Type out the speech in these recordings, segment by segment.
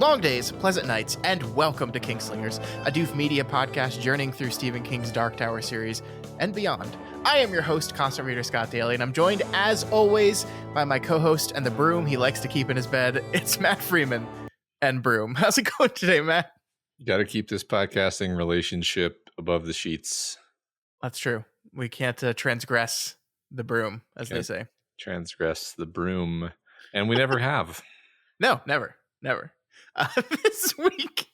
Long days, pleasant nights, and welcome to Kingslingers, a Doof Media podcast journeying through Stephen King's Dark Tower series and beyond. I am your host, constant reader Scott Daly, and I'm joined, as always, by my co-host and the broom he likes to keep in his bed. It's Matt Freeman and Broom. How's it going today, Matt? You got to keep this podcasting relationship above the sheets. That's true. We can't transgress the broom, as they say. Transgress the broom. And we never have. No, never. This week,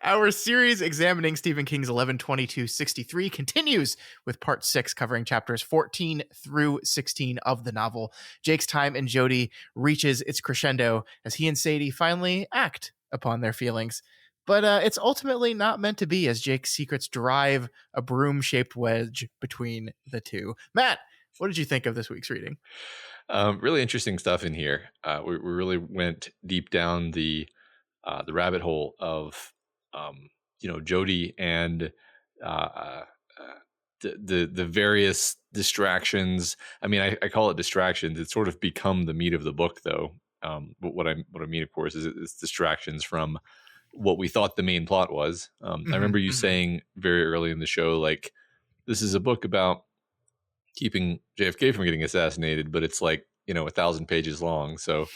our series examining Stephen King's 11/22/63 continues with part 6 covering chapters 14 through 16 of the novel. Jake's time in Jodie reaches its crescendo as he and Sadie finally act upon their feelings. But it's ultimately not meant to be, as Jake's secrets drive a broom-shaped wedge between the two. Matt, what did you think of this week's reading? Really interesting stuff in here. We really went deep down the rabbit hole of Jodie and the various distractions. I mean, I call it distractions. It's sort of become the meat of the book, though. But what I mean, of course, is it's distractions from what we thought the main plot was. I remember you saying very early in the show, like, this is a book about keeping JFK from getting assassinated, but it's like, 1,000 pages long. So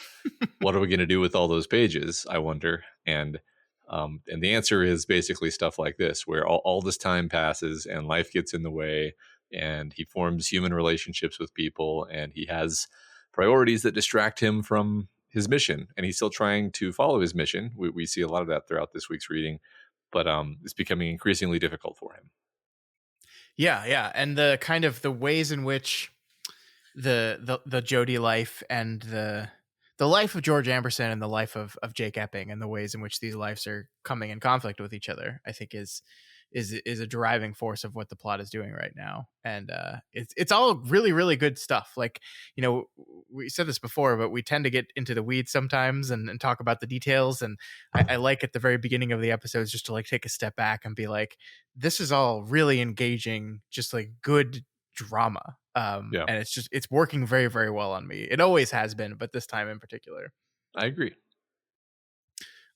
what are we going to do with all those pages, I wonder? And the answer is basically stuff like this, where all this time passes and life gets in the way, and he forms human relationships with people, and he has priorities that distract him from his mission, and he's still trying to follow his mission. We see a lot of that throughout this week's reading, but it's becoming increasingly difficult for him. Yeah, and the kind of the ways in which the Jodie life and the life of George Amberson and the life of Jake Epping and the ways in which these lives are coming in conflict with each other, I think is a driving force of what the plot is doing right now. And it's all really, really good stuff. Like, we said this before, but we tend to get into the weeds sometimes and talk about the details. And I like at the very beginning of the episodes just to like take a step back and be like, this is all really engaging, just like good drama. And it's working very, very well on me. It always has been, but this time in particular. I agree.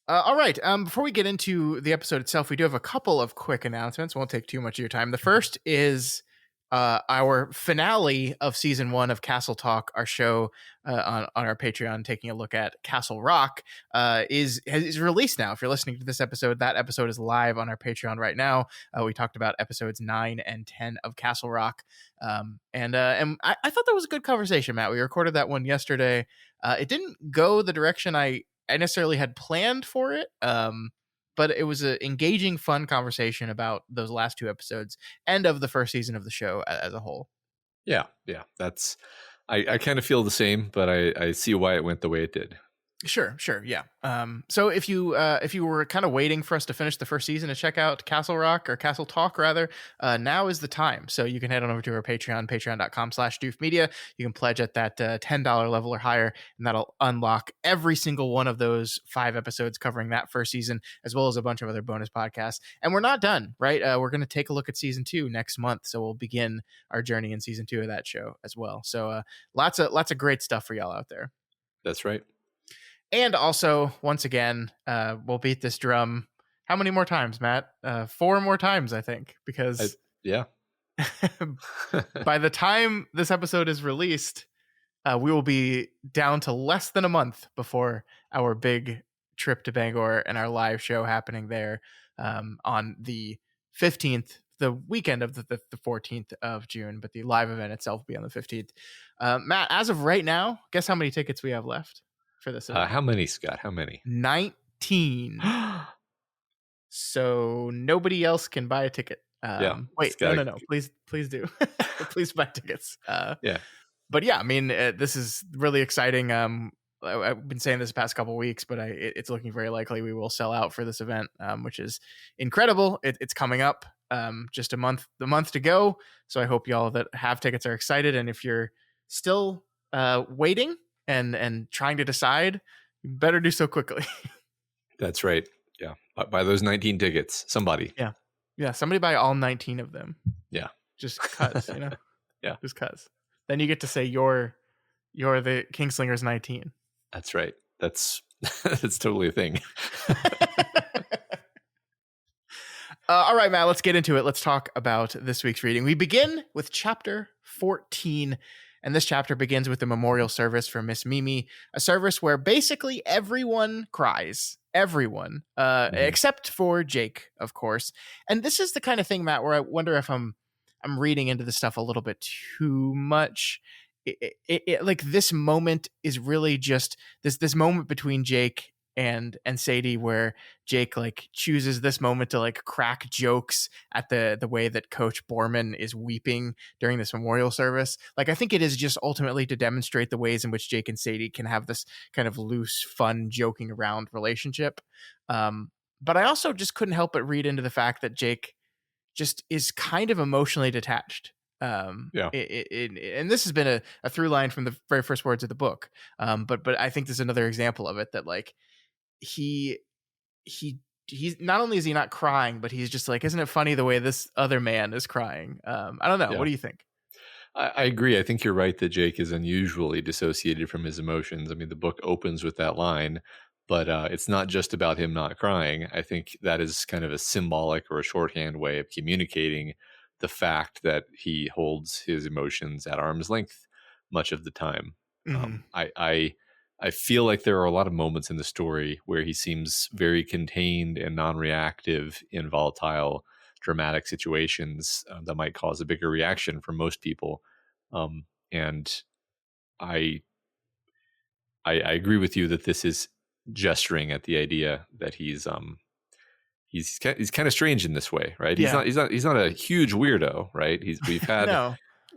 All right. Before we get into the episode itself, we do have a couple of quick announcements. Won't take too much of your time. The first is our finale of season 1 of Castle Talk, our show on our Patreon, taking a look at Castle Rock, is released now. If you're listening to this episode, that episode is live on our Patreon right now. We talked about episodes 9 and 10 of Castle Rock, and I thought that was a good conversation, Matt. We recorded that one yesterday. It didn't go the direction I necessarily had planned for it, but it was an engaging, fun conversation about those last 2 episodes and of the first season of the show as a whole. Yeah, that's I kind of feel the same, but I see why it went the way it did. Sure, yeah. So if you were kind of waiting for us to finish the first season to check out Castle Rock, or Castle Talk rather, now is the time. So you can head on over to our Patreon, patreon.com/doofmedia. You can pledge at that $10 level or higher, and that'll unlock every single one of those 5 episodes covering that first season, as well as a bunch of other bonus podcasts. And we're not done, right? We're going to take a look at season 2 next month, so we'll begin our journey in season 2 of that show as well. So lots of great stuff for y'all out there. That's right. And also, once again, we'll beat this drum. How many more times, Matt? 4 more times, I think, because by the time this episode is released, we will be down to less than a month before our big trip to Bangor and our live show happening there on the 15th, the weekend of the 14th of June, but the live event itself will be on the 15th. Matt, as of right now, guess how many tickets we have left for this event? How many, Scott? How many? 19. So nobody else can buy a ticket. Wait, Scott, no. Please do. Please buy tickets. But yeah, I mean, this is really exciting. I've been saying this the past couple of weeks, but it's looking very likely we will sell out for this event, which is incredible. It's coming up, just the month to go. So I hope y'all that have tickets are excited. And if you're still waiting and trying to decide, you better do so quickly. That's right. Yeah. Buy those 19 tickets. Somebody. Yeah. Somebody buy all 19 of them. Yeah. Just cuz, Yeah. Just cuz. Then you get to say you're the Kingslingers 19. That's right. That's It's totally a thing. All right, Matt, let's get into it. Let's talk about this week's reading. We begin with chapter 14, and this chapter begins with a memorial service for Miss Mimi, a service where basically everyone cries. Everyone, except for Jake, of course. And this is the kind of thing, Matt, where I wonder if I'm reading into the stuff a little bit too much. Like this moment is really just this moment between Jake and Sadie, where Jake like chooses this moment to like crack jokes at the way that Coach Borman is weeping during this memorial service. Like I think it is just ultimately to demonstrate the ways in which Jake and Sadie can have this kind of loose, fun, joking around relationship. But I also just couldn't help but read into the fact that Jake just is kind of emotionally detached. And this has been a through line from the very first words of the book. But I think there's another example of it, that like he's not only is he not crying, but he's just like, isn't it funny the way this other man is crying? I don't know. Yeah. What do you think? I agree. I think you're right that Jake is unusually dissociated from his emotions. I mean, the book opens with that line, but it's not just about him not crying. I think that is kind of a symbolic or a shorthand way of communicating the fact that he holds his emotions at arm's length much of the time. I feel like there are a lot of moments in the story where he seems very contained and non-reactive in volatile, dramatic situations that might cause a bigger reaction from most people. And I agree with you that this is gesturing at the idea that he's kind of strange in this way, right? He's not a huge weirdo, right?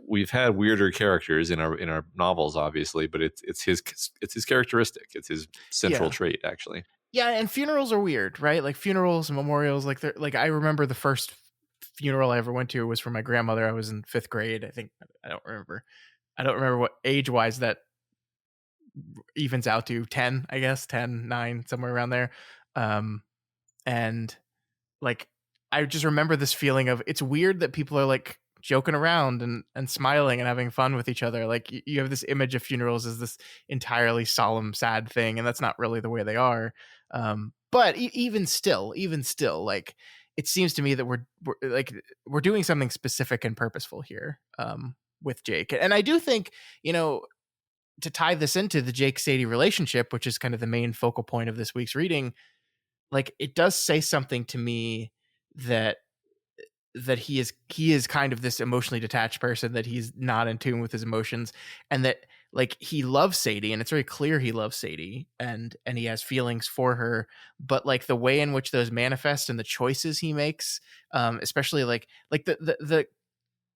We've had weirder characters in our novels, obviously, but it's his characteristic. It's his central trait, actually. Yeah, and funerals are weird, right? Like funerals and memorials, like I remember the first funeral I ever went to was for my grandmother. I was in 5th grade, I think. I don't remember what age wise that evens out to. 10, I guess, 10, 9, somewhere around there. And like I just remember this feeling of, it's weird that people are like joking around and smiling and having fun with each other. Like you have this image of funerals as this entirely solemn, sad thing, and that's not really the way they are. But even still, like it seems to me that we're doing something specific and purposeful here with Jake. And I do think, to tie this into the Jake-Sadie relationship, which is kind of the main focal point of this week's reading, like it does say something to me that he is kind of this emotionally detached person, that he's not in tune with his emotions, and that like he loves Sadie, and it's very clear he loves Sadie, and he has feelings for her, but like the way in which those manifest and the choices he makes, especially like the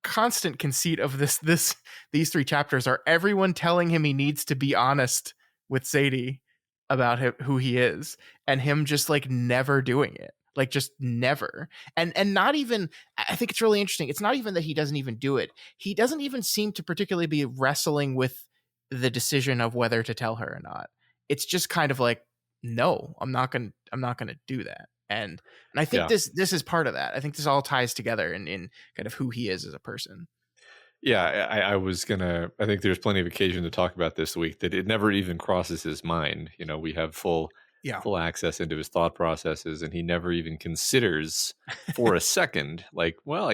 constant conceit of these 3 chapters are everyone telling him he needs to be honest with Sadie about who he is, and him just like never doing it. Like just never. And not even, I think it's really interesting. It's not even that he doesn't even do it. He doesn't even seem to particularly be wrestling with the decision of whether to tell her or not. It's just kind of like, no, I'm not going to do that. And I think this is part of that. I think this all ties together in kind of who he is as a person. Yeah, I think there's plenty of occasion to talk about this week that it never even crosses his mind. We have full access into his thought processes, and he never even considers for a second, like, well,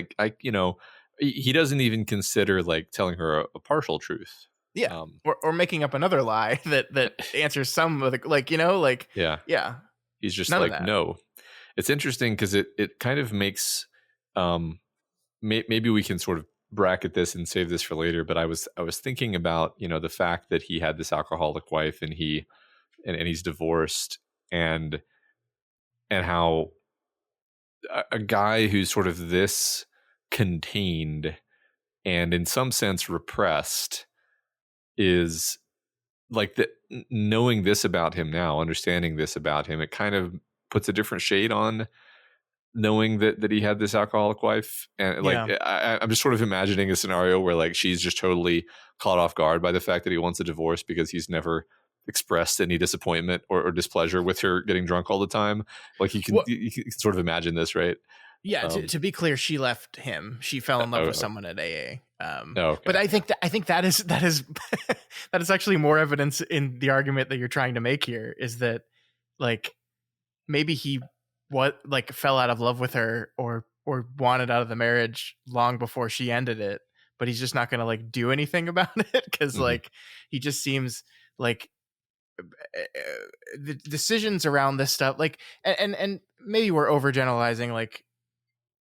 he doesn't even consider like telling her a partial truth. Yeah. Or making up another lie that answers some of the, yeah. He's just like, no. It's interesting because it kind of makes, maybe we can sort of bracket this and save this for later, but I was thinking about, the fact that he had this alcoholic wife and he's divorced, and how a guy who's sort of this contained and in some sense repressed is like knowing this about him now, understanding this about him, it kind of puts a different shade on knowing that he had this alcoholic wife. And like, I'm just sort of imagining a scenario where like she's just totally caught off guard by the fact that he wants a divorce because he's never expressed any disappointment or displeasure with her getting drunk all the time. Like you can sort of imagine this, right? Yeah, to be clear, she left him. She fell in love with someone at AA. Okay, but I think that is that is actually more evidence in the argument that you're trying to make here, is that like maybe he fell out of love with her or wanted out of the marriage long before she ended it, but he's just not going to like do anything about it because like he just seems like the decisions around this stuff like and maybe we're overgeneralizing, like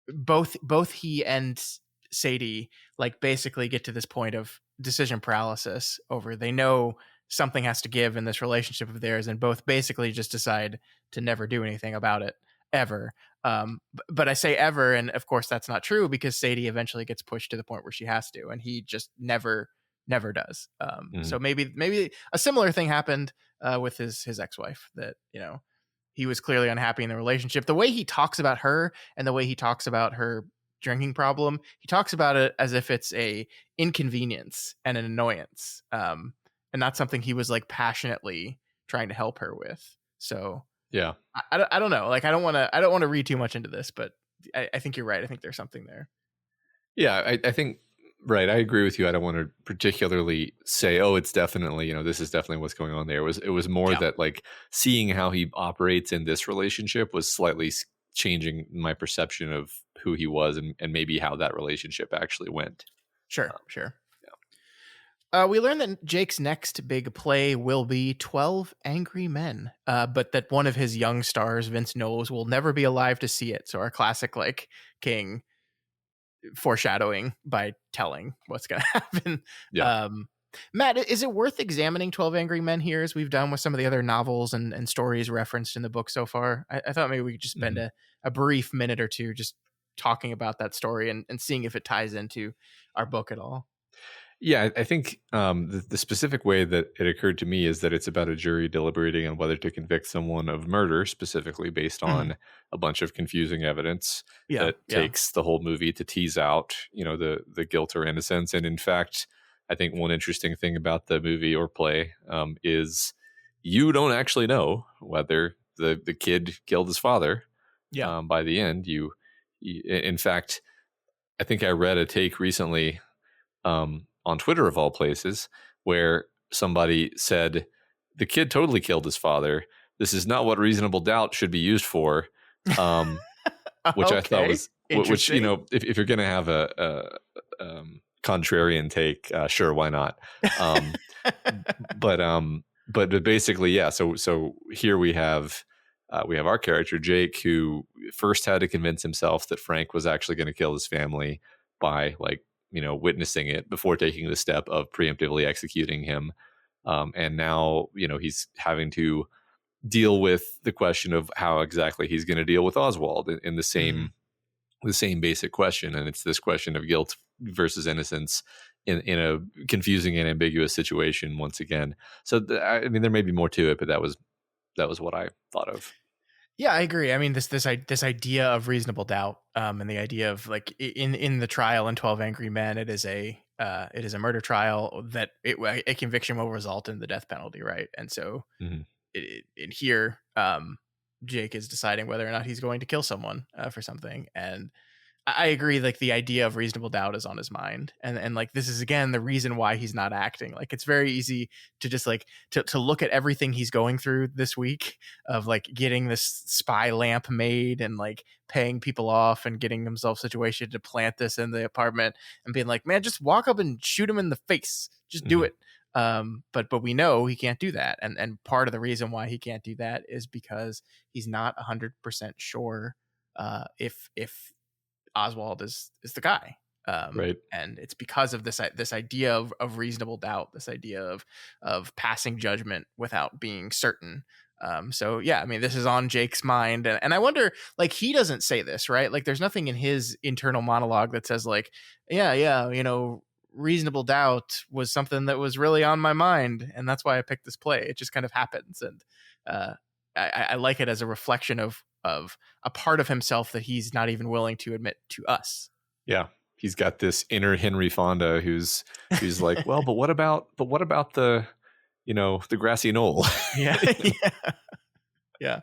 both he and Sadie like basically get to this point of decision paralysis over, they know something has to give in this relationship of theirs, and both basically just decide to never do anything about it ever. But I say ever, and of course that's not true, because Sadie eventually gets pushed to the point where she has to, and he just never does. So maybe a similar thing happened with his ex-wife, that he was clearly unhappy in the relationship. The way he talks about her and the way he talks about her drinking problem, he talks about it as if it's a inconvenience and an annoyance, and not something he was like passionately trying to help her with. So yeah, I don't know. Like I don't want to read too much into this, but I think you're right. I think there's something there. Yeah, I think right. I agree with you. I don't want to particularly say, oh, it's definitely, this is definitely what's going on there. It was more that like seeing how he operates in this relationship was slightly changing my perception of who he was and maybe how that relationship actually went. Sure. We learned that Jake's next big play will be 12 Angry Men, but that one of his young stars, Vince Knowles, will never be alive to see it. So our classic like King foreshadowing by telling what's going to happen. Yeah. Matt, is it worth examining 12 Angry Men here, as we've done with some of the other novels and stories referenced in the book so far? I thought maybe we could just spend a brief minute or two just talking about that story and seeing if it ties into our book at all. Yeah, I think the specific way that it occurred to me is that it's about a jury deliberating on whether to convict someone of murder, specifically based on a bunch of confusing evidence that takes the whole movie to tease out, the guilt or innocence. And in fact, I think one interesting thing about the movie or play is you don't actually know whether the kid killed his father. Yeah. By the end, in fact, I think I read a take recently on Twitter of all places, where somebody said the kid totally killed his father. This is not what reasonable doubt should be used for. Which I thought was, which if you're going to have a contrarian take, sure, why not? But basically, yeah. So here we have our character Jake, who first had to convince himself that Frank was actually going to kill his family by witnessing it before taking the step of preemptively executing him. And now, he's having to deal with the question of how exactly he's going to deal with Oswald in the same basic question. And it's this question of guilt versus innocence in a confusing and ambiguous situation once again. So, there may be more to it, but that was what I thought of. Yeah, I agree. I mean, this idea of reasonable doubt, and the idea of like in the trial in 12 Angry Men, it is a murder trial that a conviction will result in the death penalty, right? And so in here, Jake is deciding whether or not he's going to kill someone for something, and I agree. Like the idea of reasonable doubt is on his mind, and like this is again the reason why he's not acting. Like it's very easy to just like to look at everything he's going through this week of like getting this spy lamp made and like paying people off and getting himself situated to plant this in the apartment and being like, man, just walk up and shoot him in the face, just do it. But we know he can't do that, and part of the reason why he can't do that is because he's not 100% sure if Oswald is the guy. Right. And it's because of this idea of reasonable doubt, this idea of passing judgment without being certain. So yeah, I mean, this is on Jake's mind, and I wonder, like, he doesn't say this, right? Like, there's nothing in his internal monologue that says like, yeah, reasonable doubt was something that was really on my mind, and that's why I picked this play. It just kind of happens, and I like it as a reflection of a part of himself that he's not even willing to admit to us. Yeah. He's got this inner Henry Fonda who's like, well, but what about the, the grassy knoll? Yeah. Yeah.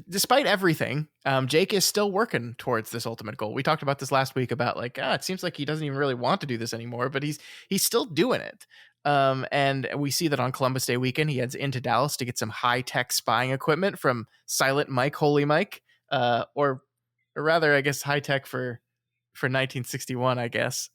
Despite everything, Jake is still working towards this ultimate goal. We talked about this last week about like, it seems like he doesn't even really want to do this anymore, but he's still doing it. And we see that on Columbus Day weekend, he heads into Dallas to get some high tech spying equipment from Silent Mike, Holy Mike, or rather, I guess, high tech for 1961, I guess.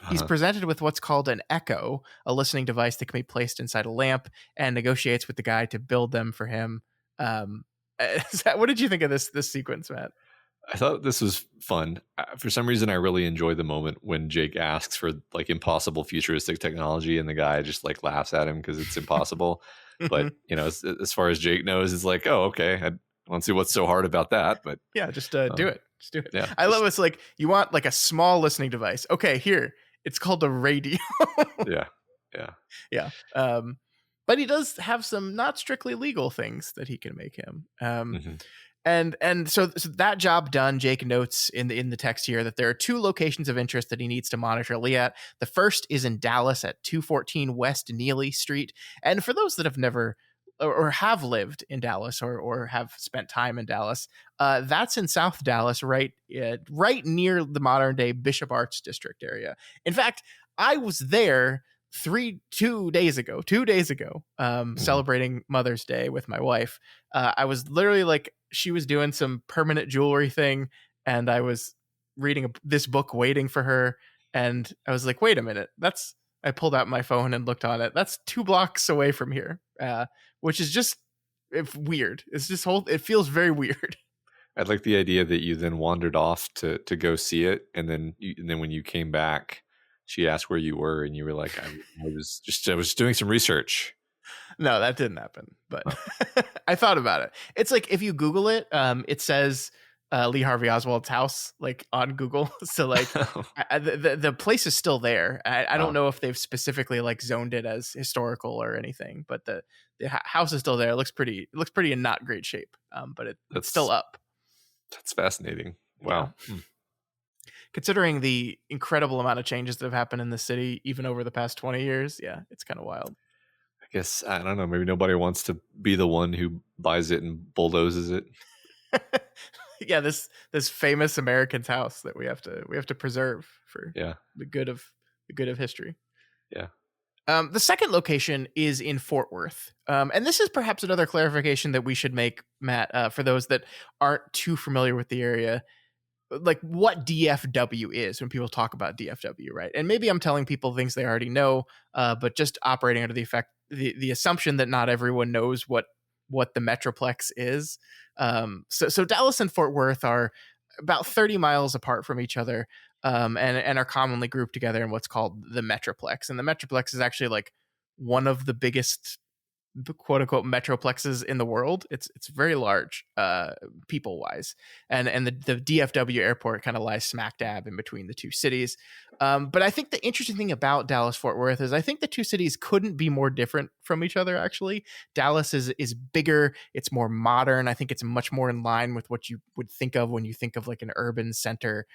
He's presented with what's called an echo, a listening device that can be placed inside a lamp, and negotiates with the guy to build them for him. What did you think of this sequence, Matt? I thought this was fun. For some reason, I really enjoy the moment when Jake asks for like impossible futuristic technology, and the guy just like laughs at him because it's impossible. But you know, as far as Jake knows, it's like, oh, okay. I don't see what's so hard about that. But yeah, just do it. Just do it. Yeah, I love it's like you want like a small listening device. Okay, here it's called a radio. yeah. But he does have some not strictly legal things that he can make him. Mm-hmm. And so that job done, Jake notes in the text here that there are 2 locations of interest that he needs to monitor Lee at. The first is in Dallas at 214 West Neely Street. And for those that have never or have lived in Dallas or have spent time in Dallas, that's in South Dallas, right near the modern day Bishop Arts District area. In fact, I was there 2 days ago, celebrating Mother's Day with my wife. I was literally like, she was doing some permanent jewelry thing, and I was reading this book waiting for her. And I was like, wait a minute, I pulled out my phone and looked on it. That's 2 blocks away from here, which is just weird. It's just it feels very weird. I'd like the idea that you then wandered off to go see it, and then when you came back, she asked where you were, and you were like, I was doing some research. No, that didn't happen, but I thought about it. It's like if you Google it, it says Lee Harvey Oswald's house like on Google. So like the place is still there. I don't know if they've specifically like zoned it as historical or anything, but the house is still there. It looks pretty in not great shape. But it's still up. That's fascinating. Wow. Yeah. Considering the incredible amount of changes that have happened in the city, even over the past 20 years. Yeah, it's kind of wild. I guess, I don't know, maybe nobody wants to be the one who buys it and bulldozes it. Yeah, this famous American's house that we have to preserve for the good of history. Yeah. The second location is in Fort Worth. And this is perhaps another clarification that we should make, Matt, for those that aren't too familiar with the area. Like what DFW is when people talk about DFW, right? And maybe I'm telling people things they already know, but just operating under the assumption that not everyone knows what the Metroplex is. So Dallas and Fort Worth are about 30 miles apart from each other, and are commonly grouped together in what's called the Metroplex. And the Metroplex is actually like one of the biggest quote unquote metroplexes in the world. It's very large, people wise, and the DFW airport kind of lies smack dab in between the 2 cities. But I think the interesting thing about Dallas Fort Worth is I think the 2 cities couldn't be more different from each other. Actually, Dallas is bigger, it's more modern. I think it's much more in line with what you would think of when you think of like an urban center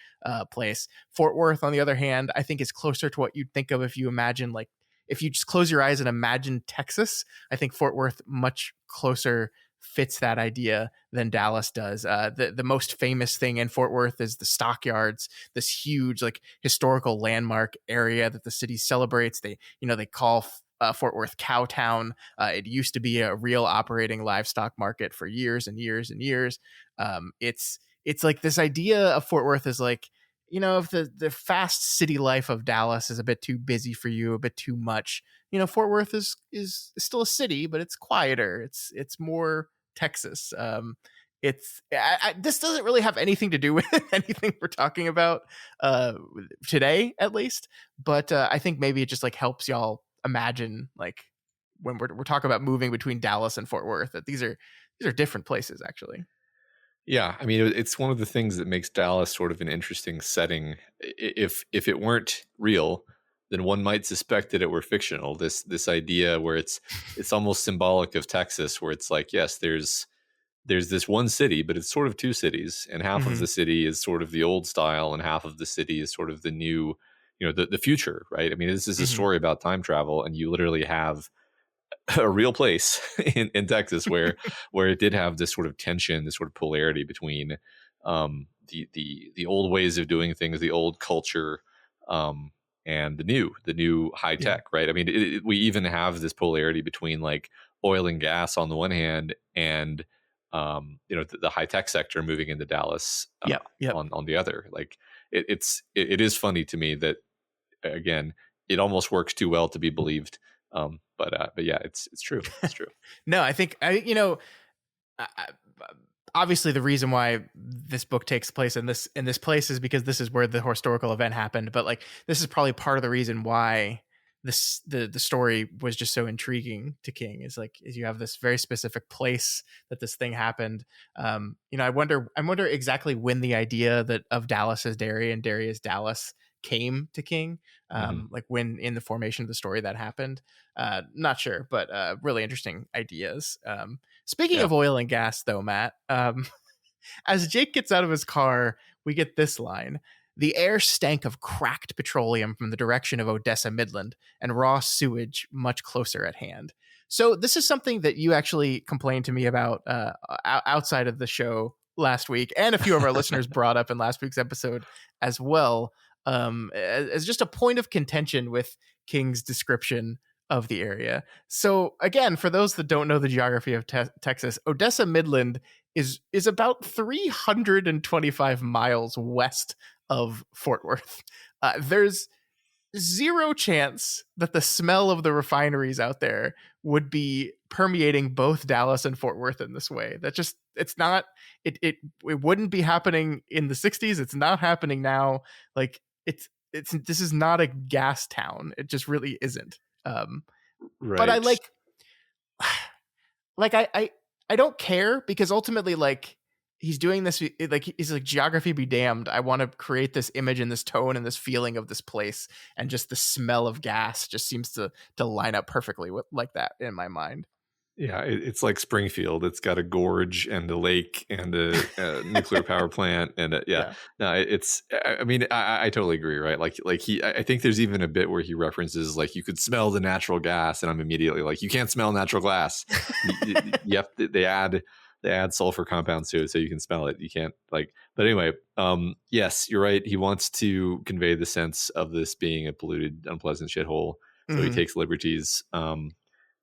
place. Fort Worth, on the other hand, I think is closer to what you'd think of if you imagine like, if you just close your eyes and imagine Texas, I think Fort Worth much closer fits that idea than Dallas does. The most famous thing in Fort Worth is the Stockyards, this huge like historical landmark area that the city celebrates. They call Fort Worth Cowtown. It used to be a real operating livestock market for years and years and years. It's like this idea of Fort Worth is like, if the fast city life of Dallas is a bit too busy for you, a bit too much, Fort Worth is still a city, but it's quieter. It's more Texas. This doesn't really have anything to do with anything we're talking about today, at least. But I think maybe it just like helps y'all imagine like when we're talking about moving between Dallas and Fort Worth, that these are different places actually. Yeah, I mean, it's one of the things that makes Dallas sort of an interesting setting. If it weren't real, then one might suspect that it were fictional. This idea where it's almost symbolic of Texas, where it's like, yes, there's this one city, but it's sort of 2 cities, and half of the city is sort of the old style, and half of the city is sort of the new, the future, right? I mean, this is a story about time travel, and you literally have a real place in Texas where it did have this sort of tension, this sort of polarity between the old ways of doing things, the old culture, um, and the new high Yeah. tech, right? I mean, we even have this polarity between like oil and gas on the one hand, and the high tech sector moving into Dallas Yep. Yep. on the other. Like it is funny to me that, again, it almost works too well to be believed. But yeah, it's true. It's true. No, I think I, obviously the reason why this book takes place in this place is because this is where the historical event happened. But like, this is probably part of the reason why the story was just so intriguing to King, is you have this very specific place that this thing happened. I wonder exactly when the idea that of Dallas as Derry and Derry as Dallas came to King, like when in the formation of the story that happened. Not sure, but really interesting ideas. Speaking Yeah. of oil and gas, though, Matt, as Jake gets out of his car, we get this line. The air stank of cracked petroleum from the direction of Odessa Midland and raw sewage much closer at hand. So this is something that you actually complained to me about outside of the show last week, and a few of our listeners brought up in last week's episode as well, as just a point of contention with King's description of the area. So again, for those that don't know the geography of Texas, Odessa Midland is about 325 miles west of Fort Worth. There's zero chance that the smell of the refineries out there would be permeating both Dallas and Fort Worth in this way. That just, it's not, it wouldn't be happening in the 60s. It's not happening now. Like this is not a gas town. It just really isn't. Right. But I I don't care, because ultimately, like, he's doing this, like, he's like, geography be damned. I want to create this image and this tone and this feeling of this place, and just the smell of gas just seems to line up perfectly with like that in my mind. Yeah, it's like Springfield. It's got a gorge and a lake and a nuclear power plant, and yeah. No, it's. I mean, I totally agree, right? Like I think there's even a bit where he references like you could smell the natural gas, and I'm immediately like, you can't smell natural gas. You have to, they add sulfur compounds to it so you can smell it. You can't like. But anyway, yes, you're right. He wants to convey the sense of this being a polluted, unpleasant shithole, so he takes liberties.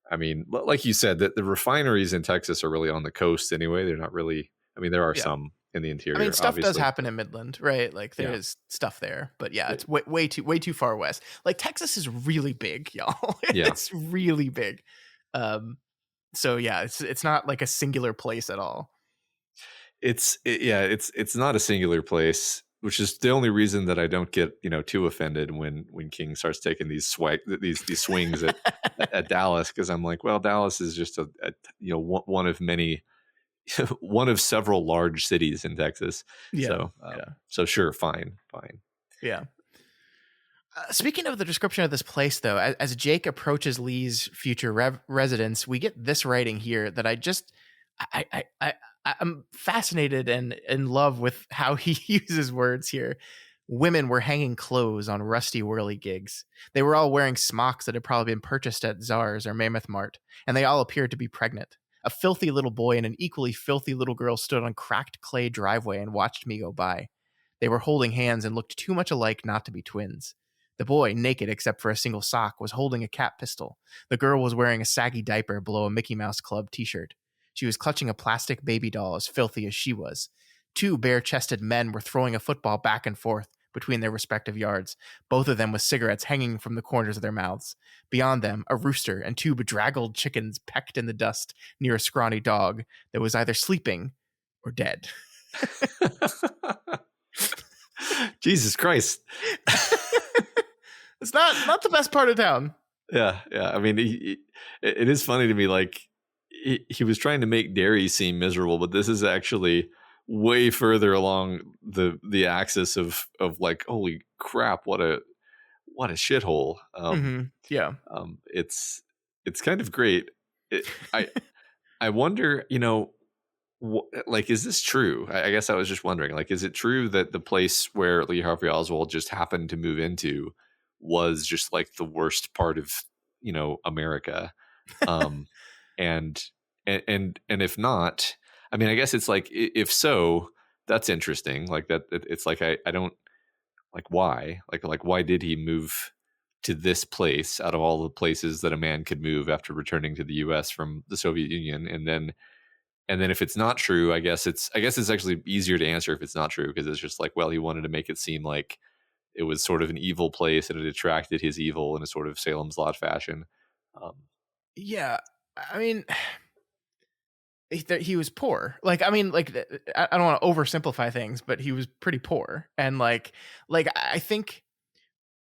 I mean, like you said, that the refineries in Texas are really on the coast anyway. They're not really. I mean, there are some in the interior. I mean, stuff obviously does happen in Midland, right? Like there is stuff there, but yeah, it's way too far west. Like Texas is really big, y'all. It's really big. So yeah, it's not like a singular place at all. It's not a singular place, which is the only reason that I don't get too offended when King starts taking these swings at Dallas, because I'm like, well, Dallas is just a one of many one of several large cities in Texas. So sure, fine. Yeah. Speaking of the description of this place, though, as Jake approaches Lee's future residence, we get this writing here that I'm fascinated and in love with how he uses words here. Women were hanging clothes on rusty whirligigs. They were all wearing smocks that had probably been purchased at Czar's or Mammoth Mart, and they all appeared to be pregnant. A filthy little boy and an equally filthy little girl stood on cracked clay driveway and watched me go by. They were holding hands and looked too much alike not to be twins. The boy, naked except for a single sock, was holding a cat pistol. The girl was wearing a saggy diaper below a Mickey Mouse Club t-shirt. She was clutching a plastic baby doll as filthy as she was. Two bare-chested men were throwing a football back and forth between their respective yards, both of them with cigarettes hanging from the corners of their mouths. Beyond them, a rooster and two bedraggled chickens pecked in the dust near a scrawny dog that was either sleeping or dead. Jesus Christ. It's not the best part of town. Yeah. I mean, it is funny to me, like, he was trying to make Derry seem miserable, but this is actually way further along the axis of like, holy crap, what a shithole. It's kind of great. I wonder, like, is this true? I guess I was just wondering, like, is it true that the place where Lee Harvey Oswald just happened to move into was just like the worst part of America? um, and and if not, I mean, I guess it's like if so, that's interesting. Like that, it's like I don't like why like why did he move to this place out of all the places that a man could move after returning to the U.S. from the Soviet Union, and then if it's not true, I guess it's actually easier to answer if it's not true because it's just like, well, he wanted to make it seem like it was sort of an evil place and it attracted his evil in a sort of Salem's Lot fashion. Um, Yeah, I mean, he was poor. Like, I mean, like, I don't want to oversimplify things, but he was pretty poor, and like I think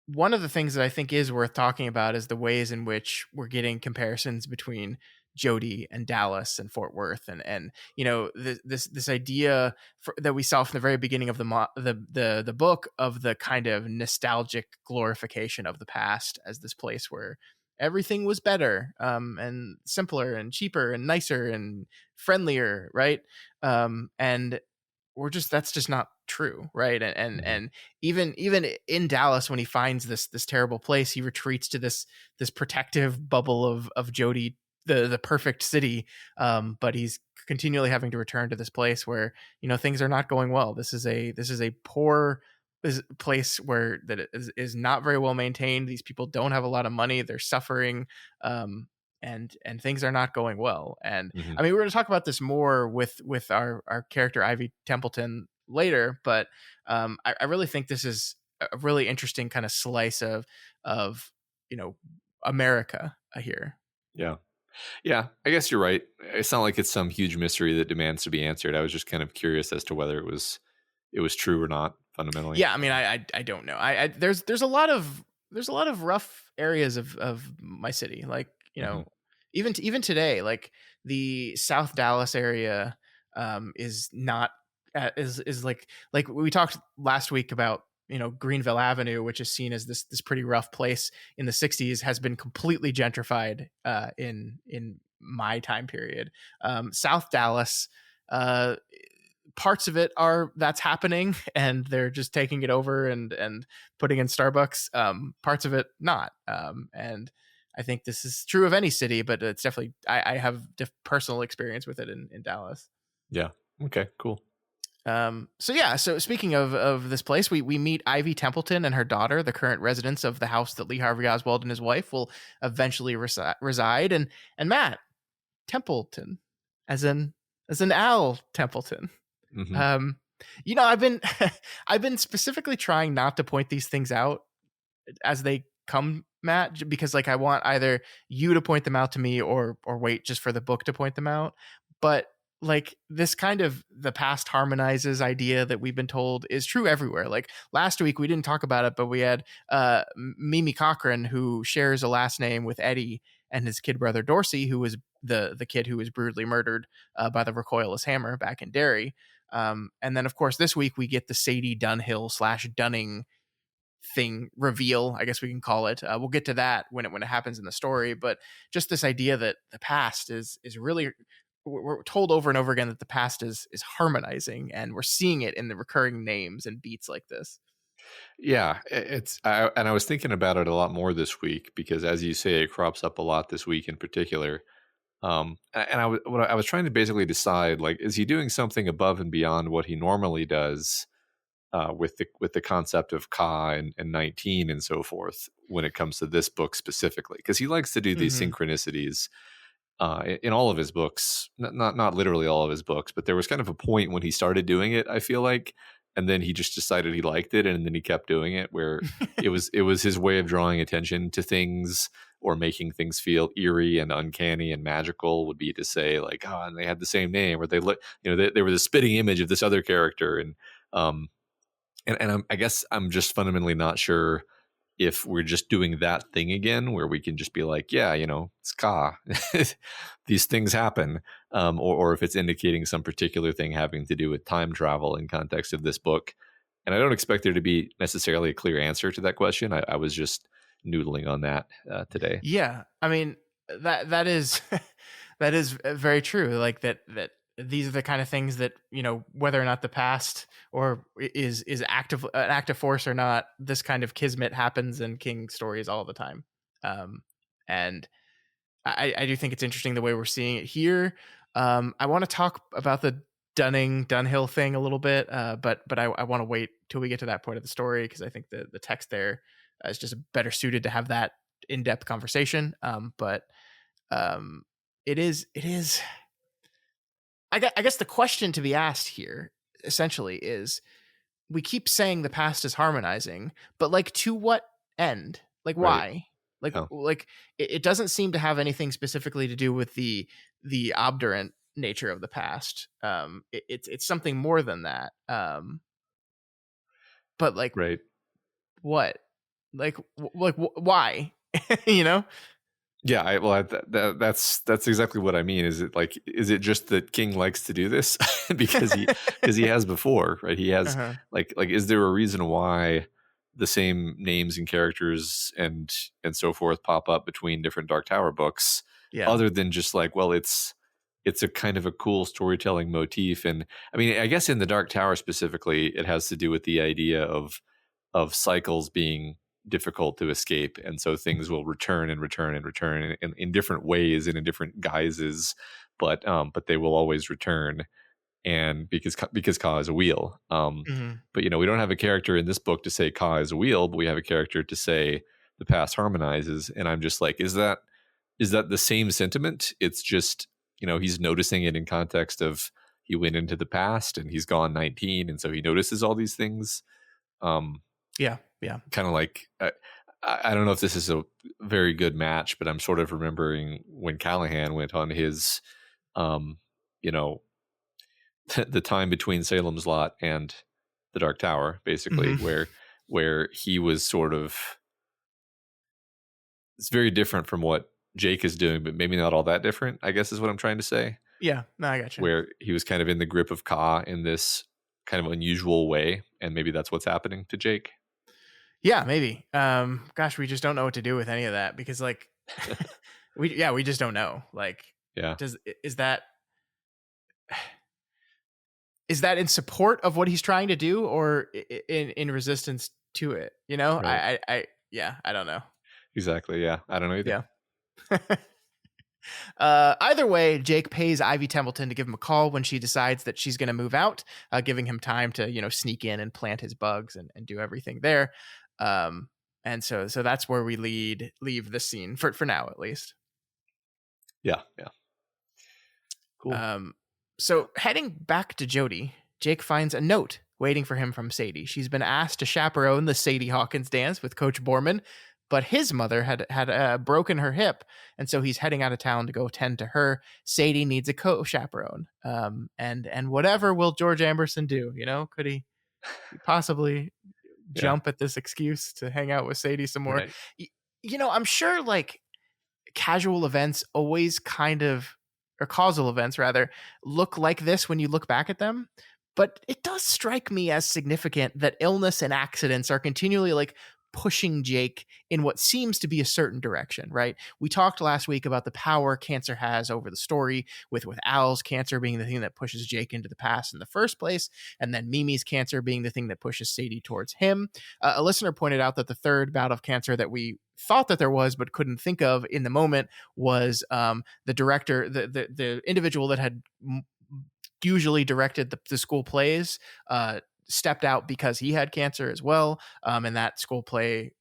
one of the things that I think is worth talking about is the ways in which we're getting comparisons between Jodie and Dallas and Fort Worth, and this idea that we saw from the very beginning of the book of the kind of nostalgic glorification of the past as this place where everything was better, and simpler and cheaper and nicer and friendlier, right? And that's just not true, right? And even in Dallas, when he finds this terrible place, he retreats to this protective bubble of Jodie, the perfect city. But he's continually having to return to this place where things are not going well. This is a poor place where that is not very well maintained. These people don't have a lot of money. They're suffering. And things are not going well. And mhm. I mean, we're going to talk about this more with our character Ivy Templeton later, but I really think this is a really interesting kind of slice of America here. Yeah. Yeah, I guess you're right. It's not like it's some huge mystery that demands to be answered. I was just kind of curious as to whether it was true or not fundamentally. Yeah, I mean, I don't know. There's a lot of rough areas of my city, like Mhm. even today, like the South Dallas area is not is like we talked last week about Greenville Avenue, which is seen as this pretty rough place in the 60s, has been completely gentrified in my time period. South Dallas, uh parts of it are that's happening and they're just taking it over and putting in Starbucks. Parts of it not. And I think this is true of any city, but it's definitely I have personal experience with it in Dallas. Yeah. Okay, cool. So yeah, so speaking of this place, we meet Ivy Templeton and her daughter, the current residents of the house that Lee Harvey Oswald and his wife will eventually reside. And Matt Templeton, as in Al Templeton. Mhm. Um, I've been I've been specifically trying not to point these things out as they come, Matt, because like I want either you to point them out to me or wait just for the book to point them out. But like this kind of the past harmonizes idea that we've been told is true everywhere. Like last week we didn't talk about it, but we had Mimi Cochran, who shares a last name with Eddie, and his kid brother Dorsey, who was the kid who was brutally murdered by the recoilless hammer back in Derry. And then of course this week we get the Sadie Dunhill / Dunning thing reveal, I guess we can call it. We'll get to that when it happens in the story, but just this idea that the past is really, we're told over and over again that the past is harmonizing, and we're seeing it in the recurring names and beats like this. Yeah, and I was thinking about it a lot more this week because, as you say, it crops up a lot this week in particular. And what I was trying to basically decide, like, is he doing something above and beyond what he normally does with the concept of Ka and 19 and so forth when it comes to this book specifically? Because he likes to do these Mm-hmm. synchronicities in all of his books, not literally all of his books, but there was kind of a point when he started doing it, I feel like, and then he just decided he liked it, and then he kept doing it, where it was his way of drawing attention to things or making things feel eerie and uncanny and magical. Would be to say like, oh, and they had the same name, or they look, they were the spitting image of this other character, um, I guess I'm just fundamentally not sure if we're just doing that thing again, where we can just be like, yeah, it's Ka. These things happen, or if it's indicating some particular thing having to do with time travel in context of this book. And I don't expect there to be necessarily a clear answer to that question. I was just noodling on that today. Yeah, I mean that is that is very true. Like that these are the kind of things that whether or not the past or is active an active force or not, this kind of kismet happens in King stories all the time. And I do think it's interesting the way we're seeing it here. I want to talk about the Dunhill thing a little bit, but I want to wait till we get to that point of the story because I think the text there is just better suited to have that in-depth conversation. But it is. I guess the question to be asked here essentially is: we keep saying the past is harmonizing, but like to what end? Like Right. why? Like Yeah. like it doesn't seem to have anything specifically to do with the obdurate nature of the past. It's something more than that. But like Right. what? Why? you know? Yeah, that's exactly what I mean. Is it just that King likes to do this because he has before, right? He has Uh-huh. like is there a reason why the same names and characters and so forth pop up between different Dark Tower books, Yeah. other than just like, well, it's a kind of a cool storytelling motif. And I mean, I guess in the Dark Tower specifically, it has to do with the idea of cycles being difficult to escape, and so things will return and return and return in different ways and in different guises, but they will always return. And because Ka is a wheel, Mhm. but we don't have a character in this book to say Ka is a wheel, but we have a character to say the past harmonizes. And I'm just like, is that the same sentiment? It's just he's noticing it in context of he went into the past and he's gone 19, and so he notices all these things. Yeah. Yeah. Kind of like I don't know if this is a very good match, but I'm sort of remembering when Callahan went on his, you know, the time between Salem's Lot and the Dark Tower, basically, Mhm. where he was sort of, it's very different from what Jake is doing, but maybe not all that different, I guess is what I'm trying to say. Yeah. No, I gotcha. Where he was kind of in the grip of Ka in this kind of unusual way, and maybe that's what's happening to Jake. Yeah, maybe. Gosh, we just don't know what to do with any of that because like we just don't know. Like Yeah, does is that in support of what he's trying to do or in resistance to it? You know? right. Yeah, I don't know. Exactly. Yeah, I don't know either. Yeah. Either way, Jake pays Ivy Templeton to give him a call when she decides that she's going to move out, giving him time to, sneak in and plant his bugs and do everything there. And so that's where we leave this scene for now, at least. Yeah, yeah. Cool. So heading back to Jodie, Jake finds a note waiting for him from Sadie. She's been asked to chaperone the Sadie Hawkins dance with Coach Borman, but his mother had broken her hip, and so he's heading out of town to go tend to her. Sadie needs a co-chaperone, and whatever will George Amberson do? Could he possibly Yeah, jump at this excuse to hang out with Sadie some more? right. I'm sure like casual events always kind of, or causal events rather, look like this when you look back at them. But it does strike me as significant that illness and accidents are continually like pushing Jake in what seems to be a certain direction, right? We talked last week about the power cancer has over the story, with Al's cancer being the thing that pushes Jake into the past in the first place, and then Mimi's cancer being the thing that pushes Sadie towards him. A listener pointed out that the third bout of cancer that we thought that there was but couldn't think of in the moment was the director, the individual that had usually directed the school plays, stepped out because he had cancer as well. And that school play,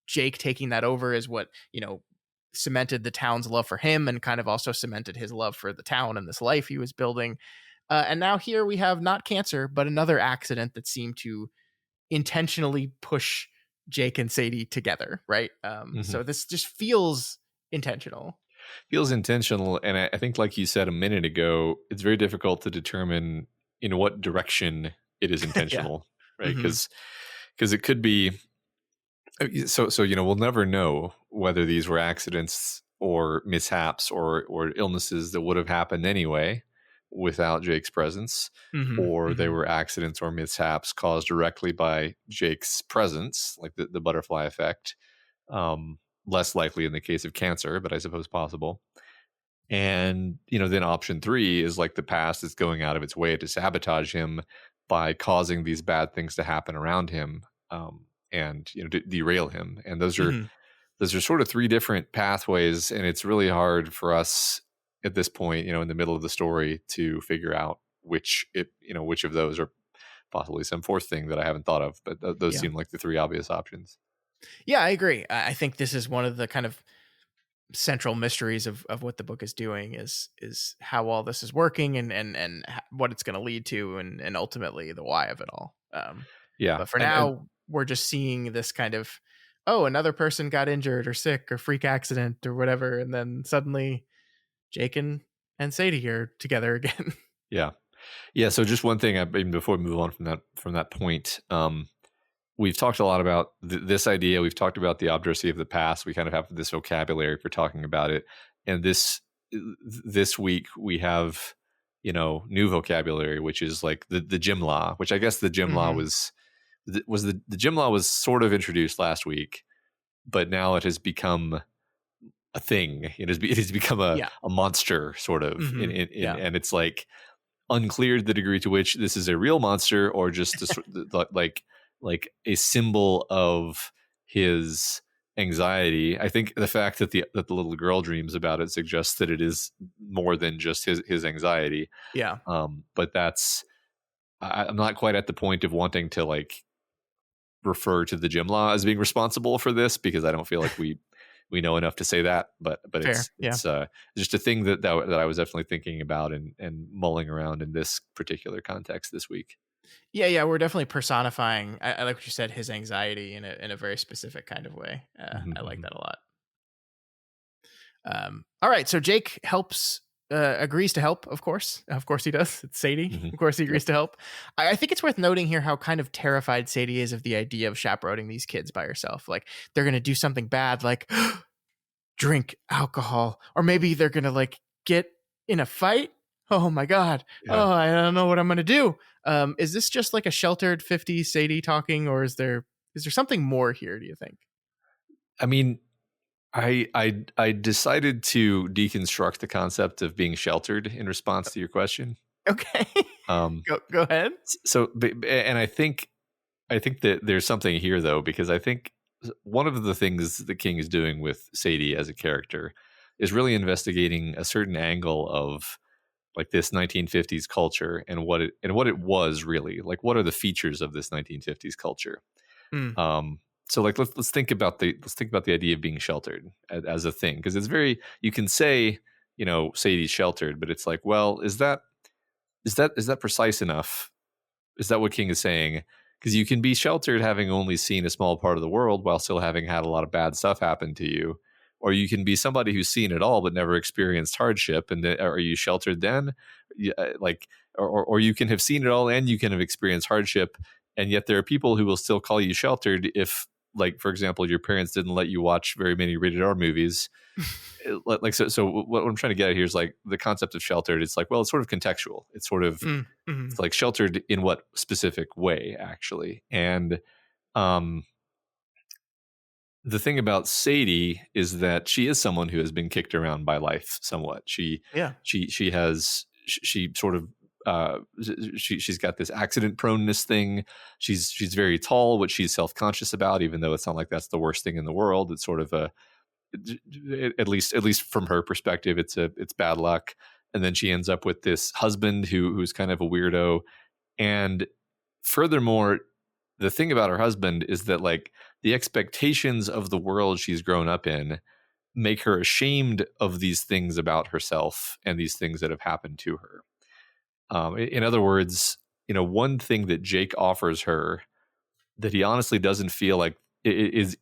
Jake taking that over is what, cemented the town's love for him and kind of also cemented his love for the town and this life he was building. And now here we have not cancer, but another accident that seemed to intentionally push Jake and Sadie together, right? So this just feels intentional. Feels intentional, and I think, like you said a minute ago, it's very difficult to determine in what direction it is Yeah. intentional, right? Mm-hmm. Because it could be so. We'll never know whether these were accidents or mishaps or illnesses that would have happened anyway without Jake's presence, Mm-hmm. or they Mm-hmm. were accidents or mishaps caused directly by Jake's presence, like the butterfly effect. Less likely in the case of cancer, but I suppose possible. And, then option 3 is like the past is going out of its way to sabotage him by causing these bad things to happen around him, and, derail him. And those are, Mm-hmm. those are sort of three different pathways, and it's really hard for us at this point, in the middle of the story, to figure out which of those are possibly some fourth thing that I haven't thought of. But those Yeah. seem like the three obvious options. Yeah, I agree. I think this is one of the kind of central mysteries of what the book is doing is how all this is working and what it's going to lead to and ultimately the why of it all. Yeah, But for and now, we're just seeing this kind of, oh, another person got injured or sick or freak accident or whatever, and then suddenly Jake and Sadie are together again. yeah, yeah. So just one thing, even before we move on from that point, we've talked a lot about this idea. We've talked about the obduracy of the past. We kind of have this vocabulary for talking about it. And this week we have, new vocabulary, which is like the gym law, which I guess the gym law Mhm. the gym law was sort of introduced last week, but now it has become a thing. It has become a Yeah. monster sort of, Yeah. and it's like unclear the degree to which this is a real monster or just like a symbol of his anxiety. I think the fact that the little girl dreams about it suggests that it is more than just his anxiety. Yeah. But I'm not quite at the point of wanting to like refer to the gym law as being responsible for this, because I don't feel like we know enough to say that. But Fair. it's Yeah. just a thing that I was definitely thinking about and mulling around in this particular context this week. Yeah. We're definitely personifying. I like what you said, his anxiety in a very specific kind of way. I like Mhm. that a lot. All right. So Jake agrees to help. Of course he does. It's Sadie. Mhm. Of course he Yep. agrees to help. I think it's worth noting here how kind of terrified Sadie is of the idea of chaperoning these kids by herself. Like they're going to do something bad, like drink alcohol, or maybe they're going to like get in a fight. Oh my God. Yeah. Oh, I don't know what I'm going to do. Is this just like a sheltered 50s Sadie talking, or is there something more here, do you think? I mean, I decided to deconstruct the concept of being sheltered in response to your question. Okay. Um, Go ahead. and I think that there's something here though, because I think one of the things the King is doing with Sadie as a character is really investigating a certain angle of like this 1950s culture and what it was really like. What are the features of this 1950s culture? Mm, So like let's think about the idea of being sheltered as a thing, because it's very, you can say, Sadie's sheltered, but it's like, well, is that precise enough? Is that what King is saying? Because you can be sheltered having only seen a small part of the world while still having had a lot of bad stuff happen to you. Or you can be somebody who's seen it all but never experienced hardship. And are you sheltered then? Like, or you can have seen it all and you can have experienced hardship. And yet there are people who will still call you sheltered if, like, for example, your parents didn't let you watch very many rated R movies. Like, so what I'm trying to get at here is like the concept of sheltered. It's like, well, it's sort of contextual. It's sort of, mhm. it's like sheltered in what specific way, actually. And um, the thing about Sadie is that she is someone who has been kicked around by life somewhat. Yeah. She sort of she's got this accident proneness thing. She's very tall, which she's self-conscious about, even though it's not like that's the worst thing in the world. It's sort of at least from her perspective, it's bad luck. And then she ends up with this husband who's kind of a weirdo. And furthermore, the thing about her husband is that like the expectations of the world she's grown up in make her ashamed of these things about herself and these things that have happened to her. In other words, one thing that Jake offers her that he honestly doesn't feel like is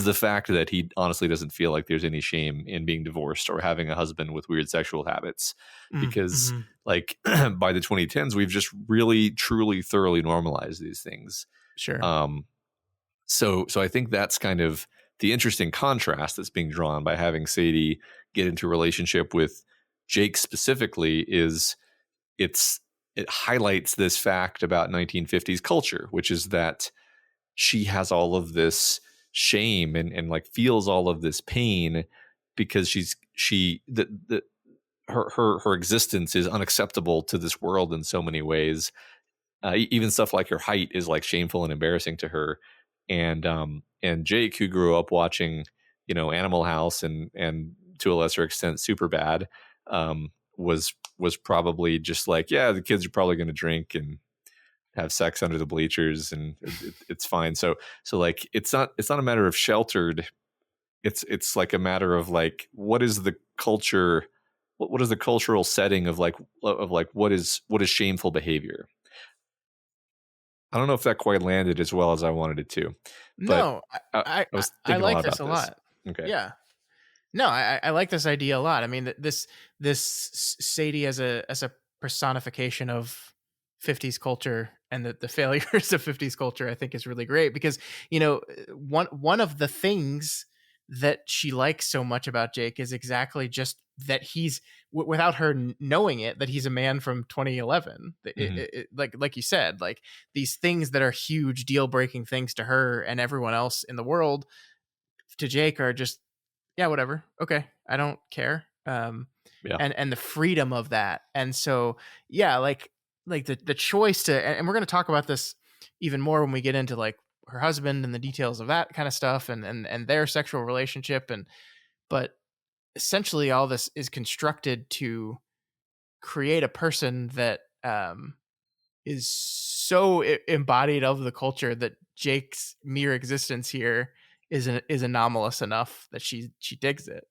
the fact that he honestly doesn't feel like there's any shame in being divorced or having a husband with weird sexual habits, because Mhm. like by the 2010s we've just really truly thoroughly normalized these things. Sure. So I think that's kind of the interesting contrast that's being drawn by having Sadie get into a relationship with Jake specifically. Is it highlights this fact about 1950s culture, which is that she has all of this shame and like feels all of this pain because her existence is unacceptable to this world in so many ways. Even stuff like her height is like shameful and embarrassing to her. And Jake, who grew up watching Animal House and to a lesser extent Superbad, was probably just like, yeah, the kids are probably going to drink and have sex under the bleachers, and it's fine. So like it's not a matter of sheltered. It's like a matter of like, what is the culture? What is the cultural setting of like what is shameful behavior? I don't know if that quite landed as well as I wanted it to, but No, I was I thinking a like lot this about a this. lot. Okay. Yeah. No, I like this idea a lot. I mean, this Sadie as a personification of 50s culture and the failures of 50s culture, I think is really great because, one of the things that she likes so much about Jake is exactly just that he's without her knowing it, that he's a man from 2011. Mm-hmm. Like you said, like these things that are huge deal breaking things to her and everyone else in the world, to Jake, are just, yeah, whatever, okay, I don't care. Yeah. And the freedom of that. And so, yeah, like the choice to, and we're going to talk about this even more when we get into like her husband and the details of that kind of stuff, and their sexual relationship. But essentially all this is constructed to create a person that is so embodied of the culture that Jake's mere existence here is anomalous enough that she digs it.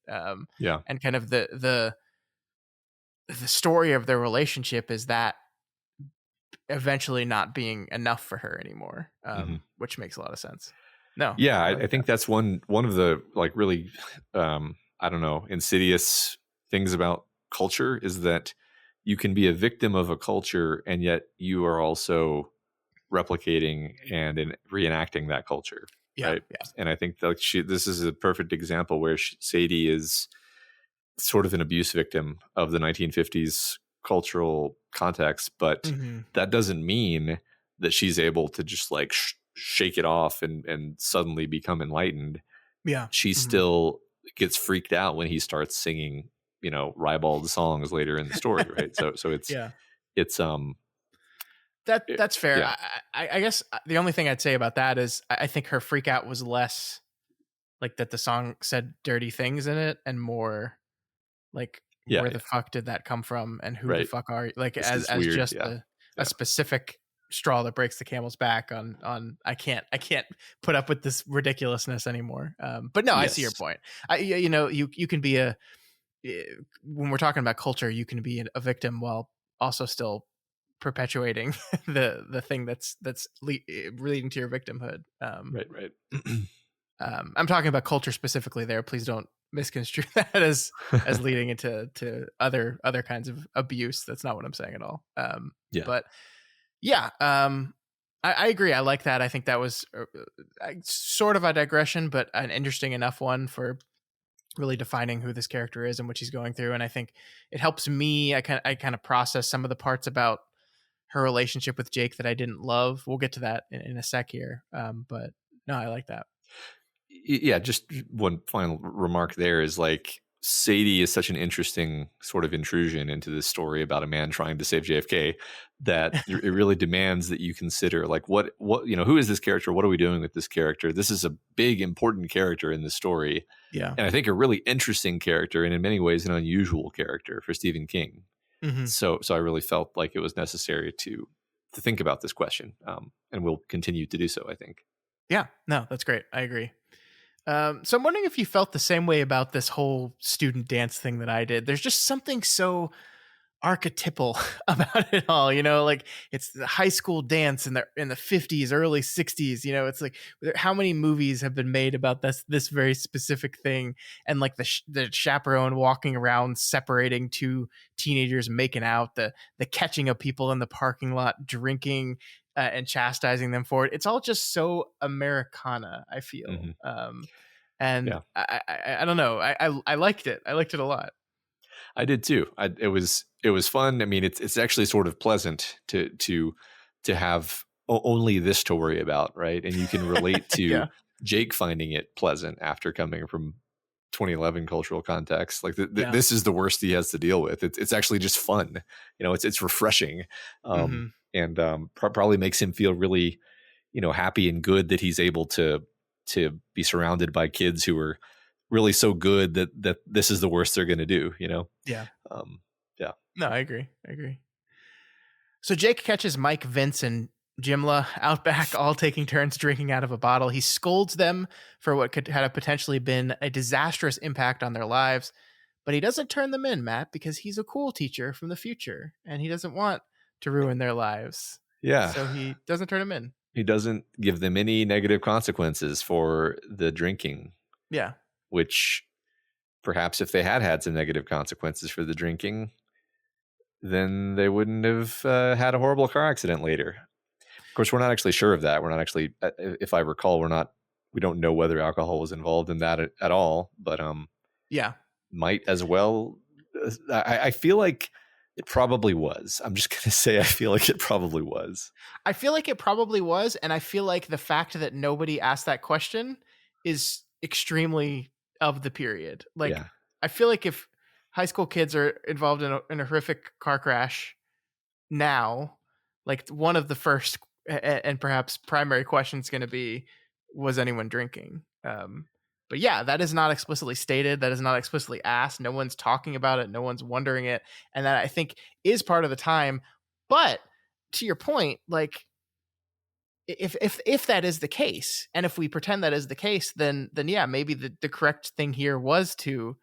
Yeah. And kind of the story of their relationship is that eventually not being enough for her anymore, Mm-hmm. which makes a lot of sense. No, Yeah, I I like think that's one of the like really I don't know, insidious things about culture is that you can be a victim of a culture and yet you are also replicating and reenacting that culture, yeah, right? yeah. And I think that this is a perfect example where Sadie is sort of an abuse victim of the 1950s cultural context, but Mm-hmm. that doesn't mean that she's able to just like shake it off and suddenly become enlightened. Yeah. She Mm-hmm. still gets freaked out when he starts singing, ribald songs later in the story, right? So Yeah. it's That's fair. yeah, I guess the only thing I'd say about that is I think her freak out was less like that the song said dirty things in it, and more like, yeah, where the fuck did that come from, and who the right. fuck are you? Like, This is as weird. just Yeah, a yeah, specific straw that breaks the camel's back on I can't put up with this ridiculousness anymore. But no, I see your yes, point. You can be when we're talking about culture, you can be a victim while also still perpetuating the thing that's leading to your victimhood. right. I'm talking about culture specifically there. Please don't misconstrue that as leading into other kinds of abuse. That's not what I'm saying at all. Yeah, But yeah, I agree. I like that. I think that was sort of a digression, but an interesting enough one for really defining who this character is and what she's going through. And I think it helps me. I kind of process some of the parts about her relationship with Jake that I didn't love. We'll get to that in a sec here. But no, I like that. yeah. Just one final remark there is like Sadie is such an interesting sort of intrusion into this story about a man trying to save JFK that it really demands that you consider like what who is this character? What are we doing with this character? This is a big important character in the story, Yeah. and I think a really interesting character and in many ways an unusual character for Stephen King. Mm-hmm. So I really felt like it was necessary to think about this question, and we'll continue to do so, I think. Yeah. No, that's great. I agree. So I'm wondering if you felt the same way about this whole student dance thing that I did. There's just something so archetypal about it all, like it's the high school dance in the 50s, early 60s. It's like, how many movies have been made about this very specific thing, and like the chaperone walking around separating two teenagers making out, the catching of people in the parking lot drinking, and chastising them for it. It's all just so Americana, I feel. Hmm. And Yeah, I don't know, I liked it. I liked it a lot. I did too. It was fun. I mean, it's actually sort of pleasant to have only this to worry about, right? And you can relate to Yeah. Jake finding it pleasant after coming from 2011 cultural context. Like Yeah. this is the worst he has to deal with. It's actually just fun. It's refreshing, Mm-hmm. and probably makes him feel really, happy and good that he's able to be surrounded by kids who are really so good that this is the worst they're going to do, Yeah. Um, yeah. No, I agree. So Jake catches Mike, Vince, and Jimla out back, all taking turns drinking out of a bottle. He scolds them for what could have potentially been a disastrous impact on their lives, but he doesn't turn them in, Matt, because he's a cool teacher from the future, and he doesn't want to ruin their lives. Yeah. So he doesn't turn them in. He doesn't give them any negative consequences for the drinking. Yeah. Which perhaps if they had some negative consequences for the drinking, then they wouldn't have had a horrible car accident later. Of course, we're not actually sure of that. We're not actually, if I recall, we don't know whether alcohol was involved in that at all, but yeah, might as well. I feel like it probably was. I'm just going to say I feel like it probably was. I feel like it probably was, and I feel like the fact that nobody asked that question is extremely of the period. Like, yeah. I feel like if high school kids are involved in a horrific car crash now, like one of the first and perhaps primary questions going to be, was anyone drinking? But yeah, that is not explicitly stated. That is not explicitly asked. No one's talking about it. No one's wondering it. And that, I think, is part of the time. But to your point, like, if that is the case, and if we pretend that is the case, then yeah, maybe the correct thing here was to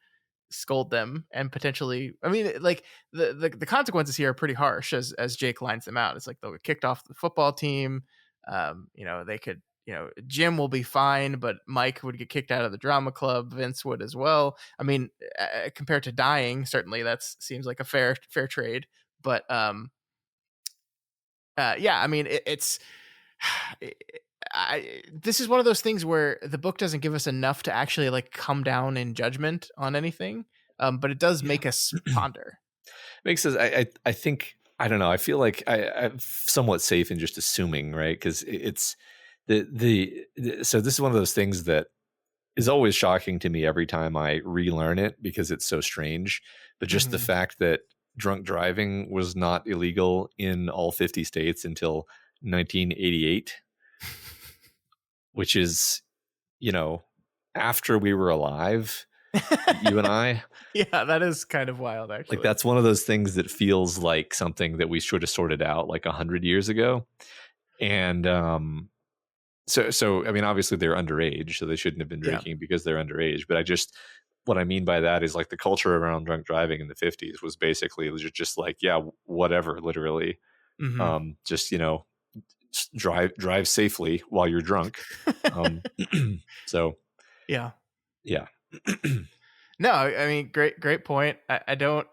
scold them and potentially, I mean, like the consequences here are pretty harsh as Jake lines them out. It's like they'll get kicked off the football team. They could, Jim will be fine, but Mike would get kicked out of the drama club. Vince would as well. I mean, compared to dying, certainly that seems like a fair trade. But yeah, I mean, it's this is one of those things where the book doesn't give us enough to actually like come down in judgment on anything, but it does make us ponder. Makes us. I think, I don't know. I feel like I'm somewhat safe in just assuming, right? Because it's so this is one of those things that is always shocking to me every time I relearn it because it's so strange. But just the fact that drunk driving was not illegal in all 50 states until 1988, which is, after we were alive, you and I. Yeah, that is kind of wild, actually. Like, that's one of those things that feels like something that we should have sorted out like 100 years ago. And so I mean, obviously they're underage, so they shouldn't have been drinking because they're underage. But what I mean by that is like the culture around drunk driving in the 50s was basically just like, yeah, whatever, literally. Just, drive safely while you're drunk. So yeah. No, I mean, great point. I don't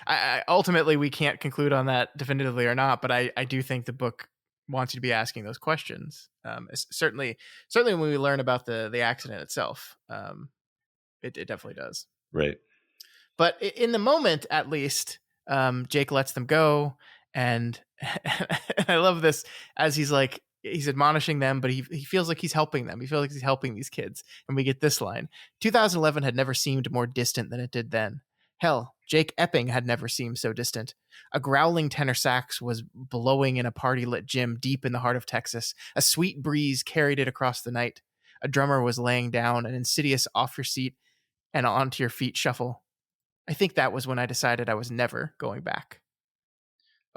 I ultimately we can't conclude on that definitively or not, but I do think the book wants you to be asking those questions. Certainly when we learn about the accident itself, it definitely does. Right. But in the moment, at least, Jake lets them go. And I love this as he's admonishing them, but he feels like he's helping them. He feels like he's helping these kids. And we get this line: 2011 had never seemed more distant than it did then. Hell, Jake Epping had never seemed so distant. A growling tenor sax was blowing in a party-lit gym deep in the heart of Texas. A sweet breeze carried it across the night. A drummer was laying down an insidious off your seat and onto your feet shuffle. I think that was when I decided I was never going back.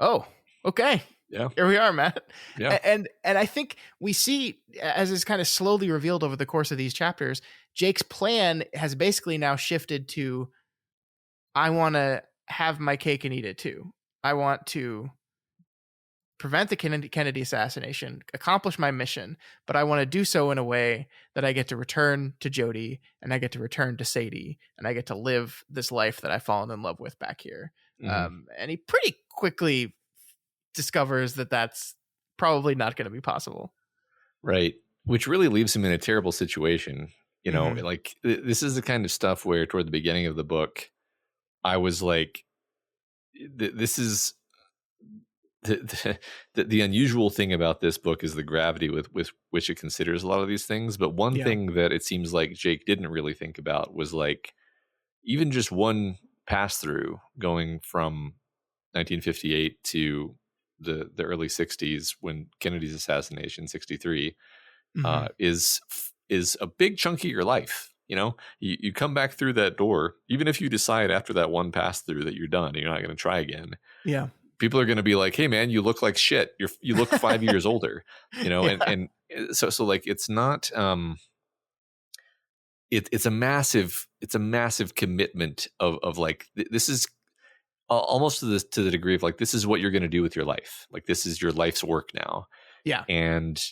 Oh, okay. Yeah. Here we are, Matt. Yeah. And I think we see, as is kind of slowly revealed over the course of these chapters, Jake's plan has basically now shifted to, I want to have my cake and eat it too. I want to prevent the Kennedy assassination, accomplish my mission, but I want to do so in a way that I get to return to Jodie and I get to return to Sadie and I get to live this life that I've fallen in love with back here. And he pretty quickly discovers that that's probably not going to be possible. Right. Which really leaves him in a terrible situation. Like this is the kind of stuff where toward the beginning of the book, I was like, this is the unusual thing about this book is the gravity with which it considers a lot of these things. But one thing that it seems like Jake didn't really think about was like even just one pass through going from 1958 to the early 60s when Kennedy's assassination, 63, is a big chunk of your life. You know, you come back through that door, even if you decide after that one pass through that you're done, you're not going to try again. Yeah. People are going to be like, "Hey, man, you look like shit. You look 5 years older." You know, Yeah. and so like it's not. It's a massive commitment of like this is almost to the degree of like this is what you're going to do with your life. Like this is your life's work now, Yeah. and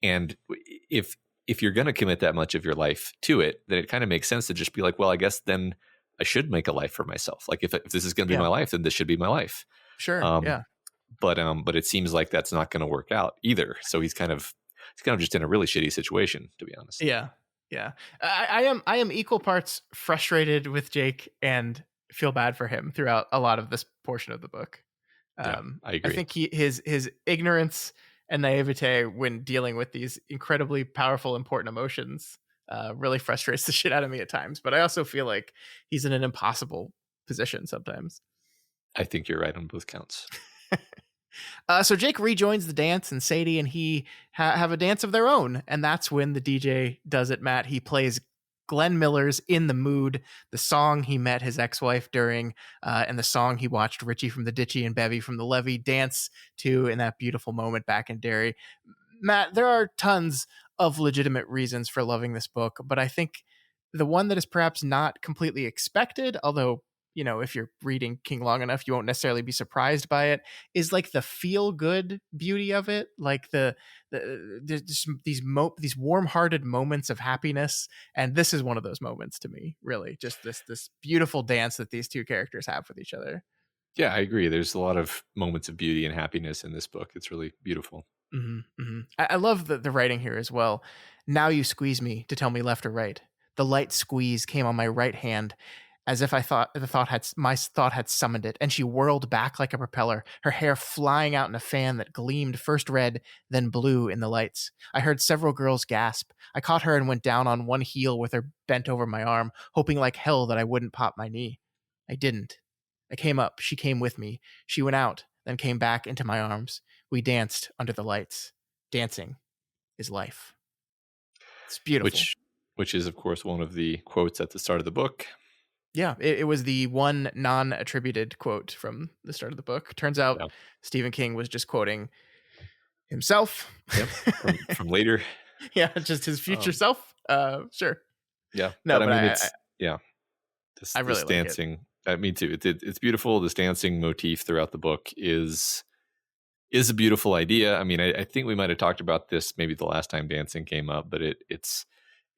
if you're going to commit that much of your life to it, then it kind of makes sense to just be like, well, I guess then I should make a life for myself. Like if this is going to be Yeah. my life, then this should be my life. Sure. Yeah. But it seems like that's not going to work out either. So he's kind of just in a really shitty situation, to be honest. Yeah. Yeah. I am equal parts frustrated with Jake and feel bad for him throughout a lot of this portion of the book. Yeah, I agree. I think his ignorance and naivete when dealing with these incredibly powerful, important emotions really frustrates the shit out of me at times. But I also feel like he's in an impossible position sometimes. I think you're right on both counts. So Jake rejoins the dance, and Sadie and he have a dance of their own, and that's when the DJ does it. Matt, he plays Glenn Miller's "In the Mood," the song he met his ex-wife during, and the song he watched Richie from the Ditchy and Bevy from the Levee dance to in that beautiful moment back in Derry. Matt, there are tons of legitimate reasons for loving this book, but I think the one that is perhaps not completely expected, although if you're reading King long enough, you won't necessarily be surprised by it, is like the feel good beauty of it. Like there's these warm-hearted moments of happiness. And this is one of those moments to me, really. Just this beautiful dance that these two characters have with each other. Yeah, I agree. There's a lot of moments of beauty and happiness in this book. It's really beautiful. Mm-hmm, mm-hmm. I love the writing here as well. Now you squeeze me to tell me left or right. The light squeeze came on my right hand, as if my thought had summoned it, and she whirled back like a propeller, her hair flying out in a fan that gleamed first red, then blue in the lights. I heard several girls gasp. I caught her and went down on one heel with her bent over my arm, hoping like hell that I wouldn't pop my knee. I didn't. I came up. She came with me. She went out, then came back into my arms. We danced under the lights. Dancing is life. It's beautiful. Which is, of course, one of the quotes at the start of the book. Yeah, it was the one non-attributed quote from the start of the book. Turns out Stephen King was just quoting himself. Yep, from later. Yeah, just his future self. Sure. Yeah. No, but I mean, I really like dancing. Me too. It's beautiful. This dancing motif throughout the book is a beautiful idea. I mean, I think we might have talked about this maybe the last time dancing came up, but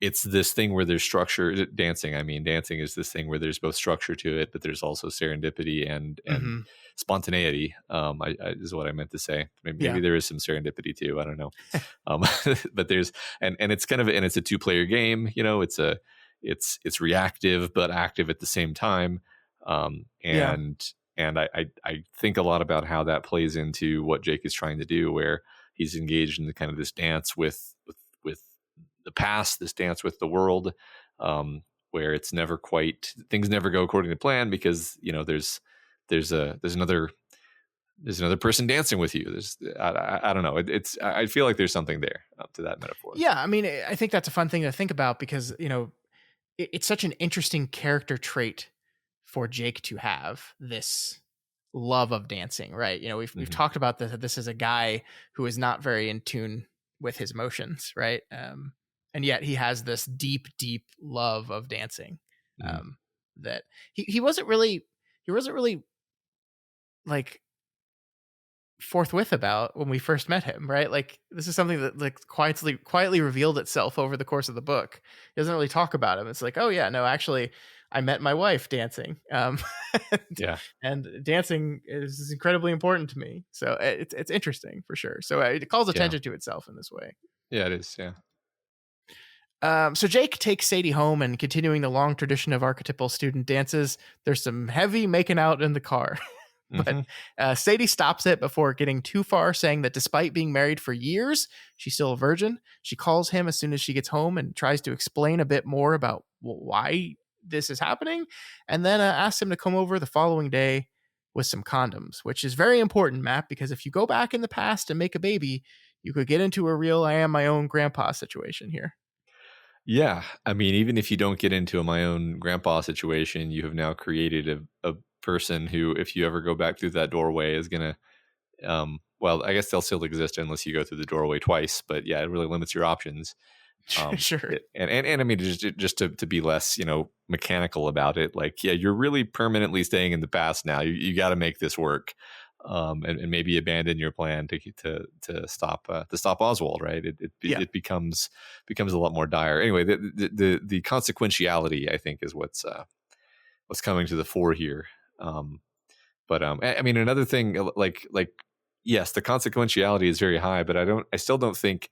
it's this thing where there's structure. Dancing is this thing where there's both structure to it, but there's also serendipity and spontaneity. Is what I meant to say. Maybe there is some serendipity too. I don't know. But there's and it's kind of and it's a 2-player game. It's reactive but active at the same time. And I think a lot about how that plays into what Jake is trying to do, where he's engaged in the kind of this dance with the past, this dance with the world, where it's never quite, things never go according to plan because there's another person dancing with you. I don't know. I feel like there's something there to that metaphor. Yeah, I mean, I think that's a fun thing to think about because it's such an interesting character trait for Jake to have, this love of dancing, right? We've talked about this. This is a guy who is not very in tune with his emotions, right? And yet he has this deep love of dancing that he wasn't really like forthwith about when we first met him, right? Like this is something that like quietly revealed itself over the course of the book. He doesn't really talk about him. It's like, oh yeah, no, actually I met my wife dancing. And dancing is incredibly important to me. So it's interesting for sure. So it calls attention to itself in this way. Yeah, it is. Yeah. So Jake takes Sadie home, and continuing the long tradition of archetypal student dances, there's some heavy making out in the car. But Sadie stops it before getting too far, saying that despite being married for years, she's still a virgin. She calls him as soon as she gets home and tries to explain a bit more about why this is happening, and then asks him to come over the following day with some condoms, which is very important, Matt, because if you go back in the past and make a baby, you could get into a real I am my own grandpa situation here. Yeah. I mean, even if you don't get into my own grandpa situation, you have now created a person who, if you ever go back through that doorway, is going to, well, I guess they'll still exist unless you go through the doorway twice. But yeah, it really limits your options. Sure. And I mean, just to be less, mechanical about it, like, yeah, you're really permanently staying in the past now. You got to make this work. And maybe abandon your plan to stop Oswald, right? Yeah. It becomes a lot more dire. Anyway, the consequentiality, I think, is what's coming to the fore here. But I mean, another thing, like yes, the consequentiality is very high, but I still don't think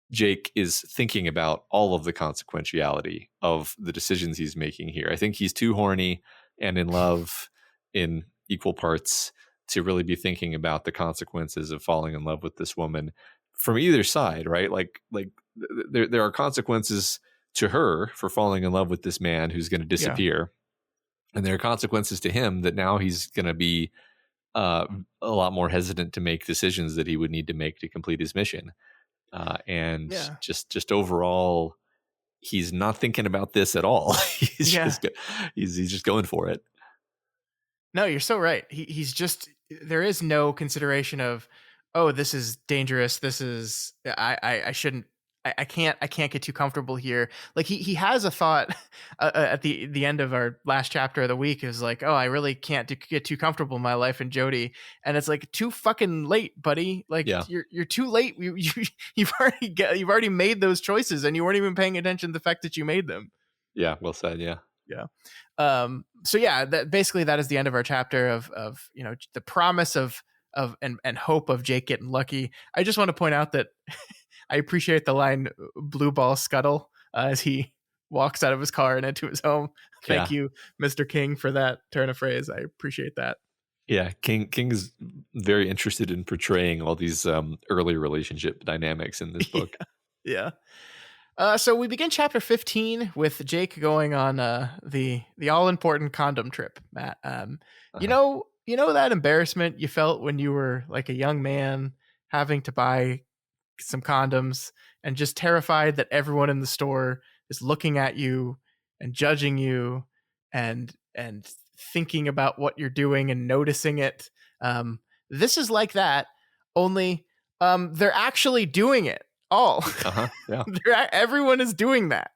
Jake is thinking about all of the consequentiality of the decisions he's making here. I think he's too horny and in love in equal parts to really be thinking about the consequences of falling in love with this woman from either side, right? Like there are consequences to her for falling in love with this man who's going to Yeah. disappear, and there are consequences to him that now he's going to be a lot more hesitant to make decisions that he would need to make to complete his mission. And Yeah. just overall, he's not thinking about this at all. he's Yeah. just he's just going for it. No, you're so right. He's just, there is no consideration of, oh, this is dangerous. This is, I shouldn't, I can't get too comfortable here. Like he has a thought at the end of our last chapter of the week is like, oh, I really can't get too comfortable in my life and Jodie. And it's like too fucking late, buddy. Like Yeah. you're too late. You've already made those choices and you weren't even paying attention to the fact that you made them. Yeah. Well said. Yeah. Yeah. So yeah, that basically that is the end of our chapter of the promise of and hope of Jake getting lucky. I just want to point out that I appreciate the line "blue ball scuttle" as he walks out of his car and into his home. Thank you, Mr. King, for that turn of phrase. I appreciate that. Yeah, King is very interested in portraying all these early relationship dynamics in this book. Yeah. So we begin chapter 15 with Jake going on the all important condom trip. Matt, you know that embarrassment you felt when you were like a young man having to buy some condoms and just terrified that everyone in the store is looking at you and judging you and thinking about what you're doing and noticing it. This is like that, only they're actually doing it all. Yeah. Everyone is doing that.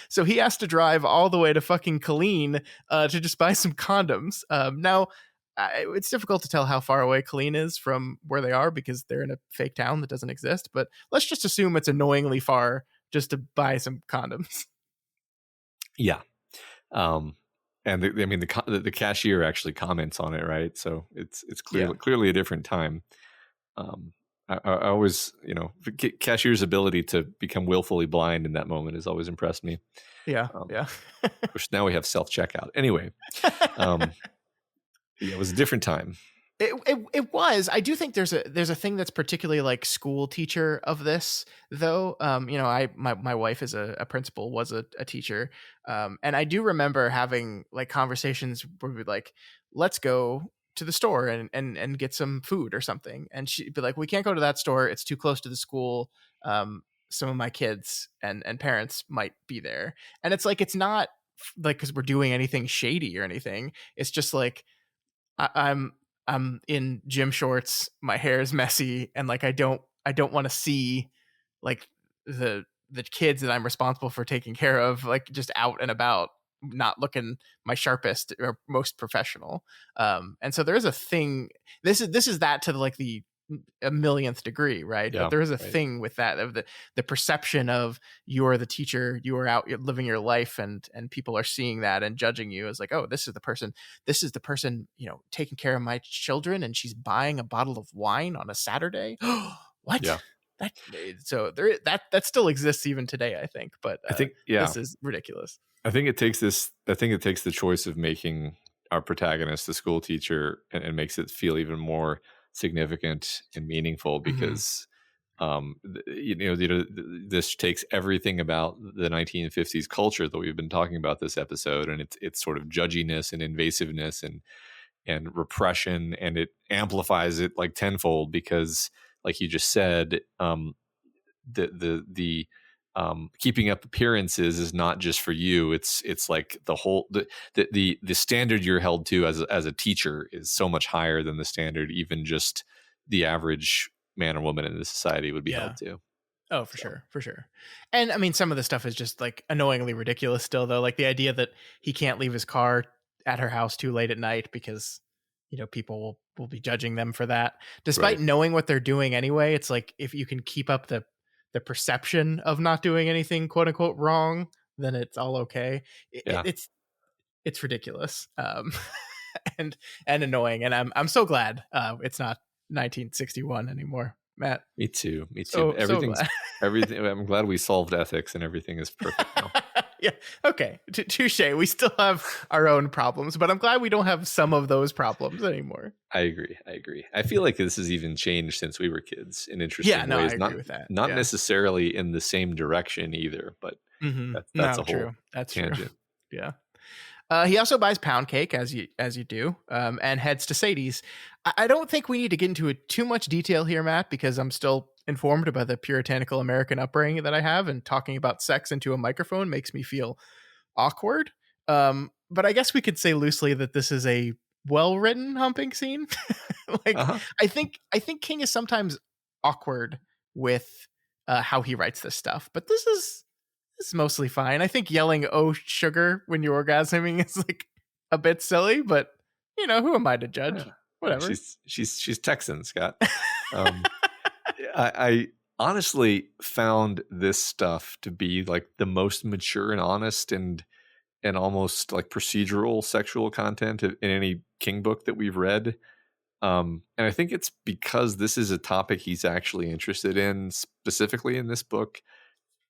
So he has to drive all the way to fucking Colleen to just buy some condoms. Now, it's difficult to tell how far away Colleen is from where they are because they're in a fake town that doesn't exist. But let's just assume it's annoyingly far just to buy some condoms. Yeah. And the cashier actually comments on it, right? So it's clearly a different time. I always, cashier's ability to become willfully blind in that moment has always impressed me. Yeah. Which now we have self-checkout. Anyway, it was a different time. It was. I do think there's a thing that's particularly like school teacher of this, though. My wife is a principal, was a teacher, and I do remember having like conversations where we'd like, let's go to the store and get some food or something, and she'd be like, we can't go to that store, it's too close to the school. Some of my kids and parents might be there, and it's like, it's not like because we're doing anything shady or anything. It's just like I'm in gym shorts, my hair is messy, and like I don't want to see like the kids that I'm responsible for taking care of like just out and about, not looking my sharpest or most professional. And so there is a thing. This is that to like the a millionth degree, right? Yeah, but there is a right. thing with that of the perception of you are the teacher, you are out, you're living your life, and people are seeing that and judging you as like, oh, this is the person taking care of my children, and she's buying a bottle of wine on a Saturday. What? Yeah. That still exists even today, I think. But I think this is ridiculous. I think it takes the choice of making our protagonist the school teacher and makes it feel even more significant and meaningful because this takes everything about the 1950s culture that we've been talking about this episode, and it's sort of judginess and invasiveness and repression, and it amplifies it like tenfold because, like you just said, the keeping up appearances is not just for you. It's like the whole the standard you're held to as a teacher is so much higher than the standard even just the average man or woman in the society would be Yeah. held to. Oh, for So sure, for sure. And I mean, some of the stuff is just like annoyingly ridiculous still, though. Like the idea that he can't leave his car at her house too late at night because, people will be judging them for that. Despite right, knowing what they're doing anyway, it's like if you can keep up the perception of not doing anything quote unquote wrong, then it's all okay. yeah, It's ridiculous, and annoying, and I'm so glad it's not 1961 anymore, Matt. me too, me too. So Everything's glad. everything. I'm glad we solved ethics and everything is perfect now. Yeah. Okay. Touche. We still have our own problems, but I'm glad we don't have some of those problems anymore. I agree. I agree. I feel like this has even changed since we were kids in Yeah. interesting No, I ways. agree with that. Not Yeah. necessarily in the same direction either, but that's No, a whole true. That's true. tangent. Yeah. He also buys pound cake as you do, and heads to Sadie's. I don't think we need to get into too much detail here, Matt, because I'm still informed by the puritanical American upbringing that I have, and talking about sex into a microphone makes me feel awkward. But I guess we could say loosely that this is a well-written humping scene. Like Uh-huh. I think King is sometimes awkward with how he writes this stuff, but this is mostly fine. I think yelling "Oh sugar" when you're orgasming is like a bit silly, but who am I to Yeah. judge? Yeah, Whatever. she's Texan, Scott. Um, I honestly found this stuff to be like the most mature and honest and almost like procedural sexual content in any King book that we've read. And I think it's because this is a topic he's actually interested in specifically in this book.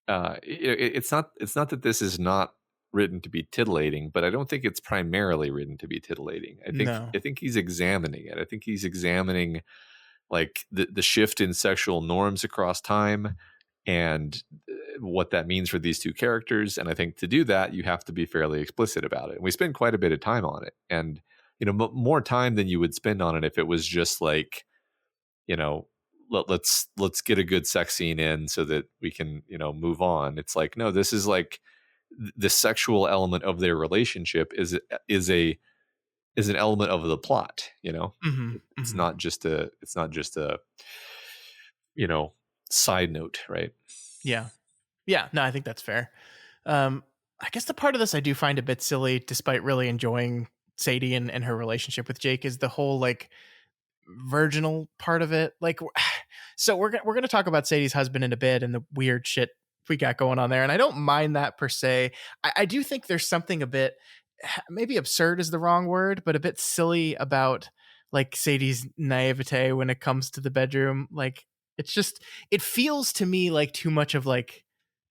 It's not that this is not written to be titillating, but I don't think it's primarily written to be titillating. No. I think he's examining it. I think he's examining like the shift in sexual norms across time and what that means for these two characters. And I think to do that, you have to be fairly explicit about it. And we spend quite a bit of time on it, and more time than you would spend on it if it was just like, you know, let's get a good sex scene in so that we can move on. It's like, no, this is like the sexual element of their relationship is an element of the plot. Mm-hmm, It's mm-hmm. not just a you know side note, right? Yeah. Yeah. No, I think that's fair. I guess the part of this I do find a bit silly, despite really enjoying Sadie and her relationship with Jake, is the whole like virginal part of it. Like, so we're gonna talk about Sadie's husband in a bit and the weird shit we got going on there, and I don't mind that per se. I do think there's something a bit, maybe absurd is the wrong word, but a bit silly about like Sadie's naivete when it comes to the bedroom. Like, it feels to me like too much of like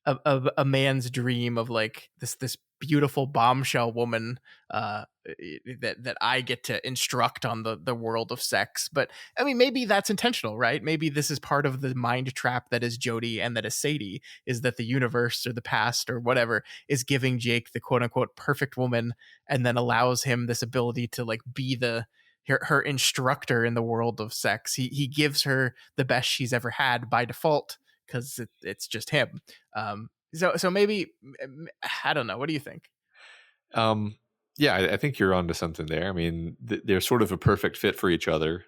a man's dream of like this beautiful bombshell woman that I get to instruct on the world of sex. But I mean, maybe that's intentional, right? Maybe this is part of the mind trap that is Jodie and that is Sadie, is that the universe or the past or whatever is giving Jake the quote unquote perfect woman, and then allows him this ability to like be her instructor in the world of sex. He gives her the best she's ever had by default because it's just him. So maybe, I don't know. What do you think? Yeah, I think you're onto something there. I mean, they're sort of a perfect fit for each other,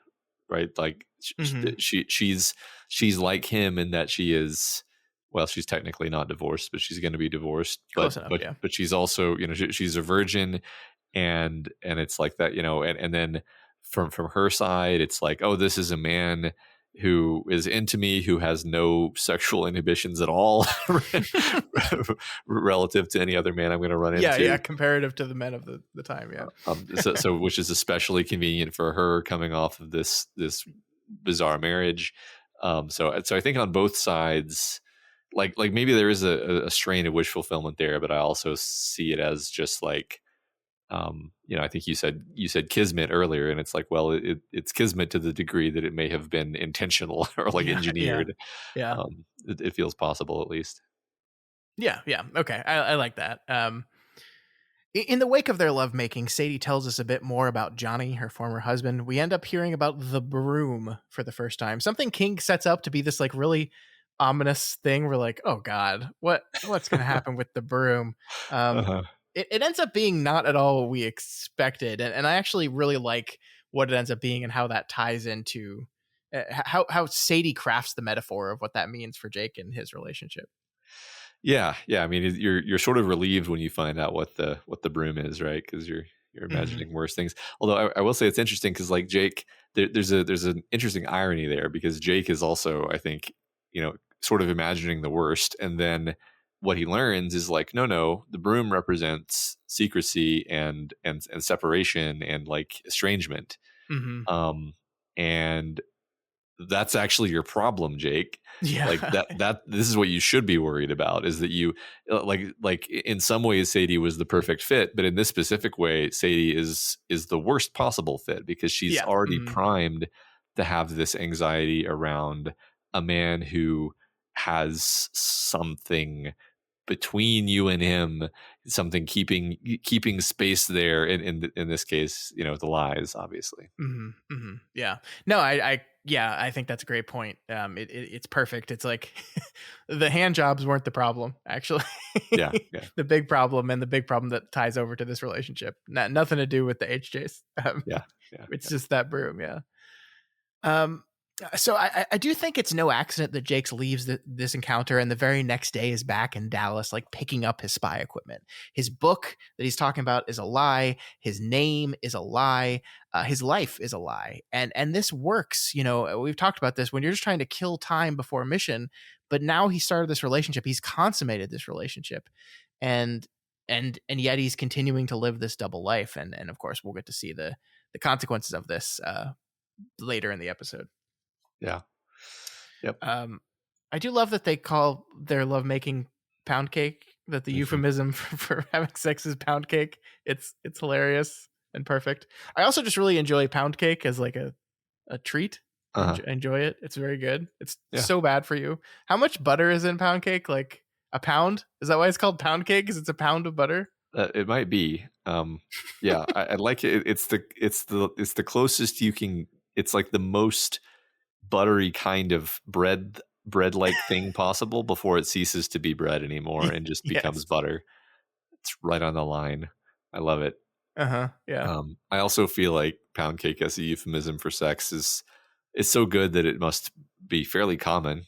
right? Like Mm-hmm. she's like him in that she is, well, she's technically not divorced, but she's going to be divorced. Close enough, yeah. But she's also, she's a virgin, and it's like that, and then from her side, it's like, oh, this is a man who is into me, who has no sexual inhibitions at all relative to any other man I'm going to run Yeah, into. yeah. Comparative to the men of the time, yeah. So which is especially convenient for her coming off of this bizarre marriage. So I think on both sides, like maybe there is a strain of wish fulfillment there, but I also see it as just like, I think you said kismet earlier, and it's like, well, it's kismet to the degree that it may have been intentional or like Yeah, yeah, engineered. yeah, It feels possible, at least. yeah, yeah. Okay, I like that. In the wake of their lovemaking, Sadie tells us a bit more about Johnny, her former husband. We end up hearing about the broom for the first time. Something King sets up to be this like really ominous thing. We're like, oh god, what's going to happen with the broom? Um, Uh-huh. it ends up being not at all what we expected, and I actually really like what it ends up being and how that ties into how Sadie crafts the metaphor of what that means for Jake and his relationship. Yeah, yeah. I mean, you're sort of relieved when you find out what the broom is, right? Because you're Hmm. imagining worse things. Although I will say it's interesting because like Jake, there's an interesting irony there because Jake is also, I think, sort of imagining the worst, and then what he learns is like, no, the broom represents secrecy and separation and like estrangement. Hmm. And that's actually your problem, Jake. Like Yeah. that this is what you should be worried about, is that you like in some ways Sadie was the perfect fit, but in this specific way Sadie is the worst possible fit because she's Yeah. already Hmm. primed to have this anxiety around a man who has something between you and him, something keeping space there in this case, the lies, obviously. Hmm. Hmm. Yeah. No, yeah, I think that's a great point. It's perfect. It's like the hand jobs weren't the problem, actually. Yeah, yeah, The big problem that ties over to this relationship, nothing to do with the HJs. yeah, yeah, It's yeah. just that broom. Yeah. Um, so I do think it's no accident that Jakes leaves this encounter and the very next day is back in Dallas, like picking up his spy equipment. His book that he's talking about is a lie. His name is a lie. His life is a lie. And this works. We've talked about this when you're just trying to kill time before a mission. But now he started this relationship. He's consummated this relationship, and and yet he's continuing to live this double life. And of course, we'll get to see the consequences of this later in the episode. Yeah. Yep. Um, I do love that they call their lovemaking pound cake. That the Mhm. euphemism for having sex is pound cake. It's hilarious and perfect. I also just really enjoy pound cake as like a treat. Uh-huh. Enjoy it. It's very good. It's Yeah. so bad for you. How much butter is in pound cake? Like a pound? Is that why it's called pound cake? Because it's a pound of butter? It might be. Yeah, I like it. It's the closest you can. It's like the most buttery kind of bread like thing possible before it ceases to be bread anymore and just becomes Yes. butter. It's right on the line. I love it. Uh huh. Yeah. I also feel like pound cake as a euphemism for sex is so good that it must be fairly common.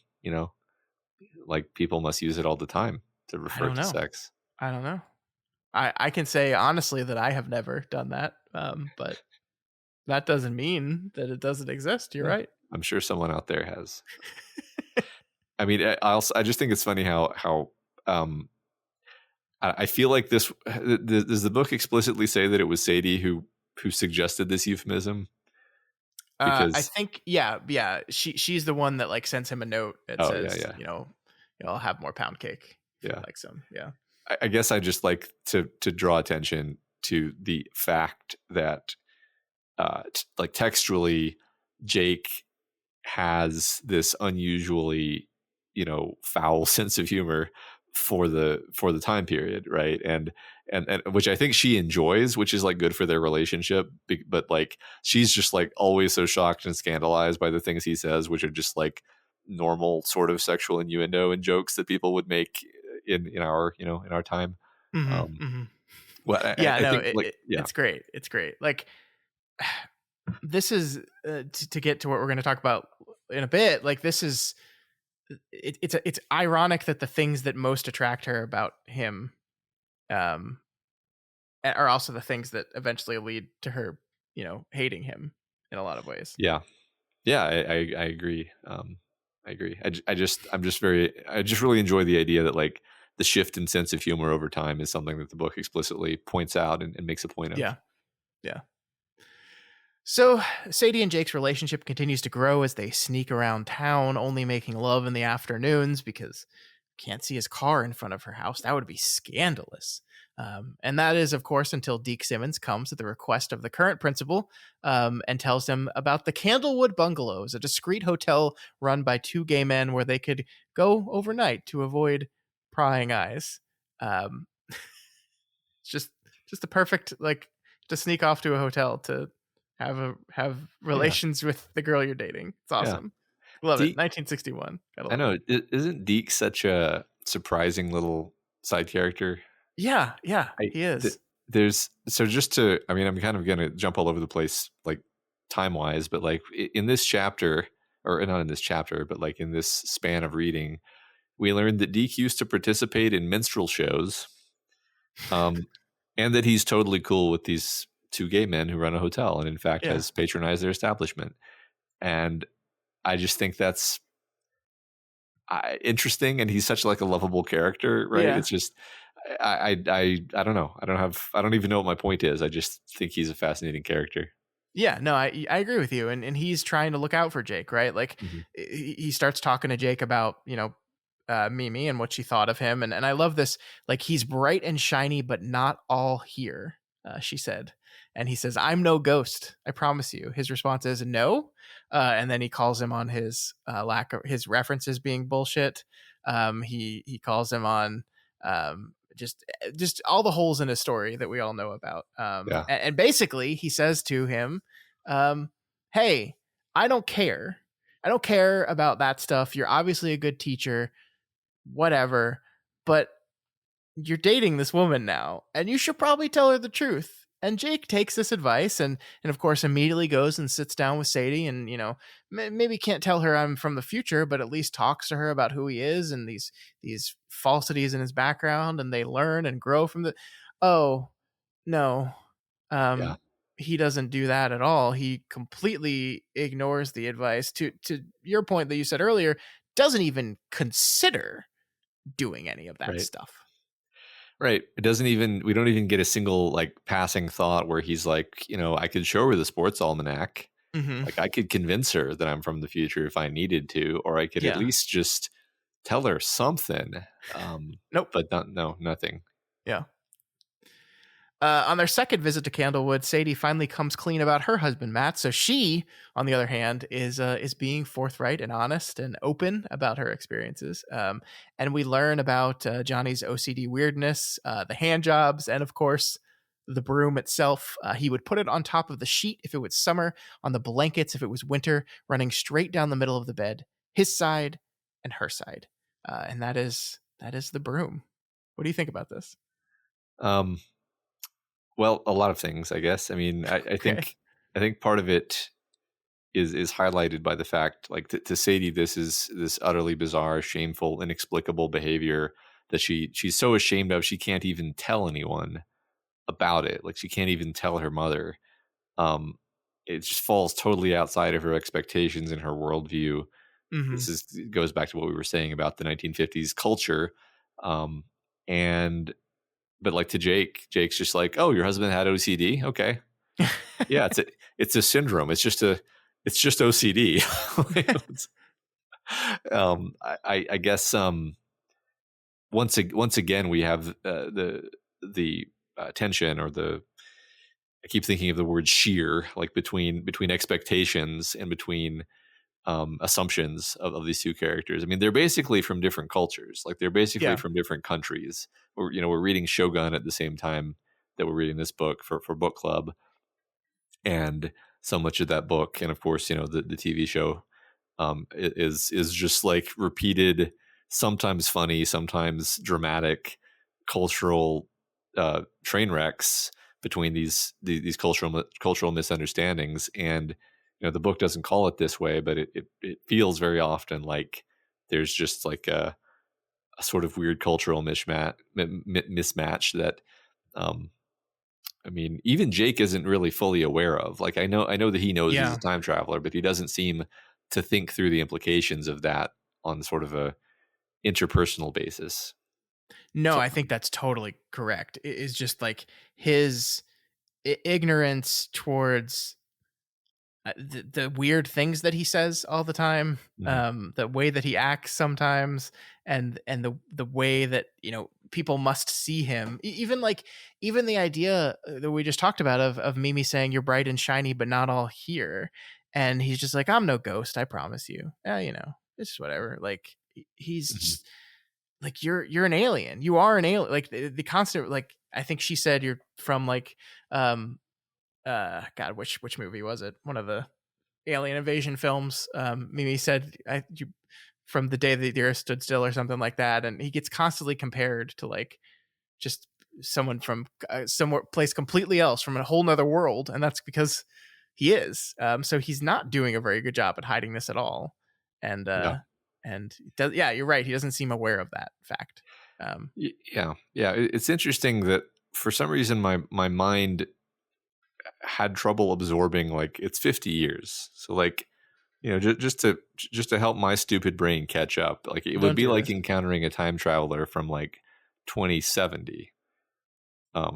Like people must use it all the time to I refer don't to know. sex. I don't know. I can say honestly that I have never done that. But that doesn't mean that it doesn't exist. You're Yeah, right. I'm sure someone out there has. I mean, I just think it's funny how um, I feel like this. Does the book explicitly say that it was Sadie who suggested this euphemism? I Because think yeah. She's the one that like sends him a note that oh yeah, says, yeah, I'll have more pound cake if you'd yeah. like some. Yeah. I guess I just like to draw attention to the fact that like textually, Jake has this unusually foul sense of humor for the time period, right? And which I think she enjoys, which is like good for their relationship, but like she's just like always so shocked and scandalized by the things he says, which are just like normal sort of sexual innuendo and jokes that people would make in our in our time. Hmm. um Hmm. well Yeah. I No, think like yeah. it's great. It's great. Like this is to get to what we're going to talk about in a bit. Like this is it's ironic that the things that most attract her about him um are also the things that eventually lead to her, hating him in a lot of ways. Yeah, yeah, I agree. I agree. I just really enjoy the idea that like the shift in sense of humor over time is something that the book explicitly points out and makes a point of. Yeah. Yeah. So Sadie and Jake's relationship continues to grow as they sneak around town, only making love in the afternoons because can't see his car in front of her house. That would be scandalous. And that is, of course, until Deke Simmons comes at the request of the current principal and tells him about the Candlewood Bungalows, a discreet hotel run by two gay men where they could go overnight to avoid prying eyes. Um, it's just the perfect like to sneak off to a hotel to have Yeah, relations with the girl you're dating. It's yeah. awesome. Love it. Deke, 1961. Gotta I love it. know, isn't Deke such a surprising little side character? Yeah, yeah, I he is. there's so just to, I mean, I'm kind of gonna jump all over the place, like time wise, but like in this chapter, or not in this chapter, but like in this span of reading, we learned that Deke used to participate in minstrel shows, um, and that he's totally cool with these two gay men who run a hotel, and in fact Yeah, has patronized their establishment. And I just think that's interesting, and he's such like a lovable character, right? yeah. It's just I don't know. I don't even know what my point is. I just think he's a fascinating character. Yeah, no, I agree with you, and he's trying to look out for Jake, right? Like Mhm. he starts talking to Jake about Mimi and what she thought of him, and I love this. Like he's bright and shiny, but not all here, she said, and he says, "I'm no ghost, I promise you." His response is no, and then he calls him on his lack of his references being bullshit. He calls him on just all the holes in his story that we all know about. Yeah, And basically, he says to him, um, "Hey, I don't care. I don't care about that stuff. You're obviously a good teacher, whatever, but you're dating this woman now, and you should probably tell her the truth." And Jake takes this advice and of course immediately goes and sits down with Sadie and maybe can't tell her I'm from the future, but at least talks to her about who he is and these falsities in his background, and they learn and grow from the. Oh no, yeah, um, he doesn't do that at all. He completely ignores the advice. To your point that you said earlier, doesn't even consider doing any of that right. stuff. Right. It doesn't even, we don't even get a single like passing thought where he's like, I could show her the sports almanac. Mm-hmm. Like I could convince her that I'm from the future if I needed to, or I could at Yeah. least just tell her something. Nope. But not, no, nothing. Yeah. On their second visit to Candlewood, Sadie finally comes clean about her husband Matt. So she, on the other hand, is being forthright and honest and open about her experiences. And we learn about Johnny's OCD weirdness, the hand jobs, and of course the broom itself. He would put it on top of the sheet if it was summer, on the blankets if it was winter, running straight down the middle of the bed, his side and her side. And that is the broom. What do you think about this? Um, well, a lot of things, I guess. I mean, Okay. I think part of it is highlighted by the fact, like to Sadie, this is this utterly bizarre, shameful, inexplicable behavior that she's so ashamed of she can't even tell anyone about it. Like she can't even tell her mother. Um, it just falls totally outside of her expectations and her worldview. Mm-hmm. This is goes back to what we were saying about the 1950s culture. Um, and but like to Jake's just like, oh, your husband had OCD. Okay, yeah, it's a syndrome. It's just OCD. I guess once again we have the tension, or the, I keep thinking of the word sheer, like between expectations and between assumptions of these two characters. I mean, they're basically from different cultures. Like they're basically Yeah. from different countries. We're reading Shogun at the same time that we're reading this book for book club, and so much of that book, and of course, the TV show, is just like repeated, sometimes funny, sometimes dramatic, cultural train wrecks between these cultural misunderstandings. And the book doesn't call it this way, but it feels very often like there's just like a sort of weird cultural mismatch that, um, I mean, even Jake isn't really fully aware of. Like I know that he knows he's a Yeah. time traveler, but he doesn't seem to think through the implications of that on sort of a interpersonal basis. No, So I think that's totally correct. It is just like his ignorance towards the weird things that he says all the time, mhm, the way that he acts sometimes, and the way that people must see him. Even the idea that we just talked about of Mimi saying you're bright and shiny, but not all here, and he's just like, I'm no ghost, I promise you. It's just whatever. Like he's mhm. just like you're an alien. You are an alien. Like the constant, like I think she said you're from like God, which movie was it? One of the alien invasion films. Mimi said from the day the earth stood still or something like that, and he gets constantly compared to like just someone from somewhere place completely else from a whole nother world, and that's because he is. So he's not doing a very good job at hiding this at all, and Yeah. yeah, you're right. He doesn't seem aware of that fact. Yeah. It's interesting that for some reason my mind had trouble absorbing like it's 50 years. So like, just to help my stupid brain catch up, like it would Don't be do like this. encountering a time traveler from like 2070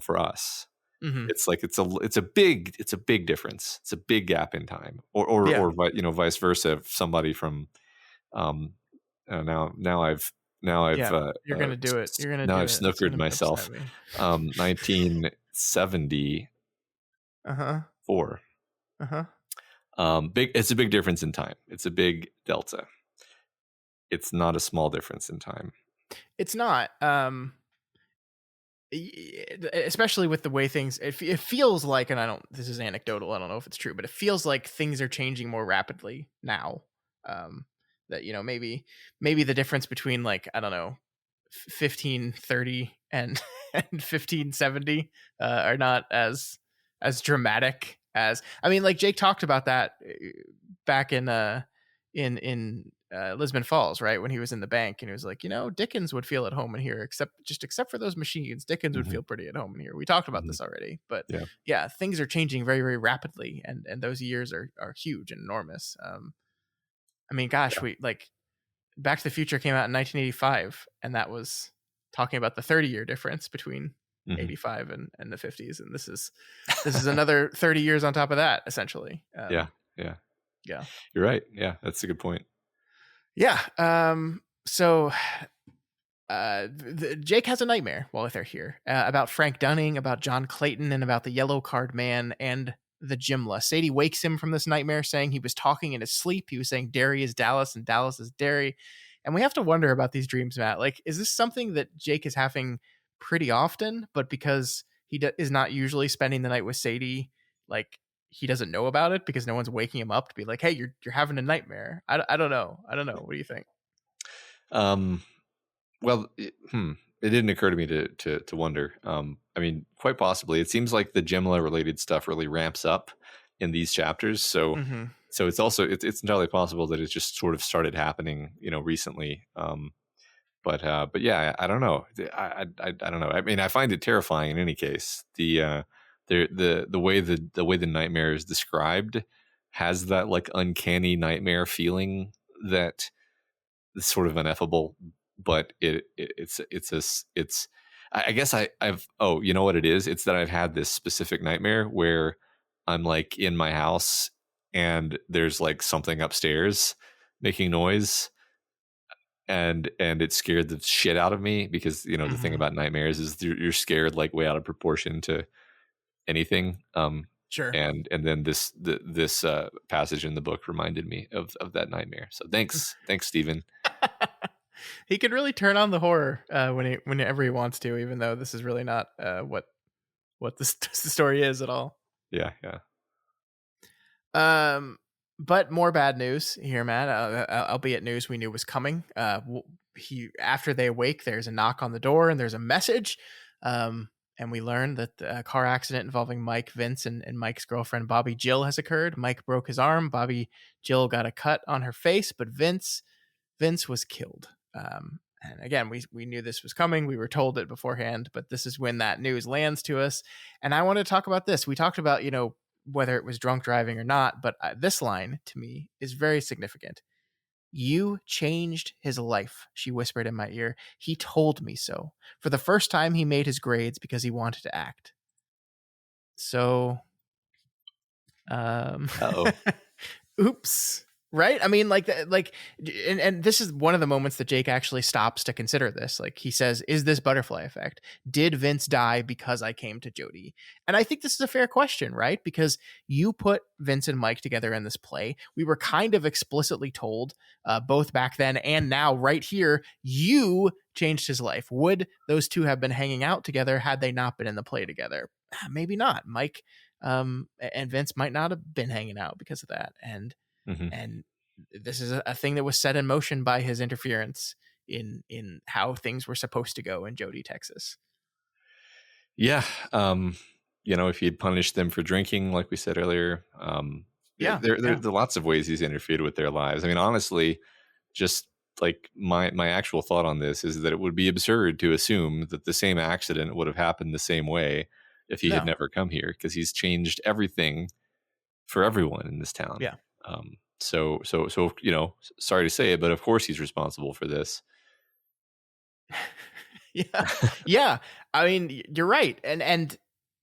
for us. Mm-hmm. It's like it's a big difference. It's a big gap in time, Yeah, or vice versa. If somebody from now I've yeah. You're gonna do it. You're gonna now do I've it. It's snookered gonna myself. upset me. 1974. Uh huh. Uh huh. Big. It's a big difference in time. It's a big delta. It's not a small difference in time. It's not. Especially with the way things it feels like, and this is anecdotal, I don't know if it's true, but it feels like things are changing more rapidly now. That maybe the difference between like, I don't know, 1530 and and 1570 are not as dramatic as, I mean, like Jake talked about that back in Lisbon Falls, right? When he was in the bank and he was like, Dickens would feel at home in here, except for those machines. Dickens would Mm-hmm. feel pretty at home in here. We talked about Mm-hmm. this already, but Yeah. yeah, things are changing very, very rapidly, and those years are huge and enormous. I mean, gosh, we like Back to the Future came out in 1985, and that was talking about the 30-year difference between 85 and the 50s, and this is another 30 years on top of that, essentially. Yeah. You're right. Yeah, that's a good point. Yeah. So Jake has a nightmare while they're here about Frank Dunning, about John Clayton, and about the Yellow Card Man and the Jimla. Sadie wakes him from this nightmare saying he was talking in his sleep. He was saying Derry is Dallas and Dallas is Derry. And we have to wonder about these dreams, Matt. Like, is this something that Jake is having pretty often, but because he is not usually spending the night with Sadie, like he doesn't know about it because no one's waking him up to be like, hey, you're having a nightmare. I don't know. What do you think? Well, it didn't occur to me to wonder. I mean, quite possibly. It seems like the Gemla related stuff really ramps up in these chapters. So, so it's also it's entirely possible that it just sort of started happening, recently. But yeah, I don't know. I don't know. I mean, I find it terrifying in any case. The way the nightmare is described has that like uncanny nightmare feeling that is sort of ineffable. But it's I guess I've you know what it is? It's that I've had this specific nightmare where I'm like in my house and there's like something upstairs making noise, and it scared the shit out of me because the thing about nightmares is you're scared like way out of proportion to anything. Sure. And then this passage in the book reminded me of that nightmare. So thanks Stephen. He could really turn on the horror whenever he wants to, even though this is really not what the story is at all. Yeah. But more bad news here, Matt. Albeit news we knew was coming. After they awake, there's a knock on the door and there's a message. And we learn that a car accident involving Mike, Vince, and Mike's girlfriend Bobby Jill has occurred. Mike broke his arm. Bobby Jill got a cut on her face, but Vince was killed. And again, we knew this was coming. We were told it beforehand, but this is when that news lands to us. And I want to talk about this. We talked about, whether it was drunk driving or not, but this line to me is very significant. You changed his life, she whispered in my ear. He told me so. For the first time, he made his grades because he wanted to act. So, oops. Right? I mean, and this is one of the moments that Jake actually stops to consider this. Like he says, is this butterfly effect? Did Vince die because I came to Jodie? And I think this is a fair question, right? Because you put Vince and Mike together in this play. We were kind of explicitly told, both back then and now right here, you changed his life. Would those two have been hanging out together had they not been in the play together? Maybe not. Mike and Vince might not have been hanging out because of that. Hmm. And this is a thing that was set in motion by his interference in how things were supposed to go in Jodie, Texas. Yeah. If he'd punished them for drinking, like we said earlier, Yeah, there are lots of ways he's interfered with their lives. I mean, honestly, just like my actual thought on this is that it would be absurd to assume that the same accident would have happened the same way if he had no, never come here, because he's changed everything for everyone in this town. yeah. So sorry to say it, but of course he's responsible for this. Yeah, yeah. I mean, you're right, and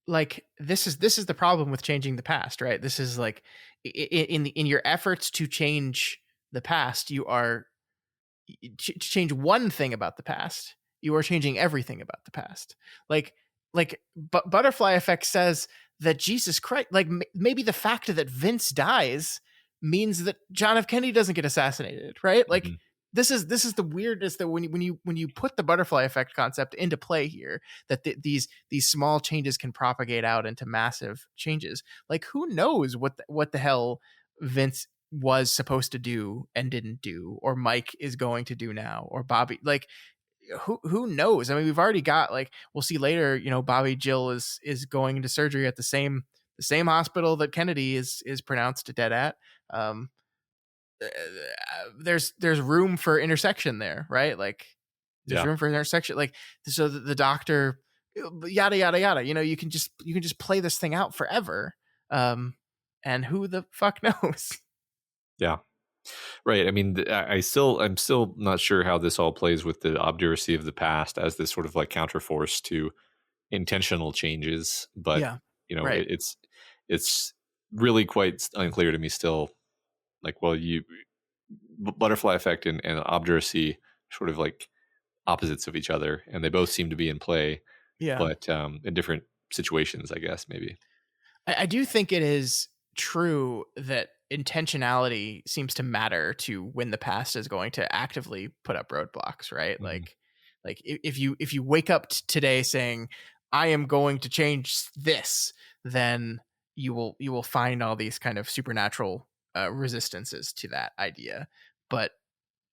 like this is the problem with changing the past, right? This is like in your efforts to change the past, you are to change one thing about the past, you are changing everything about the past. Like butterfly effect says that Jesus Christ, like maybe the fact that Vince dies means that John F. Kennedy doesn't get assassinated, right? Like Mhm. this is the weirdness that when you put the butterfly effect concept into play here, that these small changes can propagate out into massive changes. Like who knows what the hell Vince was supposed to do and didn't do, or Mike is going to do now, or Bobby. Like who knows? I mean, we've already got, like, we'll see later, Bobby Jill is going into surgery at the same hospital that Kennedy is pronounced dead at. um there's room for intersection there, right? Like there's Yeah. room for intersection, like, so the doctor, yada yada yada, you can just play this thing out forever. And who the fuck knows? Yeah. Right. I mean, I'm still not sure how this all plays with the obduracy of the past as this sort of like counterforce to intentional changes. But Yeah, right. it's really quite unclear to me still. Like, well, butterfly effect and obduracy sort of like opposites of each other, and they both seem to be in play, Yeah, but in different situations, I guess maybe. I do think it is true that intentionality seems to matter to when the past is going to actively put up roadblocks, right? Mhm. Like if you wake up today saying I am going to change this, then you will find all these kind of supernatural resistances to that idea. But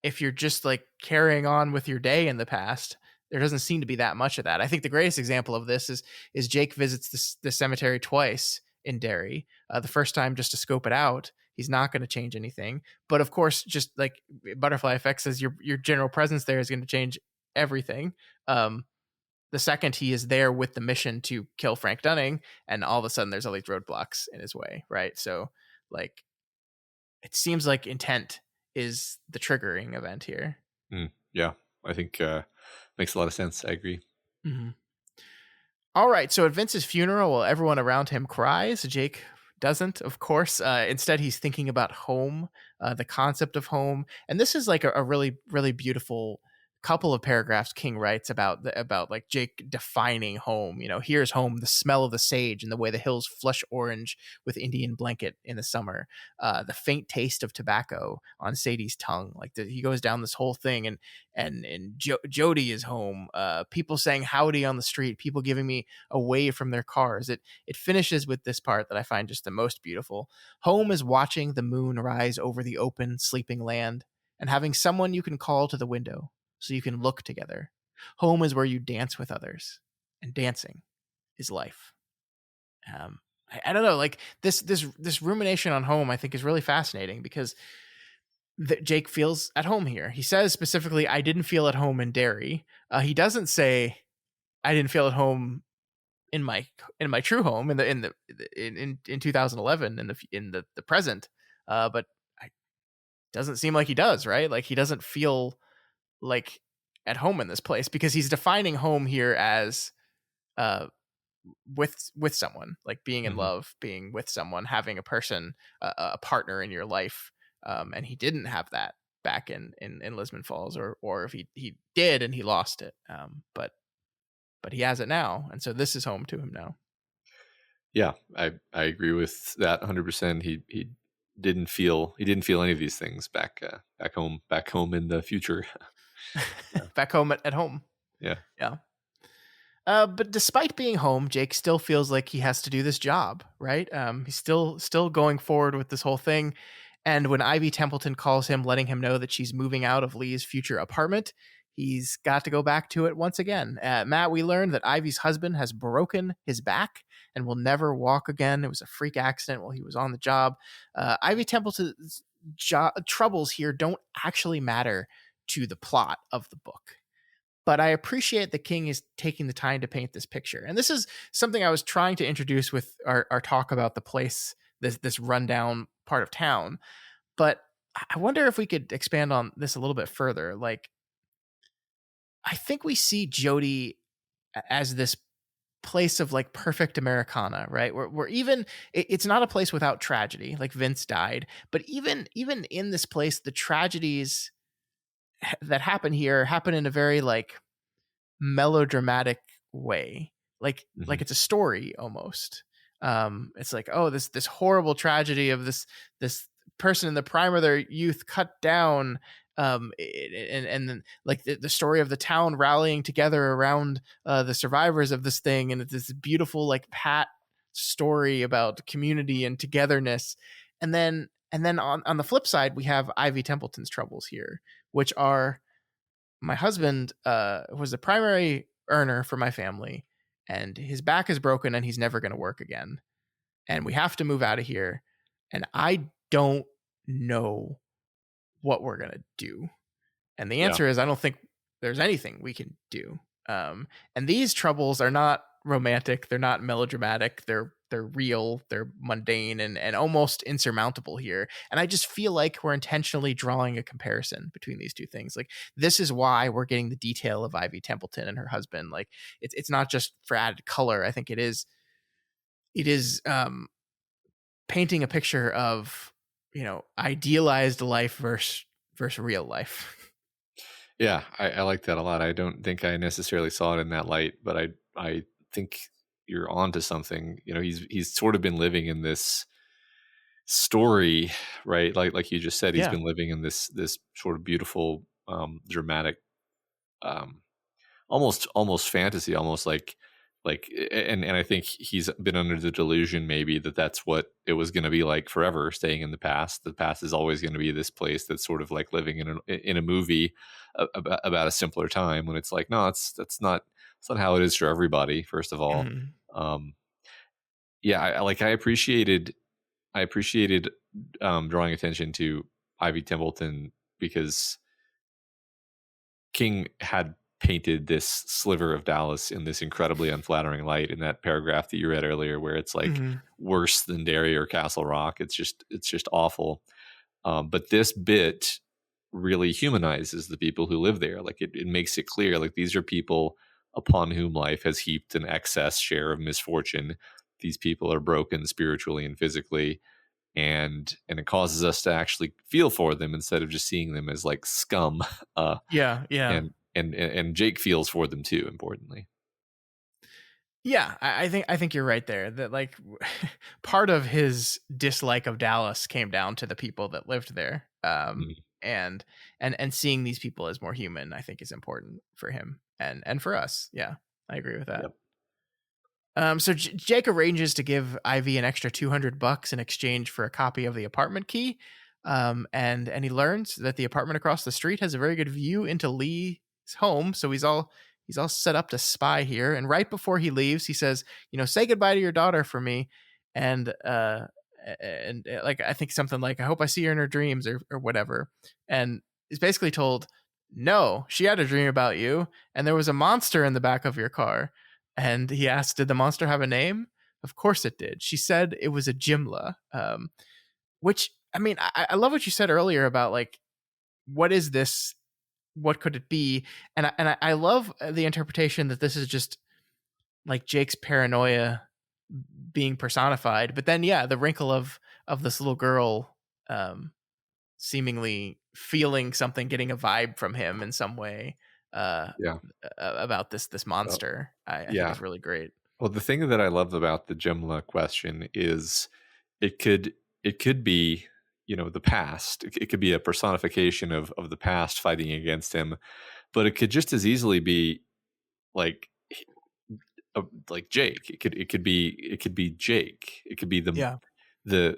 if you're just like carrying on with your day in the past, there doesn't seem to be that much of that. I think the greatest example of this is Jake visits the cemetery twice in Derry. The first time just to scope it out. He's not going to change anything, but of course, just like butterfly effect says, your general presence there is going to change everything. The second he is there with the mission to kill Frank Dunning, and all of a sudden there's all these roadblocks in his way, right? So, like, it seems like intent is the triggering event here. Yeah, I think makes a lot of sense. I agree. Mm-hmm. All right. So at Vince's funeral, while everyone around him cries, Jake doesn't, of course. Instead, he's thinking about home, the concept of home. And this is like a really, really beautiful couple of paragraphs King writes about like Jake defining home. Here's home: the smell of the sage and the way the hills flush orange with Indian blanket in the summer, the faint taste of tobacco on Sadie's tongue. Like he goes down this whole thing, and Jodie is home. People saying howdy on the street, people giving me away from their cars. It finishes with this part that I find just the most beautiful. Home is watching the moon rise over the open, sleeping land, and having someone you can call to the window so you can look together. Home is where you dance with others, and dancing is life. I don't know, like this rumination on home, I think, is really fascinating because that Jake feels at home here. He says specifically, "I didn't feel at home in Derry." He doesn't say, "I didn't feel at home in my true home in 2011 in the present." But it doesn't seem like he does, right? Like he doesn't feel like at home in this place because he's defining home here as uh with someone, like being in Hmm. love, being with someone, having a person, a partner in your life. And he didn't have that back in Lisbon Falls, or if he did and he lost it. But he has it now, and so this is home to him now. Yeah, I agree with that 100%. He didn't feel any of these things back home in the future. Yeah. Back home at home. Yeah. Yeah. But despite being home, Jake still feels like he has to do this job, right? He's still going forward with this whole thing. And when Ivy Templeton calls him, letting him know that she's moving out of Lee's future apartment, he's got to go back to it once again. Matt, we learned that Ivy's husband has broken his back and will never walk again. It was a freak accident while he was on the job. Ivy Templeton's troubles here don't actually matter to the plot of the book. But I appreciate the King is taking the time to paint this picture. And this is something I was trying to introduce with our talk about the place, this rundown part of town. But I wonder if we could expand on this a little bit further. Like, I think we see Jodie as this place of like perfect Americana, right? Where even it's not a place without tragedy. Like Vince died, but even in this place, the tragedies that happen here happen in a very like melodramatic way, like it's a story almost. It's like, oh, this horrible tragedy of this person in the prime of their youth cut down, and then like the story of the town rallying together around the survivors of this thing, and it's this beautiful like pat story about community and togetherness. And then on the flip side, we have Ivy Templeton's troubles here, which are my husband was the primary earner for my family, and his back is broken and he's never going to work again. And we have to move out of here. And I don't know what we're going to do. And the answer is, I don't think there's anything we can do. And these troubles are not romantic. They're not melodramatic. They're real. They're mundane and almost insurmountable here. And I just feel like we're intentionally drawing a comparison between these two things. Like, this is why we're getting the detail of Ivy Templeton and her husband. Like, it's not just for added color. I think it is painting a picture of, idealized life versus real life. Yeah, I like that a lot. I don't think I necessarily saw it in that light, but I think you're onto something. He's sort of been living in this story, right? Like you just said, he's been living in this sort of beautiful, dramatic, almost fantasy, almost like and I think he's been under the delusion maybe that that's what it was going to be like forever, staying in the past. The past is always going to be this place that's sort of like living in a movie about a simpler time, when it's like, no, that's not how it is for everybody, first of all. Yeah, I appreciated drawing attention to Ivy Templeton, because King had painted this sliver of Dallas in this incredibly unflattering light in that paragraph that you read earlier, where it's like worse than Derry or Castle Rock. It's just awful. But this bit really humanizes the people who live there. Like, it makes it clear, like, these are people upon whom life has heaped an excess share of misfortune. These people are broken spiritually and physically, and it causes us to actually feel for them instead of just seeing them as like scum. Yeah. And Jake feels for them too, importantly. Yeah, I think you're right there. That like part of his dislike of Dallas came down to the people that lived there. And seeing these people as more human, I think, is important for him and for us. Yeah, I agree with that. Yep. So Jake arranges to give Ivy an extra $200 in exchange for a copy of the apartment key. And he learns that the apartment across the street has a very good view into Lee's home. So he's all set up to spy here. And right before he leaves, he says, say goodbye to your daughter for me. And like, I think something like, I hope I see her in her dreams or whatever. And is basically told, no, she had a dream about you. And there was a monster in the back of your car. And he asked, did the monster have a name? Of course it did. She said it was a Jimla. Which, I mean, I love what you said earlier about like, what is this? What could it be? And I love the interpretation that this is just like Jake's paranoia being personified. But then, the wrinkle of this little girl seemingly feeling something, getting a vibe from him in some way about this monster. I think is really great. Well, the thing that I love about the Jimla question is it could be, the past. It could be a personification of the past fighting against him, but it could just as easily be like like Jake. It could be Jake. It could be Yeah. the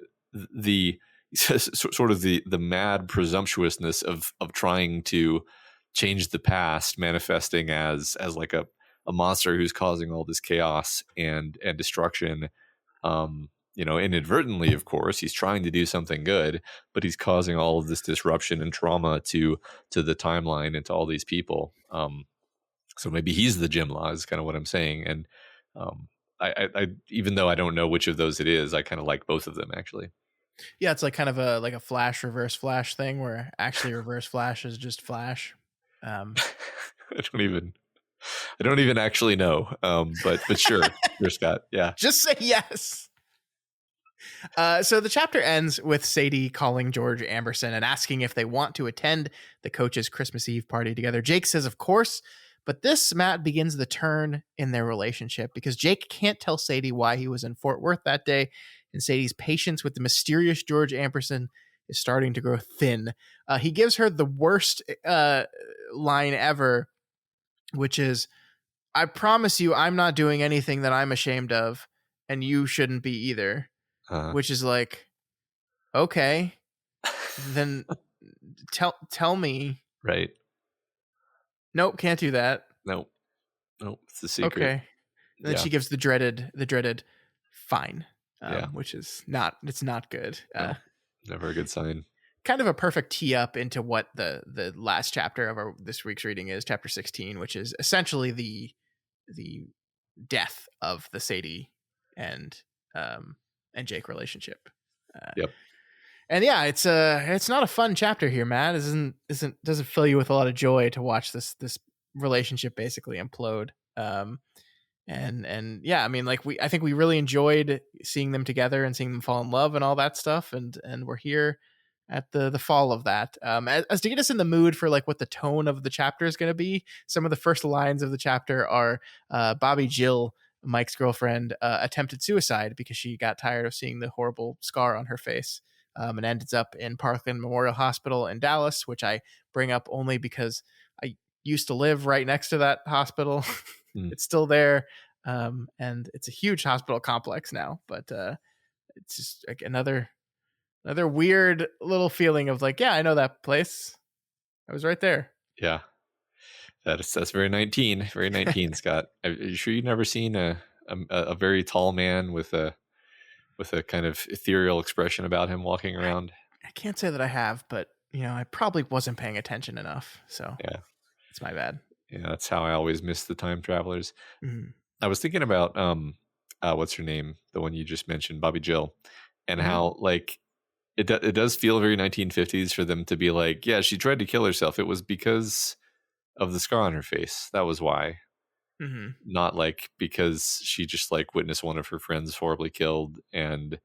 sort of the mad presumptuousness of trying to change the past, manifesting as like a monster who's causing all this chaos and destruction. Inadvertently, of course, he's trying to do something good, but he's causing all of this disruption and trauma to the timeline and to all these people. So maybe he's the Jim Law is kind of what I'm saying. And um, I even though I don't know which of those it is, I kind of like both of them actually. Yeah, it's like kind of a Flash reverse Flash thing where actually reverse Flash is just Flash. I don't even actually know. But sure, sure, Scott. Yeah. Just say yes. So the chapter ends with Sadie calling George Amberson and asking if they want to attend the coach's Christmas Eve party together. Jake says, of course. But this, Matt, begins the turn in their relationship because Jake can't tell Sadie why he was in Fort Worth that day, and Sadie's patience with the mysterious George Amberson is starting to grow thin. He gives her the worst line ever, which is, I promise you I'm not doing anything that I'm ashamed of, and you shouldn't be either. Which is like, okay, then tell me. Right. Nope, can't do that. Nope, it's the secret. Okay. And then she gives the dreaded fine, yeah. Which is not good. No, never a good sign. Kind of a perfect tee up into what the last chapter of this week's reading is, chapter 16, which is essentially the death of the Sadie and Jake relationship. Yep. And yeah, it's not a fun chapter here, Matt. Doesn't fill you with a lot of joy to watch this relationship basically implode. And yeah, I mean, like I think we really enjoyed seeing them together and seeing them fall in love and all that stuff. And we're here at the fall of that. As to get us in the mood for like what the tone of the chapter is going to be. Some of the first lines of the chapter are Bobby Jill, Mike's girlfriend, attempted suicide because she got tired of seeing the horrible scar on her face, and ended up in Parkland Memorial Hospital in Dallas, which I bring up only because I used to live right next to that hospital. It's still there, and it's a huge hospital complex now, but it's just like another weird little feeling of like, yeah, I know that place. I was right there. Yeah. That's very 19, Scott. Are you sure you've never seen a very tall man with a kind of ethereal expression about him walking around? I can't say that I have, but I probably wasn't paying attention enough. So yeah, it's my bad. Yeah, that's how I always miss the time travelers. Mm-hmm. I was thinking about what's her name, the one you just mentioned, Bobby Jill, and how like it does feel very 1950s for them to be like, yeah, she tried to kill herself. It was because of the scar on her face. That was why. Mm-hmm. Not like because she just like witnessed one of her friends horribly killed and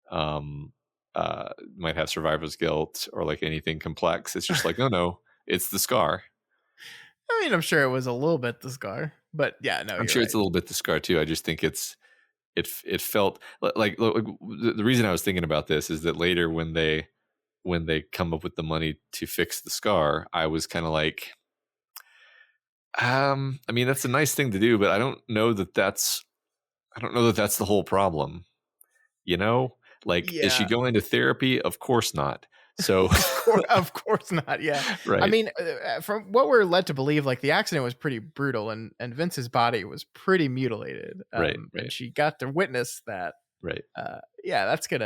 might have survivor's guilt or like anything complex. It's just like, no, it's the scar. I mean, I'm sure it was a little bit the scar, but yeah, no, I'm sure it's a little bit the scar too. I just think it felt like the reason I was thinking about this is that later when they come up with the money to fix the scar, I was kind of like, I mean, that's a nice thing to do, but I don't know that that's the whole problem. Like, is she going to therapy? Of course not. So of course not. Yeah. Right. I mean, from what we're led to believe, like the accident was pretty brutal and Vince's body was pretty mutilated. Right. And she got to witness that. Right. Yeah, that's going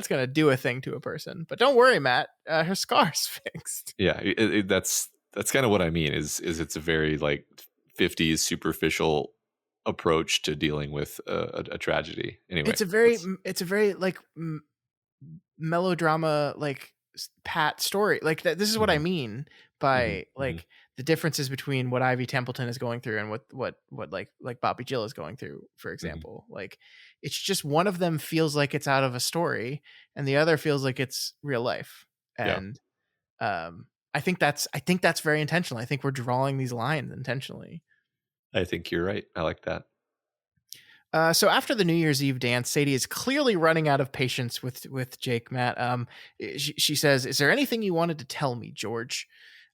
to do a thing to a person, but don't worry, Matt, her scar's fixed. Yeah. That's kind of what I mean is it's a very like 50s superficial approach to dealing with a tragedy. Anyway, it's a very like melodrama, like pat story like that. This is what I mean by like the differences between what Ivy Templeton is going through and what like Bobby Jill is going through, for example. Like it's just one of them feels like it's out of a story and the other feels like it's real life. And I think that's very intentional. I think we're drawing these lines intentionally. I think you're right. I like that. So after the New Year's Eve dance, Sadie is clearly running out of patience with Jake, Matt. She says, "Is there anything you wanted to tell me, George?"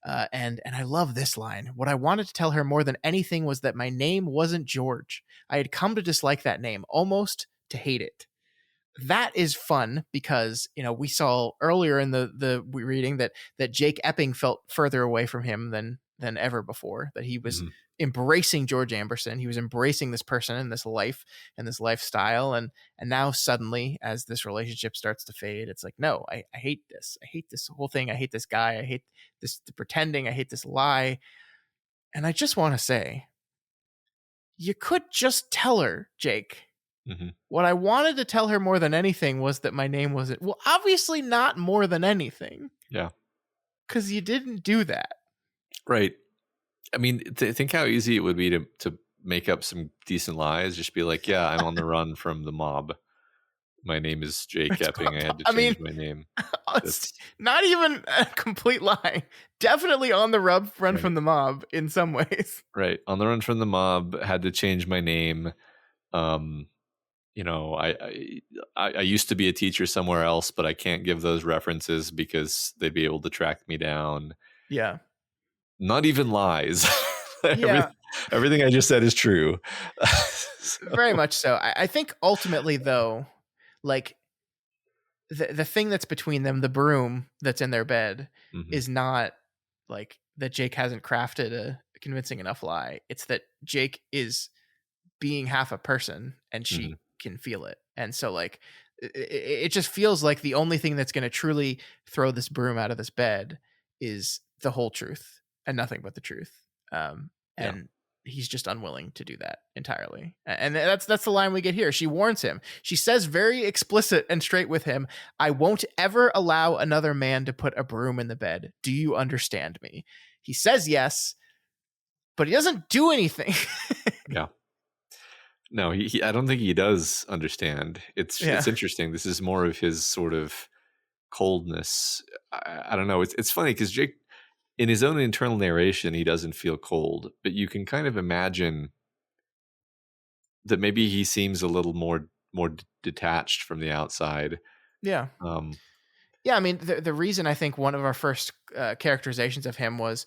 And I love this line. What I wanted to tell her more than anything was that my name wasn't George. I had come to dislike that name, almost to hate it. That is fun because, you know, we saw earlier in the reading that Jake Epping felt further away from him than ever before, that he was embracing George Amberson. He was embracing this person and this life and this lifestyle. And now suddenly, as this relationship starts to fade, it's like, no, I hate this. I hate this whole thing. I hate this guy. I hate this pretending. I hate this lie. And I just want to say, you could just tell her, Jake. What I wanted to tell her more than anything was that my name wasn't. Well, obviously not more than anything. Yeah. Because you didn't do that. Right. I mean, think how easy it would be to make up some decent lies. Just be like, yeah, I'm on the run from the mob. My name is Jake Epping. I had to change my name. It's not even a complete lie. Definitely on the run from the mob in some ways. Right. On the run from the mob, had to change my name. You know, I used to be a teacher somewhere else, but I can't give those references because they'd be able to track me down. Yeah. Not even lies. Yeah. Everything I just said is true. Very much so. I think ultimately, though, like the thing that's between them, the broom that's in their bed, is not like that Jake hasn't crafted a convincing enough lie. It's that Jake is being half a person and she can feel it. And so like it just feels like the only thing that's going to truly throw this broom out of this bed is the whole truth and nothing but the truth. And he's just unwilling to do that entirely. And that's the line we get here. She warns him. She says very explicit and straight with him, I won't ever allow another man to put a broom in the bed. Do you understand me? He says yes, but he doesn't do anything. Yeah. No, he I don't think he does understand. It's interesting. This is more of his sort of coldness. I don't know. It's funny because Jake, in his own internal narration, he doesn't feel cold, but you can kind of imagine that maybe he seems a little more detached from the outside. Yeah. Yeah, I mean, the reason I think one of our first characterizations of him was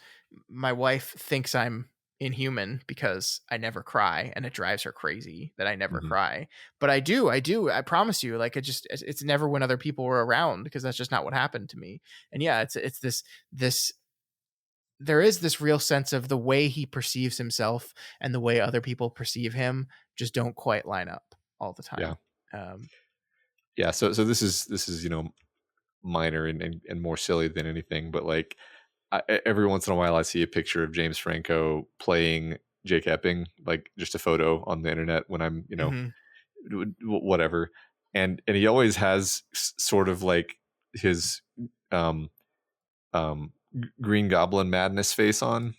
my wife thinks I'm inhuman because I never cry, and it drives her crazy that I never cry. But I do. I promise you. Like it's never when other people were around, because that's just not what happened to me. And yeah, it's this. There is this real sense of the way he perceives himself and the way other people perceive him just don't quite line up all the time. Yeah. So this is minor and more silly than anything, but like every once in a while I see a picture of James Franco playing Jake Epping, like just a photo on the internet when I'm whatever, and he always has sort of like his Green Goblin madness face on,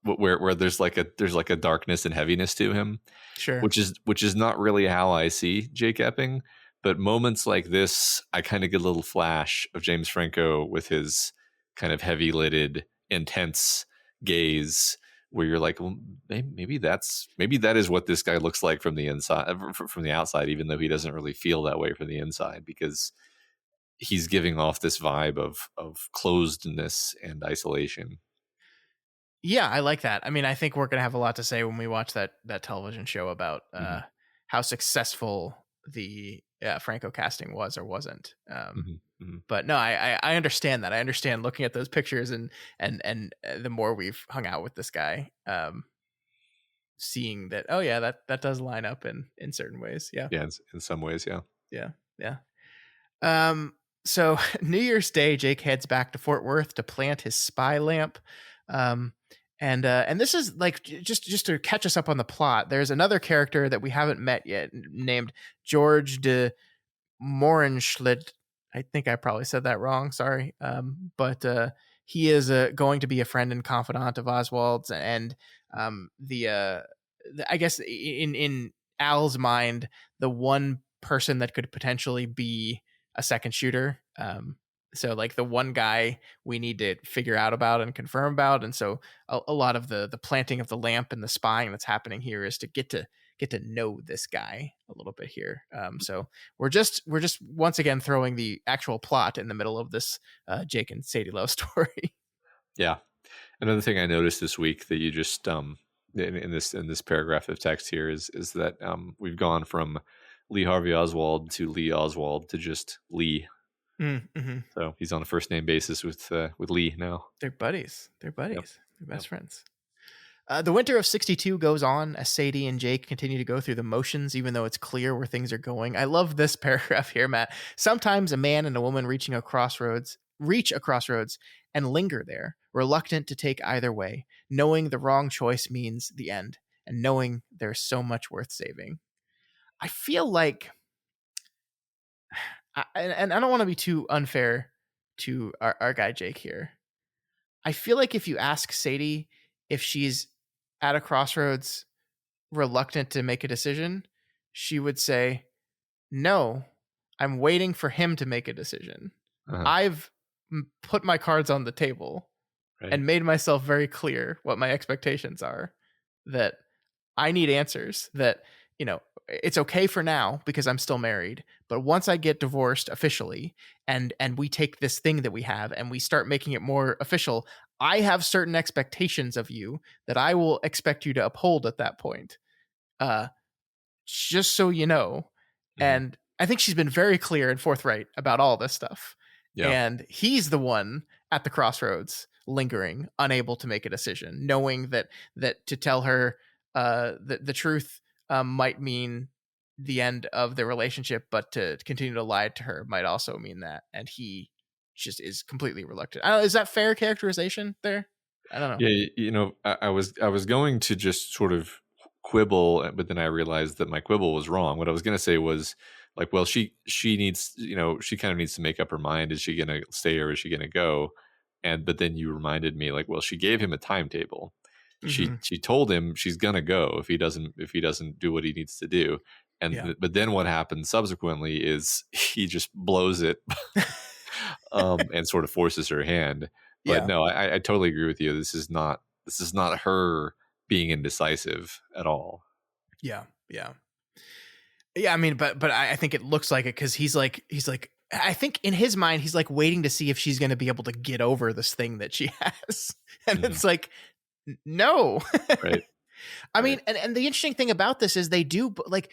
where there's like a darkness and heaviness to him, sure, which is not really how I see Jake Epping. But moments like this, I kind of get a little flash of James Franco with his kind of heavy-lidded, intense gaze, where you're like, well, maybe that is what this guy looks like from the inside, from the outside, even though he doesn't really feel that way from the inside, because he's giving off this vibe of closedness and isolation. Yeah, I like that. I mean, I think we're gonna have a lot to say when we watch that television show about how successful the Franco casting was or wasn't. But no, I understand that. I understand looking at those pictures and the more we've hung out with this guy, seeing that, oh yeah, that does line up in certain ways. Yeah. Yeah, in some ways, yeah. Yeah. So New Year's Day, Jake heads back to Fort Worth to plant his spy lamp. And this is like just to catch us up on the plot. There's another character that we haven't met yet named George de Morenschlid. I think I probably said that wrong. Sorry. But he is going to be a friend and confidant of Oswald's, and I guess in Al's mind, the one person that could potentially be a second shooter. So like the one guy we need to figure out about and confirm about. And so a lot of the planting of the lamp and the spying that's happening here is to get get to know this guy a little bit here. So we're just once again throwing the actual plot in the middle of this Jake and Sadie love story. Yeah. Another thing I noticed this week that you just in this paragraph of text here is that we've gone from Lee Harvey Oswald to Lee Oswald to just Lee. Mm-hmm. So he's on a first name basis with Lee now. They're buddies. They're Yep. buddies. They're best Yep. friends. The winter of 62 goes on as Sadie and Jake continue to go through the motions, even though it's clear where things are going. I love this paragraph here, Matt. Sometimes a man and a woman reach a crossroads and linger there, reluctant to take either way, knowing the wrong choice means the end, and knowing there's so much worth saving. I feel like, and I don't want to be too unfair to our guy Jake here. I feel like if you ask Sadie if she's at a crossroads reluctant to make a decision, she would say, "No, I'm waiting for him to make a decision. Uh-huh. I've put my cards on the table Right. and made myself very clear what my expectations are, that I need answers, that, it's okay for now because I'm still married, but once I get divorced officially and we take this thing that we have and we start making it more official, I have certain expectations of you that I will expect you to uphold at that point. Just so you know." Mhm. And I think she's been very clear and forthright about all this stuff. Yeah. And he's the one at the crossroads, lingering, unable to make a decision, knowing that to tell her the truth might mean the end of the relationship, but to continue to lie to her might also mean that. And he just is completely reluctant. I don't know, is that fair characterization there? I don't know. Yeah, I was going to just sort of quibble, but then I realized that my quibble was wrong. What I was going to say was like, well, she needs, she kind of needs to make up her mind. Is she going to stay or is she going to go? But then you reminded me, like, well, she gave him a timetable. Mm-hmm. She told him she's going to go if he doesn't do what he needs to do. Yeah. But then what happens subsequently is he just blows it and sort of forces her hand. But Yeah. no, I totally agree with you. This is not her being indecisive at all. Yeah. Yeah. Yeah, I mean, but I think it looks like it because he's like I think in his mind he's like waiting to see if she's going to be able to get over this thing that she has, and Mhm. it's like, no. Right. I mean, and the interesting thing about this is they do like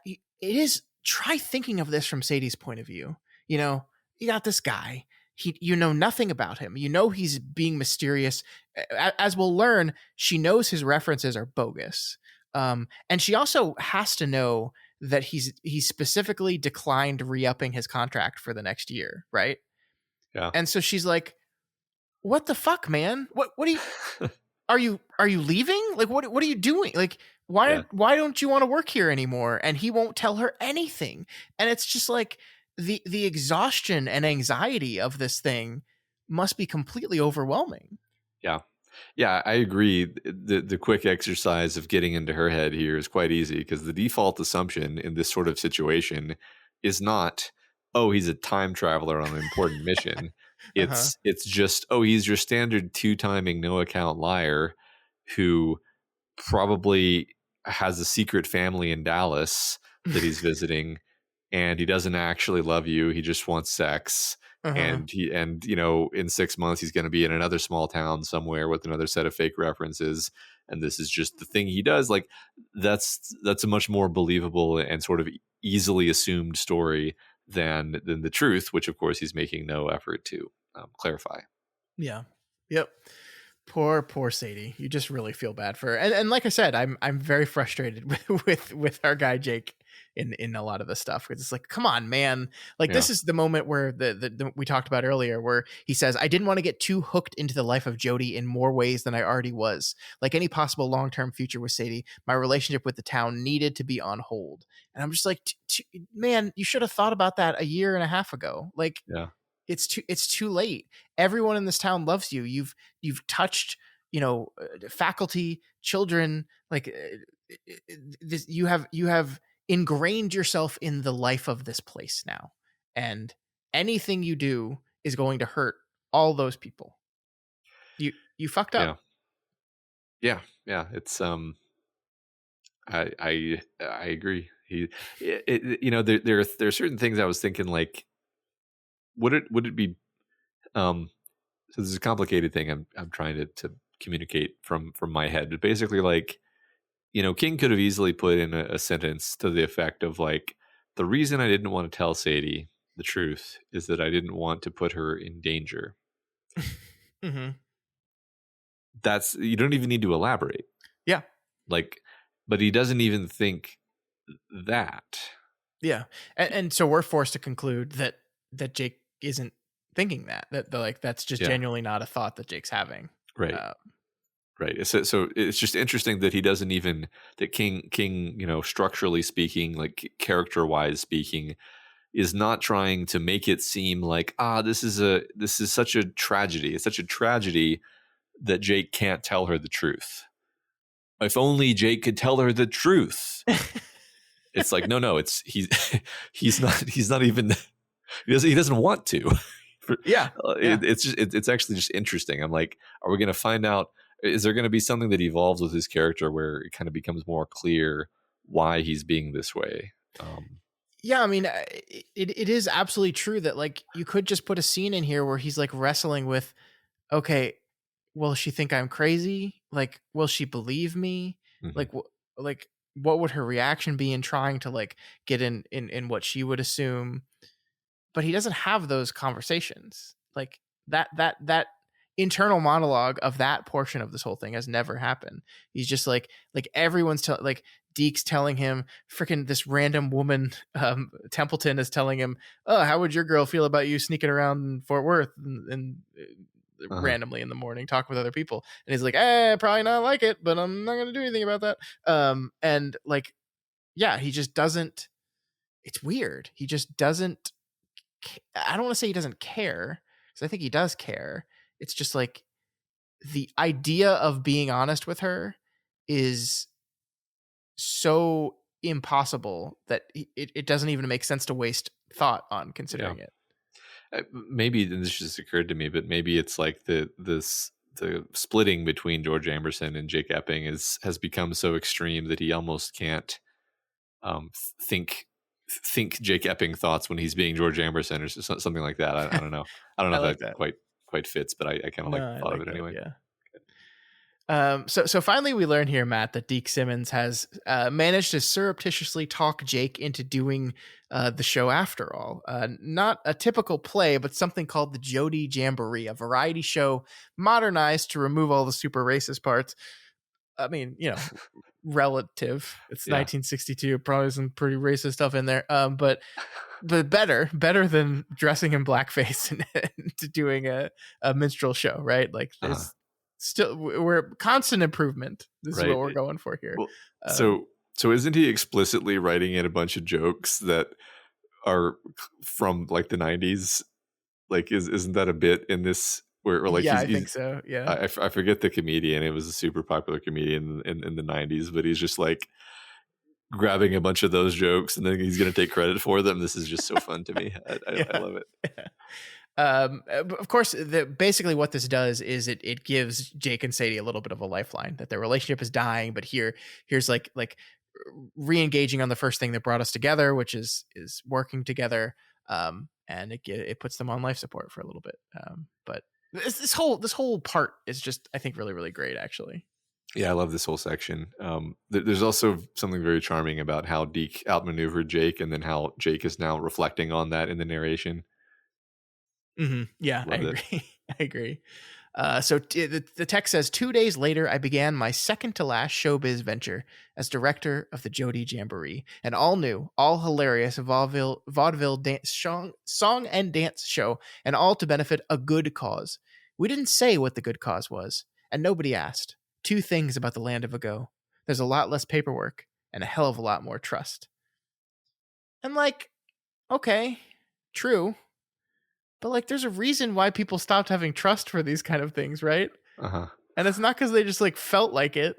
it is. Try thinking of this from Sadie's point of view. You got this guy. You know nothing about him. You know he's being mysterious. As we'll learn, she knows his references are bogus. And she also has to know that he's specifically declined re-upping his contract for the next year, right? Yeah. And so she's like, "What the fuck, man? What do you are you leaving? Like what are you doing? Like Yeah. why don't you want to work here anymore?" And he won't tell her anything. And it's just like the exhaustion and anxiety of this thing must be completely overwhelming. Yeah. Yeah, I agree. The quick exercise of getting into her head here is quite easy because the default assumption in this sort of situation is not, oh, he's a time traveler on an important mission. Uh-huh. It's just, oh, he's your standard two-timing no account liar who probably has a secret family in Dallas that he's visiting, and he doesn't actually love you. He just wants sex. Uh-huh. And in 6 months he's going to be in another small town somewhere with another set of fake references, and this is just the thing he does. Like that's a much more believable and sort of easily assumed story than the truth, which of course he's making no effort to clarify. Yeah. Yep. Poor Sadie. You just really feel bad for her. And like I said, I'm very frustrated with our guy Jake in a lot of this stuff, because it's like, come on, man. Like Yeah. this is the moment where the we talked about earlier, where he says, "I didn't want to get too hooked into the life of Jodie in more ways than I already was. Like any possible long-term future with Sadie, my relationship with the town needed to be on hold." And I'm just like, man, you should have thought about that a year and a half ago. Like Yeah. it's too late. Everyone in this town loves you. You've touched, faculty, children, like this, you have ingrained yourself in the life of this place now. And anything you do is going to hurt all those people. You fucked up. Yeah. Yeah. It's I agree. There are certain things I was thinking, like, would it be, so this is a complicated thing I'm trying to communicate from my head, but basically, like, King could have easily put in a sentence to the effect of, like, the reason I didn't want to tell Sadie the truth is that I didn't want to put her in danger. Mm-hmm. That's, you don't even need to elaborate. Yeah. Like, but he doesn't even think that. Yeah. And so we're forced to conclude that Jake isn't thinking that like that's just Yeah. genuinely not a thought that Jake's having. Right. Right. So it's just interesting that he doesn't even, that King, structurally speaking, like character wise speaking, is not trying to make it seem like, this is such a tragedy. It's such a tragedy that Jake can't tell her the truth. If only Jake could tell her the truth. It's like, no, he's not even, he doesn't want to. Yeah. It's actually just interesting. I'm like, are we going to find out, is there going to be something that evolves with his character where it kind of becomes more clear why he's being this way? Yeah, I mean, it is absolutely true that, like, you could just put a scene in here where he's like wrestling with, okay, will she think I'm crazy? Like, will she believe me? Mhm. Like, what would her reaction be in trying to like get in what she would assume? But he doesn't have those conversations. Like that internal monologue of that portion of this whole thing has never happened. He's just like everyone's like Deke's telling him, freaking this random woman, Templeton is telling him, oh, how would your girl feel about you sneaking around in Fort Worth and randomly in the morning talking with other people? And he's like, probably not like it, but I'm not gonna do anything about that. And like, yeah, he just doesn't, it's weird. He just doesn't, I don't want to say he doesn't care, because I think he does care. It's just like the idea of being honest with her is so impossible that it doesn't even make sense to waste thought on considering it. Maybe this just occurred to me, but maybe it's like the splitting between George Amberson and Jake Epping has become so extreme that he almost can't think Jake Epping thoughts when he's being George Amberson or something like that. I don't know. I don't know if that quite fits, but I kind of like the thought of it anyway. Yeah. So finally we learn here, Matt, that Deke Simmons has managed to surreptitiously talk Jake into doing the show after all. Not a typical play, but something called the Jodie Jamboree, a variety show modernized to remove all the super racist parts. I mean, relative. It's 1962. Probably some pretty racist stuff in there. But better than dressing in blackface and doing a minstrel show, right? Like there's still, we're constant improvement. This is what we're going for here. Well, so isn't he explicitly writing in a bunch of jokes that are from like the 90s? Like, isn't that a bit in this where like, I think so. Yeah. I forget the comedian. It was a super popular comedian in the 90s, but he's just like grabbing a bunch of those jokes and then he's going to take credit for them. This is just so fun to me. I love it. Yeah. Of course, basically what this does is it gives Jake and Sadie a little bit of a lifeline, that their relationship is dying, but here's like re-engaging on the first thing that brought us together, which is working together. And it puts them on life support for a little bit. But this whole part is just, I think, really, really great, actually. Yeah, I love this whole section. There's also something very charming about how Deke outmaneuvered Jake, and then how Jake is now reflecting on that in the narration. Mm-hmm. Yeah, I agree. I agree. So the text says, 2 days later, I began my second to last showbiz venture as director of the Jodie Jamboree, an all new, all hilarious vaudeville dance song and dance show, and all to benefit a good cause. We didn't say what the good cause was, and nobody asked. 2 things about the land of ago. There's a lot less paperwork and a hell of a lot more trust. And like, okay, true. But like, there's a reason why people stopped having trust for these kind of things, right? And it's not because they just like felt like it.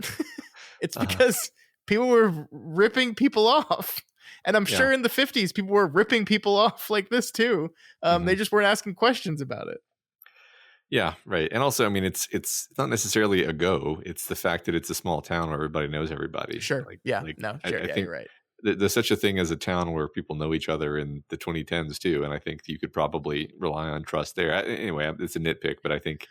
It's because people were ripping people off. And I'm sure in the 50s, people were ripping people off like this too. They just weren't asking questions about it. Yeah, right. And also, I mean, it's not necessarily a go. It's the fact that it's a small town where everybody knows everybody. Sure. Yeah. Like No. Sure. I Yeah. think You're right. there's such a thing as a town where people know each other in the 2010s too, and I think you could probably rely on trust there. Anyway, it's a nitpick, but I think,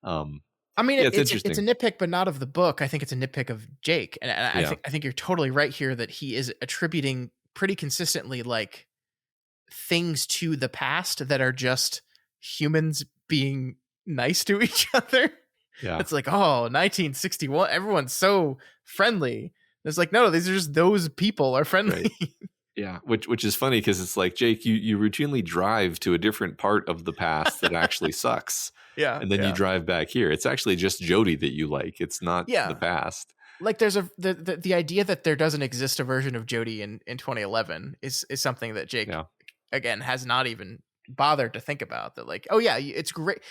um, I mean, yeah, it's it's a interesting. nitpick, but not of the book. I think it's a nitpick of Jake, and Yeah, I think you're totally right here that he is attributing pretty consistently like things to the past that are just humans being nice to each other. yeah, It's like, oh, 1961, everyone's so friendly. It's like, no, these are just those people are friendly. right. Yeah, which is funny because it's like, Jake, you routinely drive to a different part of the past that actually sucks, Yeah, and then you yeah, drive back here. It's actually just Jodie that you like. It's not the yeah. past. Like there's the idea that there doesn't exist a version of Jodie in 2011 is something that Jake Yeah, again has not even bothered to think about. That like, oh yeah, it's great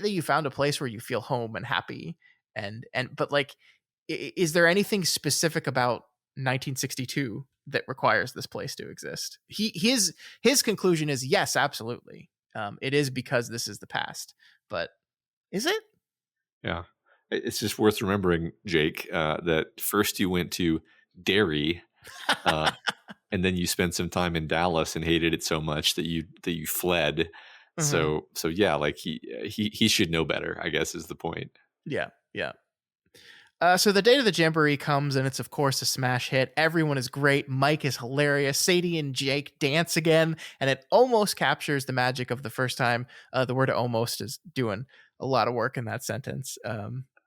that you found a place where you feel home and happy, and but like, is there anything specific about 1962 that requires this place to exist? His conclusion is yes, absolutely. It is because this is the past, but is it? yeah. It's just worth remembering, Jake, that first you went to Derry, uh, and then you spent some time in Dallas and hated it so much that you fled. Mhm. So yeah, like he should know better, I guess, is the point. Yeah, yeah. So the date of the Jamboree comes, and it's of course a smash hit. Everyone is great. Mike is hilarious. Sadie and Jake dance again, and it almost captures the magic of the first time. The word "almost" is doing a lot of work in that sentence.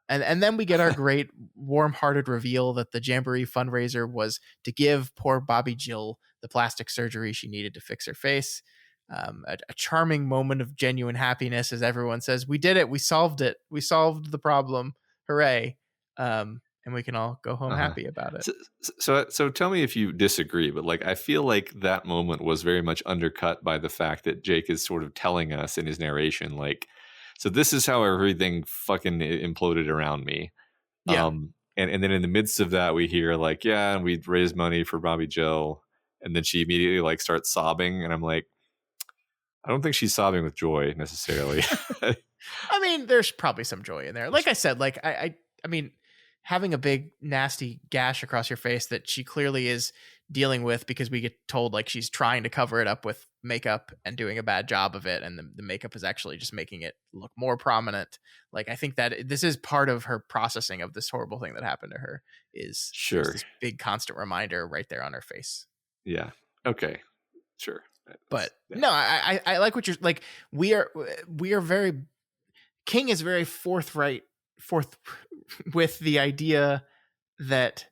And then we get our great warm-hearted reveal that the Jamboree fundraiser was to give poor Bobby Jill the plastic surgery she needed to fix her face. A charming moment of genuine happiness as everyone says, "We did it. We solved it. We solved the problem. Hooray!" And we can all go home Uh-huh. happy about it. So tell me if you disagree, but like I feel like that moment was very much undercut by the fact that Jake is sort of telling us in his narration, like, so this is how everything fucking imploded around me. Yeah. And then in the midst of that, we hear like, yeah, and we'd raise money for Bobby Jill, and then she immediately like starts sobbing, and I'm like, I don't think she's sobbing with joy necessarily. I mean, there's probably some joy in there. Like I said, like I mean, having a big nasty gash across your face that she clearly is dealing with because we get told like she's trying to cover it up with makeup and doing a bad job of it, and the makeup is actually just making it look more prominent. Like I think that this is part of her processing of this horrible thing that happened to her is there's Sure. this big constant reminder right there on her face. Yeah. Okay. Sure. But Yeah. no, I like what you're like. We are very King is very forth with the idea that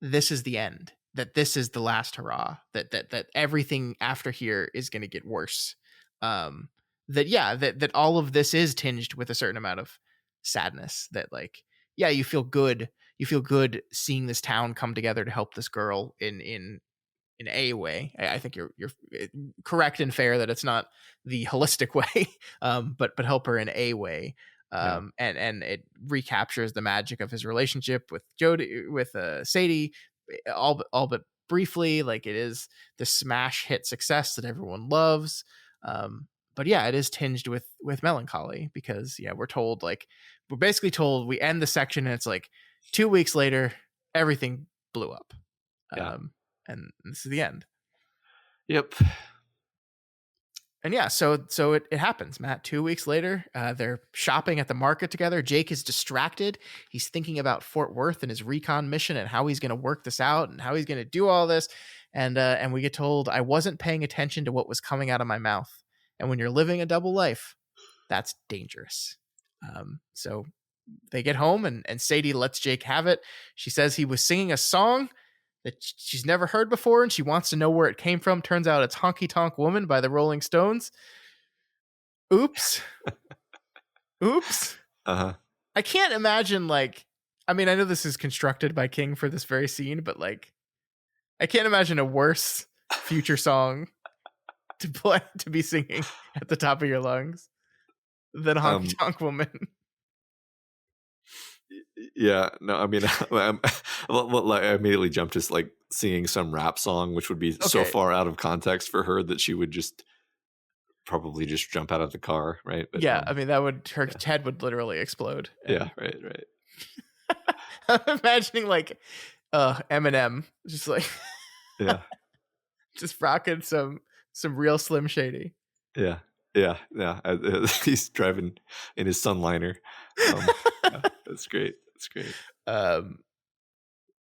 this is the end, that this is the last hurrah, that everything after here is going to get worse. That yeah, that all of this is tinged with a certain amount of sadness. That like yeah, you feel good seeing this town come together to help this girl in a way. I think you're correct and fair that it's not the holistic way, but help her in a way. Yeah. And it recaptures the magic of his relationship with Jodie, with Sadie, all but briefly. Like it is the smash hit success that everyone loves. But yeah, it is tinged with melancholy because yeah, we're basically told we end the section and it's like 2 weeks later everything blew up. Yeah. And this is the end. Yep. And yeah, so it happens, Matt. 2 weeks later, they're shopping at the market together. Jake is distracted. He's thinking about Fort Worth and his recon mission and how he's going to work this out and how he's going to do all this. And we get told, I wasn't paying attention to what was coming out of my mouth. And when you're living a double life, that's dangerous. So they get home and Sadie lets Jake have it. She says he was singing a song that she's never heard before and she wants to know where it came from. Turns out it's Honky Tonk Woman by the Rolling Stones. Oops. Oops. Uh-huh. I can't imagine like, I mean, I know this is constructed by King for this very scene, but like, I can't imagine a worse future song to be singing at the top of your lungs than Honky Tonk Woman. Yeah, no, I mean, I immediately jumped to like singing some rap song, which would be so far out of context for her that she would just probably just jump out of the car, right? But Yeah, I mean that would her yeah, head would literally explode. yeah, And right. I'm imagining like Eminem just like Yeah, just rocking some real Slim Shady. yeah, yeah. He's driving in his Sunliner. Yeah, that's great. That's great. um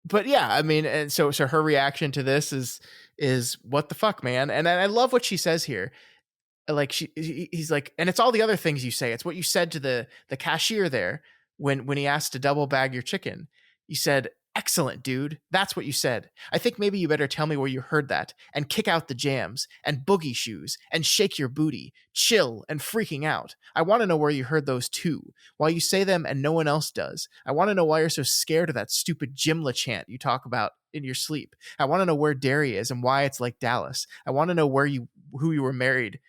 but yeah, I mean, and so her reaction to this is what the fuck, man. And I love what she says here. Like he's like, and it's all the other things you say. It's what you said to the cashier there when he asked to double bag your chicken. You said, "Excellent, dude." That's what you said. I think maybe you better tell me where you heard that and kick out the jams and boogie shoes and shake your booty, chill and freaking out. I want to know where you heard those too. Why you say them and no one else does. I want to know why you're so scared of that stupid Jimla chant you talk about in your sleep. I want to know where Derry is and why it's like Dallas. I want to know who you were married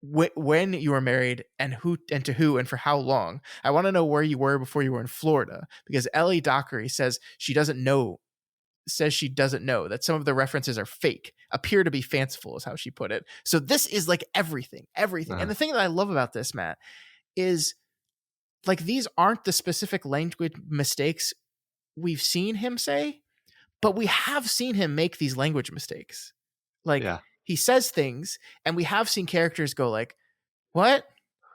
when you were married and who and to who and for how long. I want to know where you were before you were in Florida because Ellie Dockery says she doesn't know that some of the references are fake, appear to be fanciful is how she put it. So this is like everything. And the thing that I love about this, Matt, is like these aren't the specific language mistakes we've seen him say, but we have seen him make these language mistakes. Like Yeah. he says things and we have seen characters go like, what?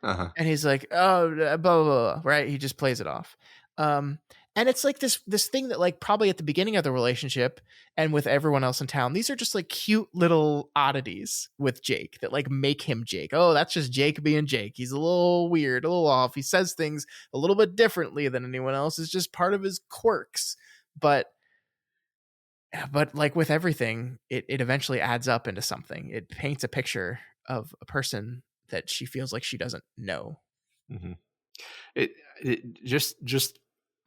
And he's like, oh, blah, blah, blah, right? He just plays it off. And it's like this thing that like probably at the beginning of the relationship and with everyone else in town, these are just like cute little oddities with Jake that like make him Jake. Oh, that's just Jake being Jake. He's a little weird, a little off. He says things a little bit differently than anyone else. It's just part of his quirks. But like with everything, it eventually adds up into something. It paints a picture of a person that she feels like she doesn't know. Mm-hmm. It just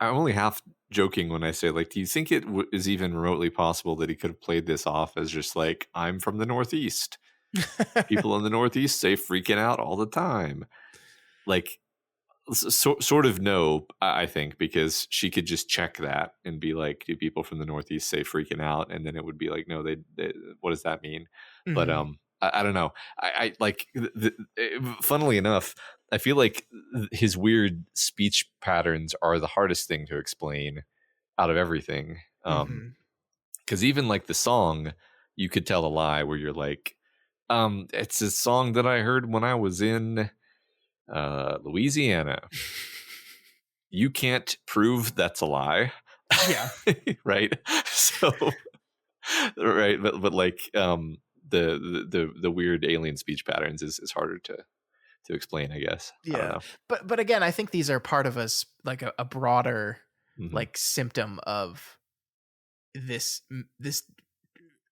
I'm only half joking when I say, like, do you think it is even remotely possible that he could have played this off as just like, I'm from the Northeast. People in the Northeast say freaking out all the time. Like, sort of no, I think, because she could just check that and be like, do people from the Northeast say freaking out? And then it would be like, no, they what does that mean? Mm-hmm. But I don't know. I like funnily enough, I feel like his weird speech patterns are the hardest thing to explain out of everything. Because even like the song, you could tell a lie where you're like, it's a song that I heard when I was in Louisiana. You can't prove that's a lie. Yeah. Right. So right, but like the weird alien speech patterns is harder to explain, I guess. Yeah. I don't know. But again, I think these are part of us like a broader Mm-hmm. like symptom of this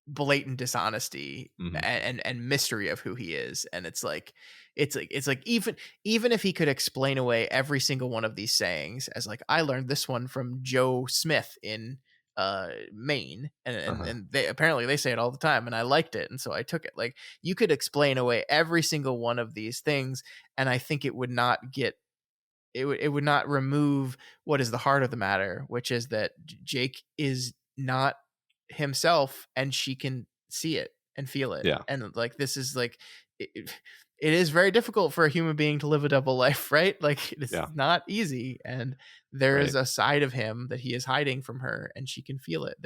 blatant dishonesty and mystery of who he is. And it's like even if he could explain away every single one of these sayings as like, I learned this one from Joe Smith in Maine and they apparently they say it all the time and I liked it and so I took it. Like you could explain away every single one of these things and I think it would not remove what is the heart of the matter, which is that Jake is not himself and she can see it and feel it. Yeah. And like this is like it is very difficult for a human being to live a double life, right? Like it's not easy, and there is a side of him that he is hiding from her and she can feel it.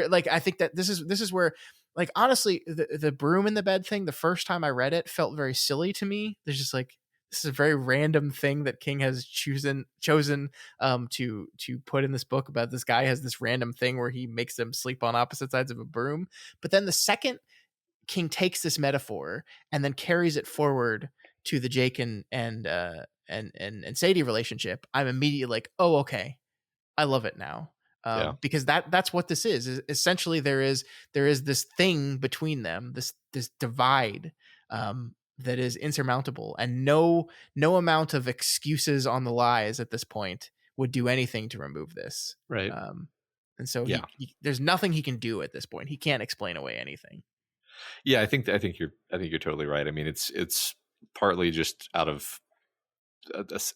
Like I think that this is where, like, honestly, the broom in the bed thing, the first time I read it felt very silly to me. There's just like, this is a very random thing that King has chosen to put in this book about this guy has this random thing where he makes them sleep on opposite sides of a broom. But then the second King takes this metaphor and then carries it forward to the Jake and Sadie relationship, I'm immediately like, oh, okay, I love it now. Because that's what this is essentially there is this thing between them, this divide that is insurmountable, and no amount of excuses on the lies at this point would do anything to remove this. Right. And so there's nothing he can do at this point. He can't explain away anything. Yeah, I think you're totally right. I mean, it's partly just out of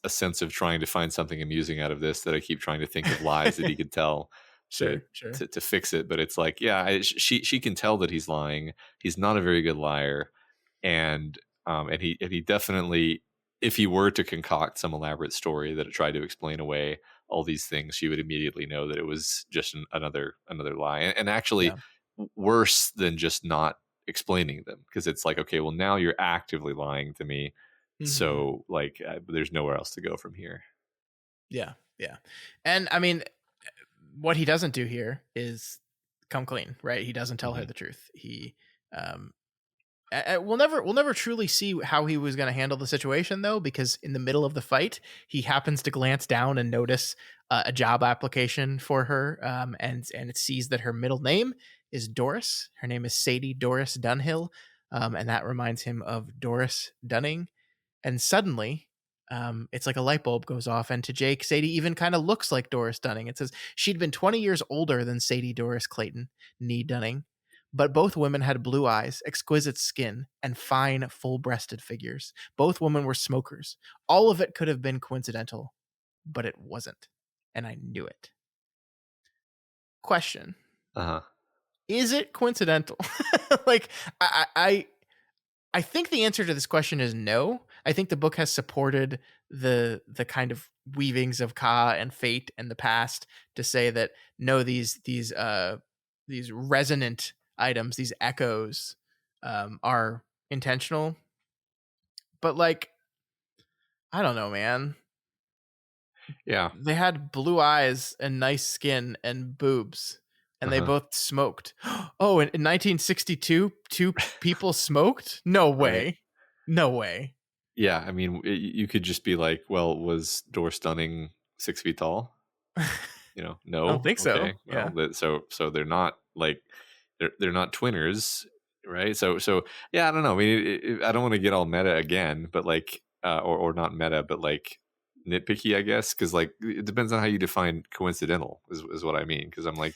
a sense of trying to find something amusing out of this that I keep trying to think of lies that he could tell to fix it. But it's like, she can tell that he's lying. He's not a very good liar. And And he definitely, if he were to concoct some elaborate story that tried to explain away all these things, she would immediately know that it was just another lie, and actually Yeah. worse than just not explaining them, because it's like, okay, well, now you're actively lying to me, Hmm. so like there's nowhere else to go from here. Yeah. Yeah. And I mean, what he doesn't do here is come clean, right? He doesn't tell her Hmm. the truth. He, um, we'll never truly see how he was going to handle the situation though, because in the middle of the fight, he happens to glance down and notice a job application for her, and it sees that her middle name is Doris. Her name is Sadie Doris Dunhill, and that reminds him of Doris Dunning. And suddenly, it's like a light bulb goes off, and to Jake, Sadie even kind of looks like Doris Dunning. It says she'd been 20 years older than Sadie Doris Clayton, nee Dunning, but both women had blue eyes, exquisite skin, and fine, full-breasted figures. Both women were smokers. All of it could have been coincidental, but it wasn't, and I knew it. Question: Uh-huh. Is it coincidental? like, I think the answer to this question is no. I think the book has supported the kind of weavings of Ka and fate and the past to say that no, these resonant items, these echoes, are intentional. But like, I don't know, man. Yeah. They had blue eyes and nice skin and boobs, and they Uh-huh. both smoked. Oh, in 1962, two people smoked? No Right. way. No way. Yeah, I mean, you could just be like, well, was Doris Dunning 6 feet tall? I don't No. think so. Okay, well, Yeah. so they're not like they're not twinners, right? So yeah, I don't know. I mean, I don't want to get all meta again, but like, or not meta, but like nitpicky, I guess, because like it depends on how you define coincidental, is what I mean. Because I'm like,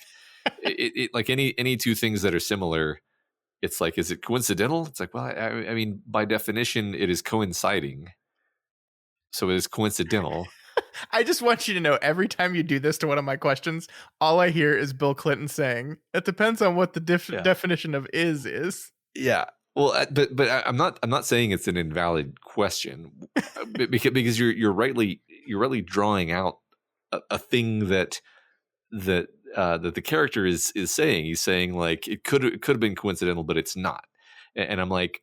like any two things that are similar, it's like, is it coincidental? It's like, well, I mean, by definition, it is coinciding, so it is coincidental. I just want you to know every time you do this to one of my questions, all I hear is Bill Clinton saying, it depends on what the Yeah. definition of is. Yeah. Well, but I'm not saying it's an invalid question, because you're rightly drawing out a thing that the character is saying. He's saying like it could have been coincidental, but it's not. And I'm like,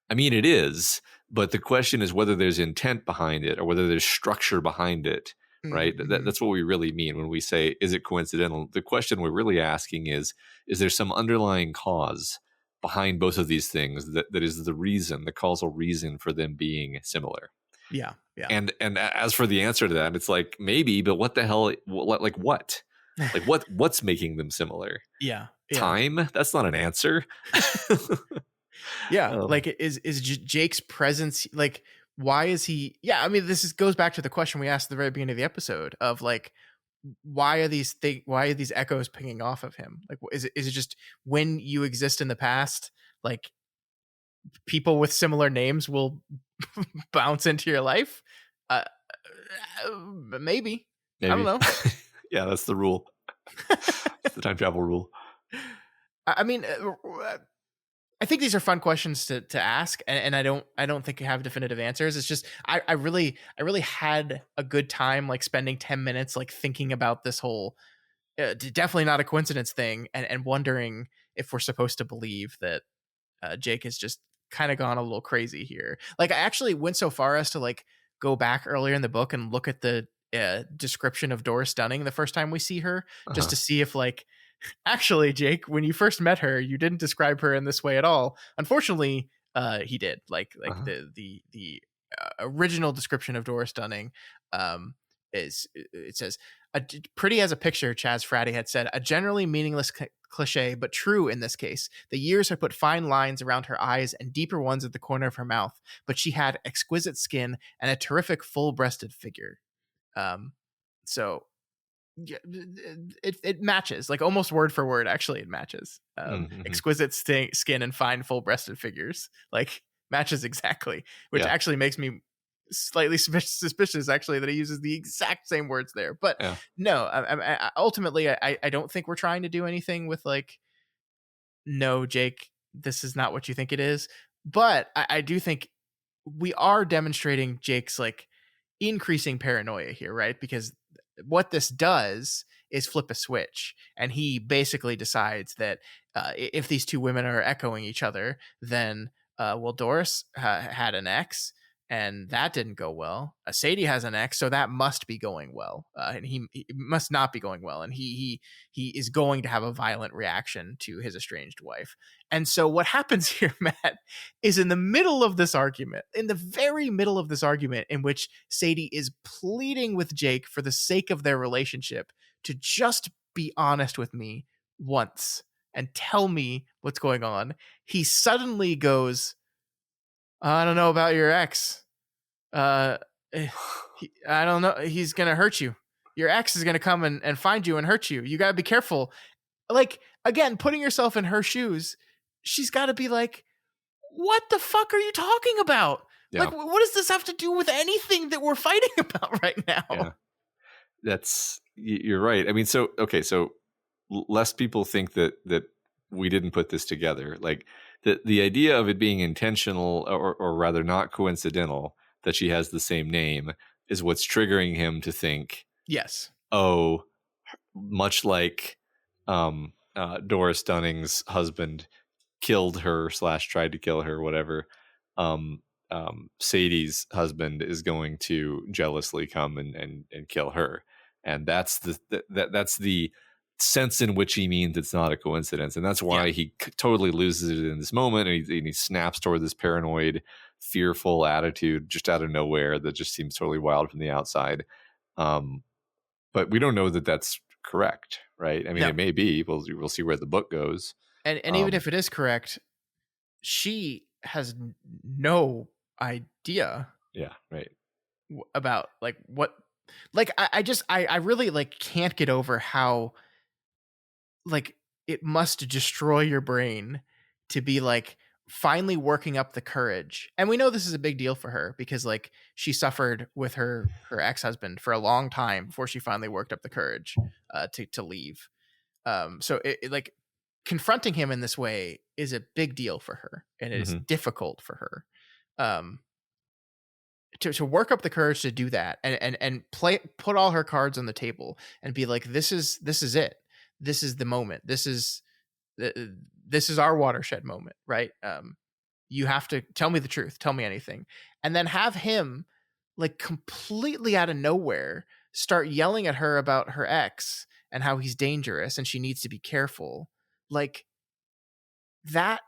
I mean, it is, but the question is whether there's intent behind it or whether there's structure behind it, right? Mm-hmm. That's what we really mean when we say, is it coincidental? The question we're really asking is there some underlying cause behind both of these things that is the reason, the causal reason for them being similar? Yeah. Yeah. And as for the answer to that, it's like, maybe, but what the hell, like what? Like what's making them similar? Yeah. Yeah. Time? That's not an answer. Yeah. um, Like, is Jake's presence like, why is he? Yeah. I mean, goes back to the question we asked at the very beginning of the episode of like, why are these echoes pinging off of him? Like, is it just when you exist in the past, like people with similar names will bounce into your life? Uh, Maybe. I don't Maybe. know. Yeah, that's the rule. It's the time travel rule. I mean, I think these are fun questions to ask, and I don't think I have definitive answers. It's just I really had a good time like spending 10 minutes like thinking about this whole definitely not a coincidence thing, and wondering if we're supposed to believe that Jake has just kind of gone a little crazy here. Like, I actually went so far as to like go back earlier in the book and look at the description of Doris Dunning the first time we see her, just Uh-huh. to see if like, actually, Jake, when you first met her, you didn't describe her in this way at all. Unfortunately, he did. Like Uh-huh. the original description of Doris Dunning, um, is it says pretty as a picture. Chaz Fratty had said a generally meaningless cliche, but true in this case. The years had put fine lines around her eyes and deeper ones at the corner of her mouth, but she had exquisite skin and a terrific full-breasted figure. Um, so yeah, it matches like almost word for word. Actually, it matches. Mm-hmm. Exquisite skin and fine full-breasted figures, like, matches exactly, which Yeah. actually makes me slightly suspicious actually that he uses the exact same words there. But Yeah. no, ultimately I don't think we're trying to do anything with like, no, Jake, this is not what you think it is. But I do think we are demonstrating Jake's like increasing paranoia here, right? Because what this does is flip a switch, and he basically decides that if these two women are echoing each other, then well, Doris had an ex, and that didn't go well. Sadie has an ex, so that must be going well, and he must not be going well, and he is going to have a violent reaction to his estranged wife. And so what happens here, Matt, is in the middle of this argument, in the very middle of this argument, in which Sadie is pleading with Jake for the sake of their relationship to just be honest with me once and tell me what's going on, he suddenly goes, I don't know about your ex. I don't know. He's going to hurt you. Your ex is going to come and find you and hurt you. You got to be careful. Like, again, putting yourself in her shoes, she's got to be like, what the fuck are you talking about? Yeah. Like, what does this have to do with anything that we're fighting about right now? Yeah. You're right. I mean, so lest people think that we didn't put this together. Like the idea of it being intentional or rather not coincidental that she has the same name is what's triggering him to think, yes, oh, much like Doris Dunning's husband killed her / tried to kill her, whatever. Sadie's husband is going to jealously come and kill her, and that's the sense in which he means it's not a coincidence, and that's why he totally loses it in this moment, and he snaps toward this paranoid, fearful attitude just out of nowhere that just seems totally wild from the outside. But we don't know that that's correct, right? I mean, it may be. We'll see where the book goes. And even if it is correct, she has no idea. Yeah, right. About like what, like I really like can't get over how like it must destroy your brain to be like finally working up the courage. And we know this is a big deal for her because like she suffered with her ex-husband for a long time before she finally worked up the courage to leave. So it like confronting him in this way is a big deal for her, and it is difficult for her to work up the courage to do that and put all her cards on the table and be like, this is it, this is the moment, this is our watershed moment, right? You have to tell me the truth, tell me anything. And then have him like completely out of nowhere start yelling at her about her ex and how he's dangerous and she needs to be careful. Like that,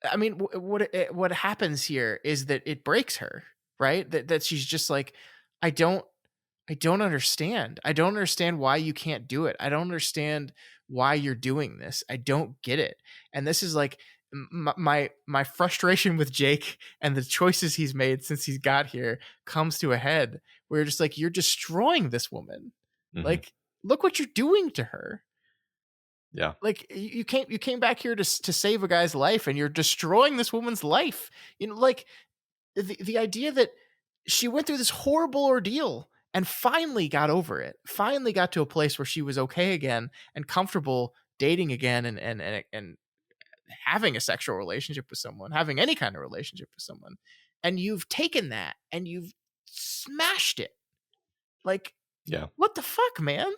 I mean, what happens here is that it breaks her, right? That she's just like, I don't understand. I don't understand why you can't do it. I don't understand why you're doing this. I don't get it. And this is like my frustration with Jake and the choices he's made since he's got here comes to a head where you're just like, you're destroying this woman. Like, look what you're doing to her. Yeah. Like you came back here to save a guy's life, and you're destroying this woman's life. You know, like the idea that she went through this horrible ordeal and finally got over it, finally got to a place where she was okay again and comfortable dating again and having a sexual relationship with someone, having any kind of relationship with someone. And you've taken that and you've smashed it. Like, yeah, what the fuck, man?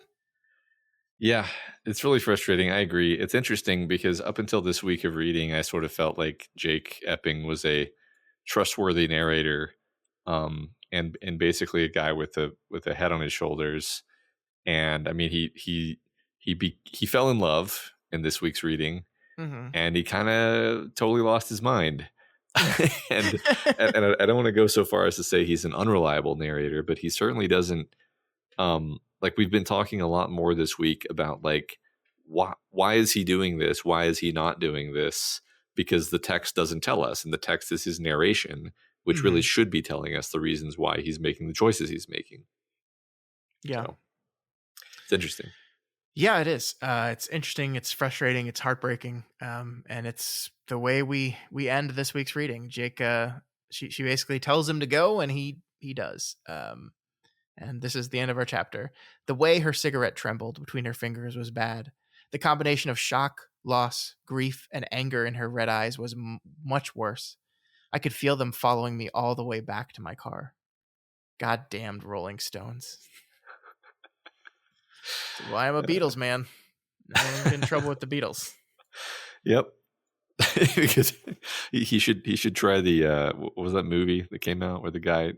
Yeah, it's really frustrating. I agree. It's interesting because up until this week of reading, I sort of felt like Jake Epping was a trustworthy narrator, and basically a guy with a head on his shoulders. And I mean, he fell in love in this week's reading, and he kind of totally lost his mind. and I don't want to go so far as to say he's an unreliable narrator, but he certainly doesn't. Like we've been talking a lot more this week about like why is he doing this? Why is he not doing this? Because the text doesn't tell us, and the text is his narration, which really should be telling us the reasons why he's making the choices he's making. Yeah, so, it's interesting. Yeah, it is. It's interesting. It's frustrating. It's heartbreaking. And it's the way we end this week's reading. Jake, she basically tells him to go, and he does. And this is the end of our chapter. The way her cigarette trembled between her fingers was bad. The combination of shock, loss, grief, and anger in her red eyes was much worse. I could feel them following me all the way back to my car. Goddamned Rolling Stones. That's why I'm a Beatles man. I don't get in trouble with the Beatles. Yep. Because he should try the what was that movie that came out where the guy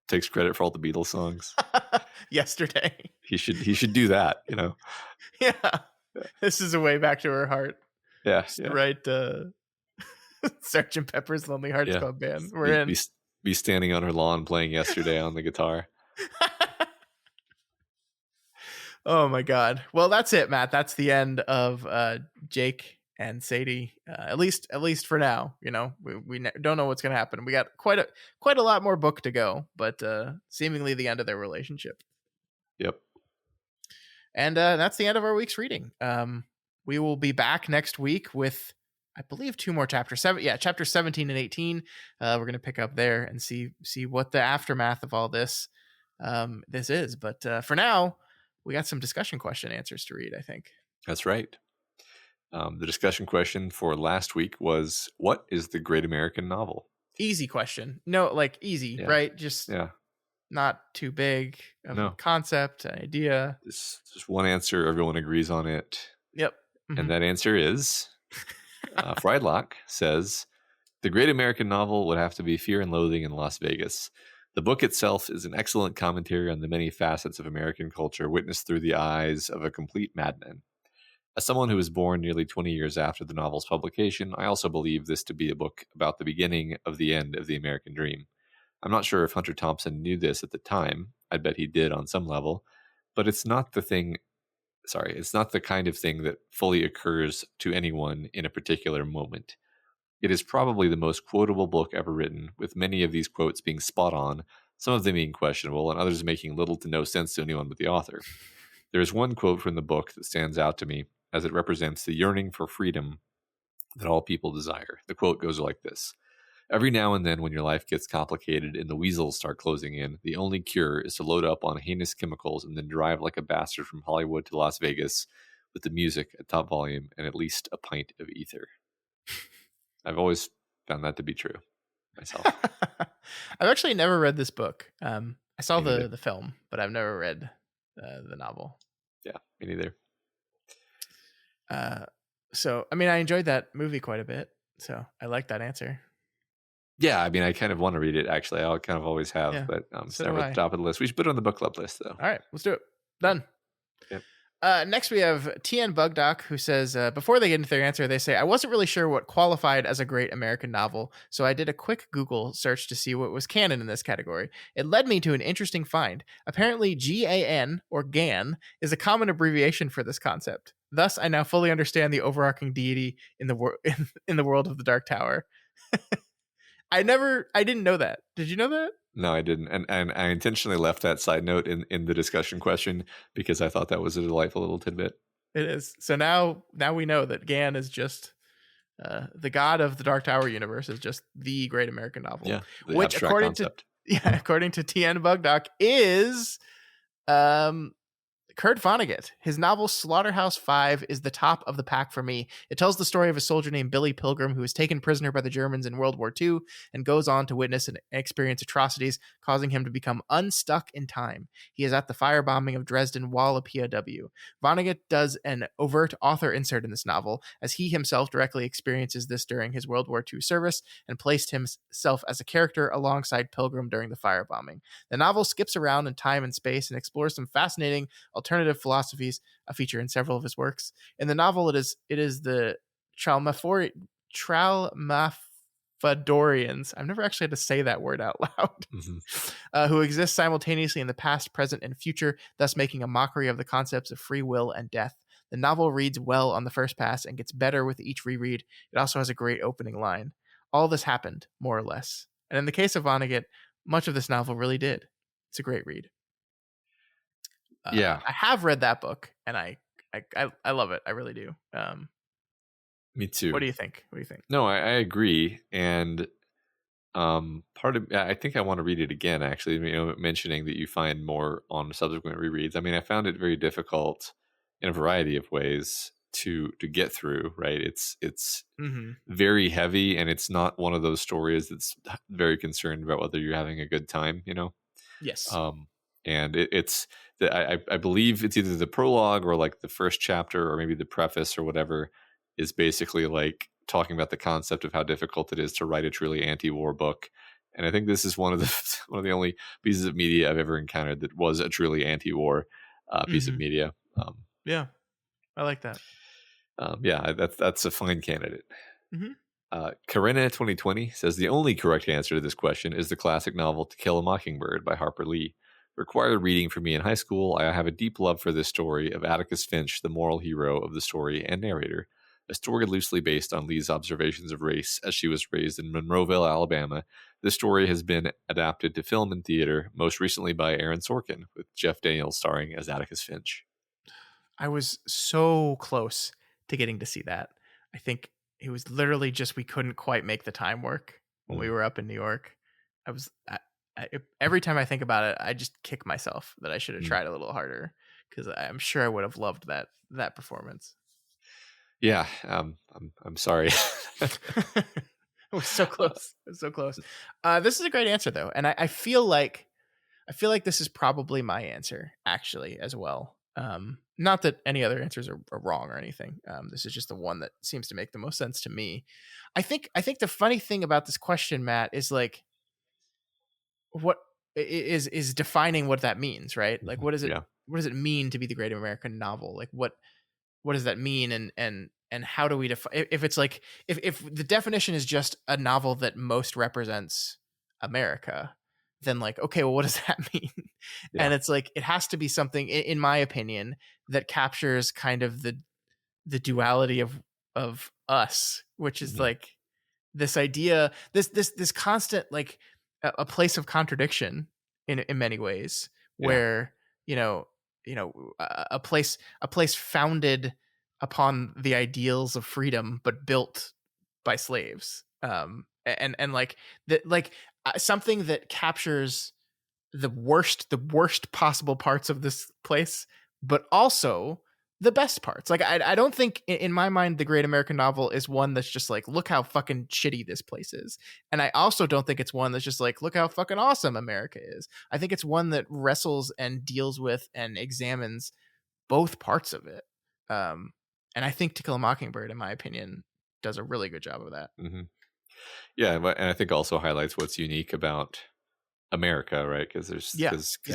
takes credit for all the Beatles songs? Yesterday. He should do that, you know. Yeah. This is a way back to her heart. Yeah. Just write Sgt. Pepper's Lonely Hearts Club Band. We're in. Be standing on her lawn playing Yesterday on the guitar. Oh my God. Well, that's it, Matt. That's the end of Jake and Sadie. At least for now. You know, we don't know what's going to happen. We got quite a lot more book to go, but seemingly the end of their relationship. Yep. And that's the end of our week's reading. We will be back next week with, I believe, 2 more chapters. Chapter 17 and 18. We're going to pick up there and see what the aftermath of all this is. But for now, we got some discussion question answers to read, I think. That's right. The discussion question for last week was, what is the great American novel? Easy question. No, like easy, right? Just not too big of a concept, an idea. Just one answer. Everyone agrees on it. Yep. Mm-hmm. And that answer is, Friedlock says, the great American novel would have to be Fear and Loathing in Las Vegas. The book itself is an excellent commentary on the many facets of American culture witnessed through the eyes of a complete madman. As someone who was born nearly 20 years after the novel's publication, I also believe this to be a book about the beginning of the end of the American dream. I'm not sure if Hunter Thompson knew this at the time. I bet he did on some level, but it's not the kind of thing that fully occurs to anyone in a particular moment. It is probably the most quotable book ever written, with many of these quotes being spot on, some of them being questionable, and others making little to no sense to anyone but the author. There is one quote from the book that stands out to me, as it represents the yearning for freedom that all people desire. The quote goes like this: every now and then when your life gets complicated and the weasels start closing in, the only cure is to load up on heinous chemicals and then drive like a bastard from Hollywood to Las Vegas with the music at top volume and at least a pint of ether. I've always found that to be true myself. I've actually never read this book. I saw the film, but I've never read the novel. Yeah, me neither. So, I mean, I enjoyed that movie quite a bit, so I like that answer. Yeah, I mean, I kind of want to read it, actually. I kind of always have, but it's never at the top of the list. We should put it on the book club list, though. All right, let's do it. Done. Yep. Next, we have TN Bugdoc, who says, before they get into their answer, they say, I wasn't really sure what qualified as a great American novel, so I did a quick Google search to see what was canon in this category. It led me to an interesting find. Apparently, GAN, or GAN, is a common abbreviation for this concept. Thus, I now fully understand the overarching deity in the in the world of the Dark Tower. I didn't know that. Did you know that? No, I didn't. And I intentionally left that side note in the discussion question because I thought that was a delightful little tidbit. It is. So now we know that Gan is just the god of the Dark Tower universe, is just the great American novel. Yeah. Which according to TN Bugdoc is Kurt Vonnegut. His novel Slaughterhouse-Five is the top of the pack for me. It tells the story of a soldier named Billy Pilgrim who is taken prisoner by the Germans in World War II and goes on to witness and experience atrocities, causing him to become unstuck in time. He is at the firebombing of Dresden while a POW. Vonnegut does an overt author insert in this novel, as he himself directly experiences this during his World War II service and placed himself as a character alongside Pilgrim during the firebombing. The novel skips around in time and space and explores some fascinating alternative philosophies, a feature in several of his works. In the novel, it is the Tralmafadorians. I've never actually had to say that word out loud. Mm-hmm. Who exist simultaneously in the past, present, and future, thus making a mockery of the concepts of free will and death. The novel reads well on the first pass and gets better with each reread. It also has a great opening line. All this happened, more or less. And in the case of Vonnegut, much of this novel really did. It's a great read. Yeah, I have read that book, and I love it. I really do. Me too. What do you think? No, I agree. And I think I want to read it again, actually, mentioning that you find more on subsequent rereads. I mean, I found it very difficult in a variety of ways. to get through, right? It's Mm-hmm. very heavy, and it's not one of those stories that's very concerned about whether you're having a good time, you know. Yes. um and it's the, I believe it's either the prologue or like the first chapter or maybe the preface or whatever is basically like talking about the concept of how difficult it is to write a truly anti-war book. And I think this is one of the one of the only pieces of media I've ever encountered that was a truly anti-war piece of Mm-hmm. media. Yeah, I like that. Yeah, that's a fine candidate. Mm-hmm. Corinna 2020 says the only correct answer to this question is the classic novel To Kill a Mockingbird by Harper Lee. Required reading for me in high school, I have a deep love for this story of Atticus Finch, the moral hero of the story and narrator. A story loosely based on Lee's observations of race as she was raised in Monroeville, Alabama. This story has been adapted to film and theater, most recently by Aaron Sorkin, with Jeff Daniels starring as Atticus Finch. I was so close to getting to see that. I think it was literally just we couldn't quite make the time work when we were up in New York. Every time I think about it, I just kick myself that I should have tried a little harder, because I'm sure I would have loved that performance. Yeah, I'm sorry. It was so close. It was so close. This is a great answer though, and I feel like this is probably my answer actually as well. Not that any other answers are wrong or anything. This is just the one that seems to make the most sense to me. I think the funny thing about this question, Matt, is like what is defining what that means, right? Like what Yeah. does it mean to be the great American novel? Like what does that mean, and how do we define, if it's like if the definition is just a novel that most represents America, then like, okay, well, what does that mean? Yeah. And it's like it has to be something, in my opinion, that captures kind of the duality of us, which is like this idea, this constant like a place of contradiction in many ways, where a place founded upon the ideals of freedom but built by slaves, and like that, like something that captures the worst possible parts of this place, but also the best parts. Like I don't think in my mind the great American novel is one that's just like, look how fucking shitty this place is. And I also don't think it's one that's just like, look how fucking awesome America is. I think it's one that wrestles and deals with and examines both parts of it. And I think To Kill a Mockingbird, in my opinion, does a really good job of that. Mm-hmm. Yeah, and I think also highlights what's unique about America, right? Because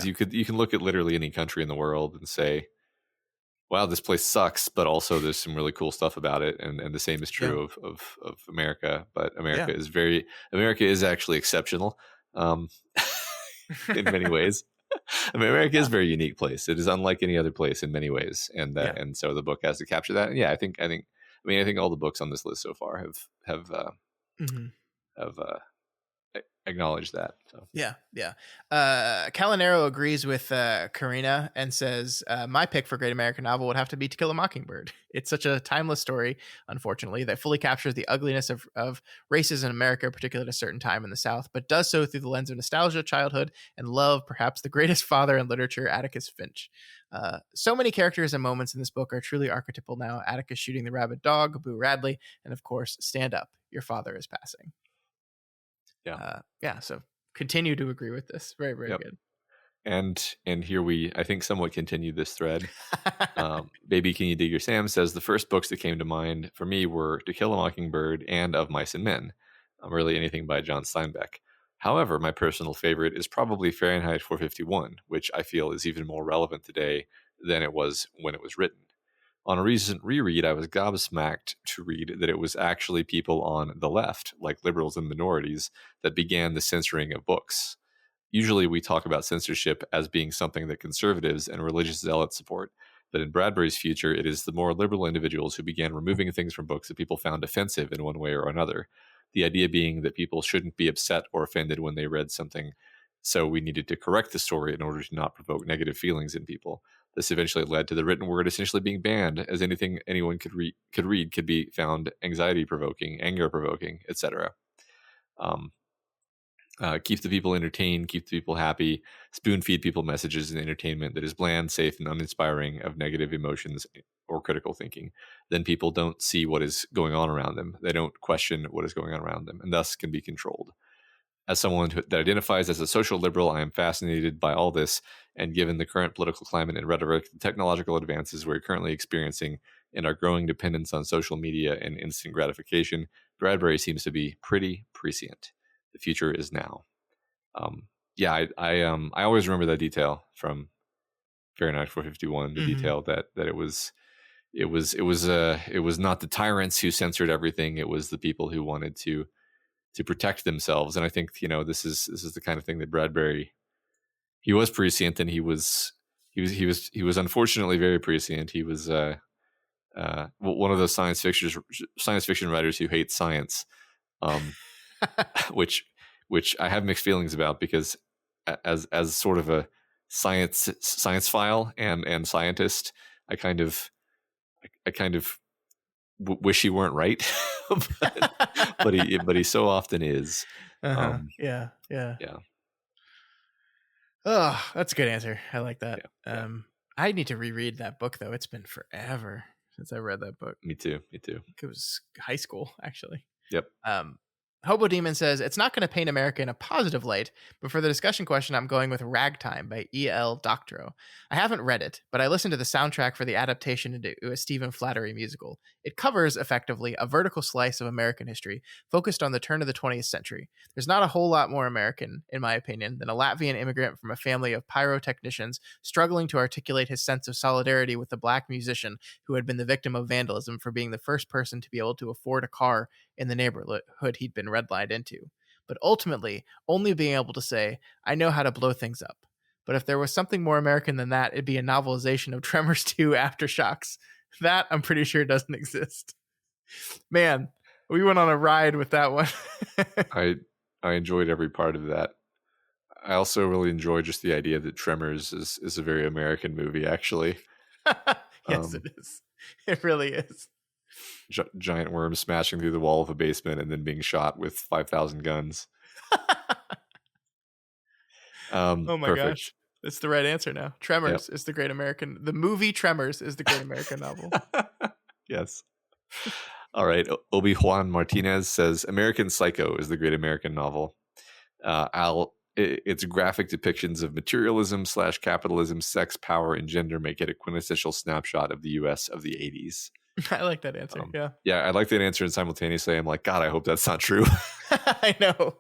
you can look at literally any country in the world and say, wow, this place sucks, but also there's some really cool stuff about it, and the same is true of America. But America is actually exceptional in many ways. I mean, America is a very unique place. It is unlike any other place in many ways, and so the book has to capture that. And I think all the books on this list so far have acknowledged that. So. Calinero agrees with Karina and says, my pick for great American novel would have to be To Kill a Mockingbird. It's such a timeless story, unfortunately, that fully captures the ugliness of races in America, particularly at a certain time in the South, but does so through the lens of nostalgia, childhood, and love, perhaps the greatest father in literature, Atticus Finch. So many characters and moments in this book are truly archetypal now. Atticus shooting the rabid dog, Boo Radley, and of course, stand up, your father is passing. So continue to agree with this. Very, very good. And here we, I think, somewhat continue this thread. Baby Can You Dig Your Sam says the first books that came to mind for me were To Kill a Mockingbird and Of Mice and Men. Really anything by John Steinbeck. However, my personal favorite is probably Fahrenheit 451, which I feel is even more relevant today than it was when it was written. On a recent reread, I was gobsmacked to read that it was actually people on the left, like liberals and minorities, that began the censoring of books. Usually we talk about censorship as being something that conservatives and religious zealots support, but in Bradbury's future, it is the more liberal individuals who began removing things from books that people found offensive in one way or another. The idea being that people shouldn't be upset or offended when they read something, so we needed to correct the story in order to not provoke negative feelings in people. This eventually led to the written word essentially being banned, as anything anyone could read could be found anxiety-provoking, anger-provoking, etc. Keep the people entertained, keep the people happy, spoon-feed people messages and entertainment that is bland, safe, and uninspiring of negative emotions or critical thinking, then people don't see what is going on around them. They don't question what is going on around them, and thus can be controlled. As someone that identifies as a social liberal, I am fascinated by all this, and given the current political climate and rhetoric, the technological advances we're currently experiencing, and our growing dependence on social media and instant gratification, Bradbury seems to be pretty prescient. The future is now. I always remember that detail from Fahrenheit 451. The detail that it was not the tyrants who censored everything. It was the people who wanted to protect themselves. And I think, this is the kind of thing that Bradbury, he was prescient, and he was unfortunately very prescient. He was one of those science fiction writers who hate science, which I have mixed feelings about, because as sort of a science file and scientist, I kind of wish he weren't right, but he so often is. Yeah. Yeah. Oh, that's a good answer. I like that. Yeah. I need to reread that book, though. It's been forever since I read that book. Me too. I think it was high school, actually. Yep. Hobo Demon says, it's not going to paint America in a positive light, but for the discussion question, I'm going with Ragtime by E.L. Doctorow. I haven't read it, but I listened to the soundtrack for the adaptation into a Stephen Flattery musical. It covers, effectively, a vertical slice of American history, focused on the turn of the 20th century. There's not a whole lot more American, in my opinion, than a Latvian immigrant from a family of pyrotechnicians struggling to articulate his sense of solidarity with the black musician who had been the victim of vandalism for being the first person to be able to afford a car in the neighborhood he'd been redlined into, but ultimately only being able to say, I know how to blow things up. But if there was something more American than that, it'd be a novelization of Tremors 2 Aftershocks. That, I'm pretty sure, doesn't exist. Man, we went on a ride with that one. I enjoyed every part of that. I also really enjoy just the idea that Tremors is a very American movie, actually. Yes, it is. It really is. Giant worms smashing through the wall of a basement and then being shot with 5,000 guns. Oh my perfect. gosh. It's the right answer now. Tremors is the great American. The movie Tremors is the great American novel. Yes. All right. Obi-Juan Martinez says American Psycho is the great American novel. Its graphic depictions of materialism / capitalism, sex, power, and gender make it a quintessential snapshot of the U.S. of the 80s. I like that answer. Yeah, I like that answer, and simultaneously, I'm like, God, I hope that's not true. I know.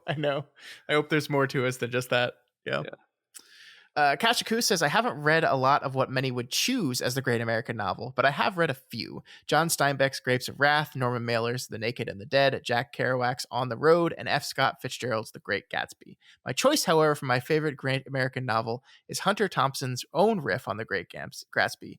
I hope there's more to us than just that. Yeah. Kashaku says, I haven't read a lot of what many would choose as the great American novel, but I have read a few. John Steinbeck's Grapes of Wrath, Norman Mailer's The Naked and the Dead, Jack Kerouac's On the Road, and F. Scott Fitzgerald's The Great Gatsby. My choice, however, for my favorite great American novel is Hunter Thompson's own riff on The Great Gatsby,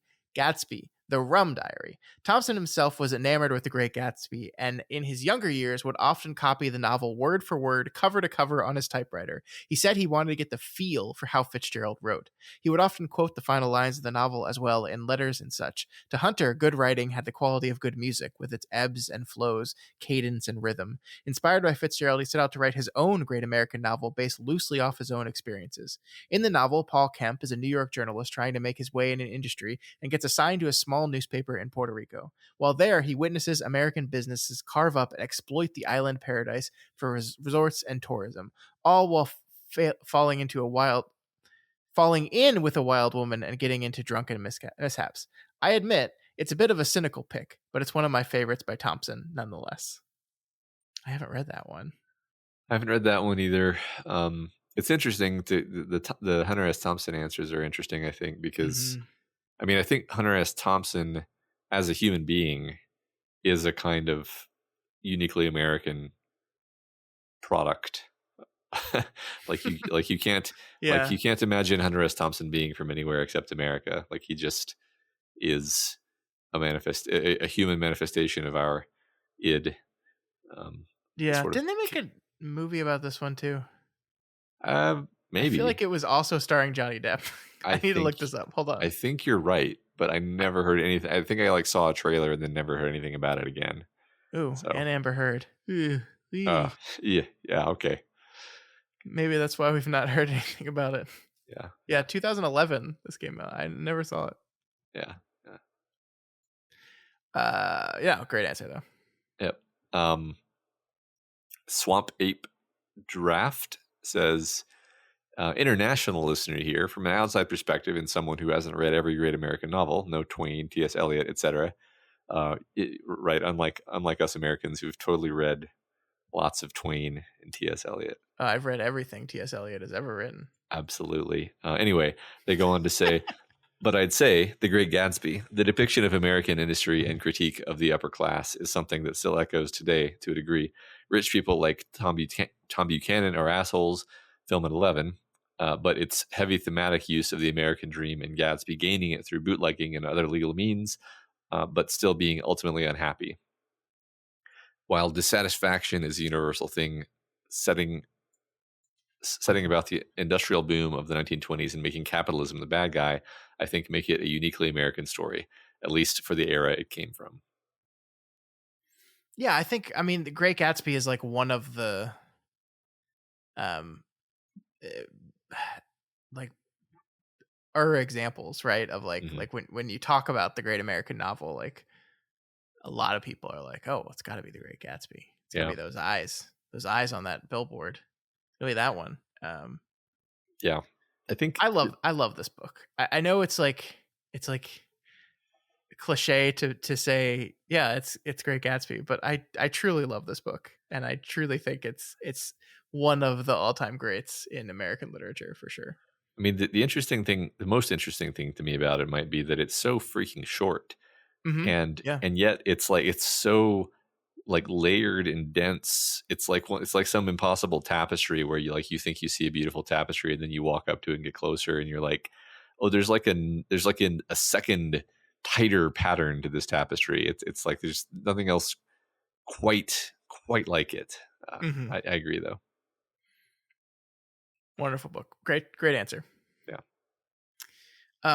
The Rum Diary. Thompson himself was enamored with The Great Gatsby, and in his younger years would often copy the novel word for word, cover to cover on his typewriter. He said he wanted to get the feel for how Fitzgerald wrote. He would often quote the final lines of the novel as well in letters and such. To Hunter, good writing had the quality of good music, with its ebbs and flows, cadence and rhythm. Inspired by Fitzgerald, he set out to write his own great American novel based loosely off his own experiences. In the novel, Paul Kemp is a New York journalist trying to make his way in an industry and gets assigned to a small newspaper in Puerto Rico. While there, he witnesses American businesses carve up and exploit the island paradise for resorts and tourism, all while falling in with a wild woman and getting into drunken mishaps. I admit, it's a bit of a cynical pick, but it's one of my favorites by Thompson, nonetheless. I haven't read that one. I haven't read that one either. It's interesting. The Hunter S. Thompson answers are interesting, I think, because I mean, I think Hunter S. Thompson as a human being is a kind of uniquely American product. you can't you can't imagine Hunter S. Thompson being from anywhere except America. Like, he just is a human manifestation of our id. Didn't they make a movie about this one too? Maybe. I feel like it was also starring Johnny Depp. I need to look this up. Hold on. I think you're right, but I never heard anything. I think I saw a trailer and then never heard anything about it again. Ooh, and Amber Heard. Yeah, okay. Maybe that's why we've not heard anything about it. Yeah, 2011 this came out. I never saw it. Yeah. Yeah, great answer though. Yep. Swamp Ape Draft says, international listener here, from an outside perspective and someone who hasn't read every great American novel, no Twain, T.S. Eliot, etc. Right, unlike us Americans who've totally read lots of Twain and T.S. Eliot. I've read everything T.S. Eliot has ever written. Absolutely. Anyway, they go on to say, but I'd say The Great Gatsby, the depiction of American industry and critique of the upper class, is something that still echoes today to a degree. Rich people like Tom Buchanan are assholes, film at 11, but its heavy thematic use of the American dream and Gatsby gaining it through bootlegging and other legal means, but still being ultimately unhappy. While dissatisfaction is a universal thing, setting about the industrial boom of the 1920s and making capitalism the bad guy, I think make it a uniquely American story, at least for the era it came from. Yeah, I mean, The Great Gatsby is like one of the like examples, right? Of like when you talk about the great American novel, like a lot of people are like, oh, it's got to be The Great Gatsby. It's got to be those eyes on that billboard. It's gonna be that one. Yeah, I think I love this book. I know it's like cliche to say, yeah, it's Great Gatsby, but I truly love this book, and I truly think it's one of the all-time greats in American literature for sure. I mean, the most interesting thing to me about it might be that it's so freaking short, and yet it's so like layered and dense. It's like some impossible tapestry where you think you see a beautiful tapestry, and then you walk up to it and get closer, and you're like, oh, there's a second tighter pattern to this tapestry. It's like there's nothing else quite like it. I agree though. Wonderful book. Great answer. Yeah.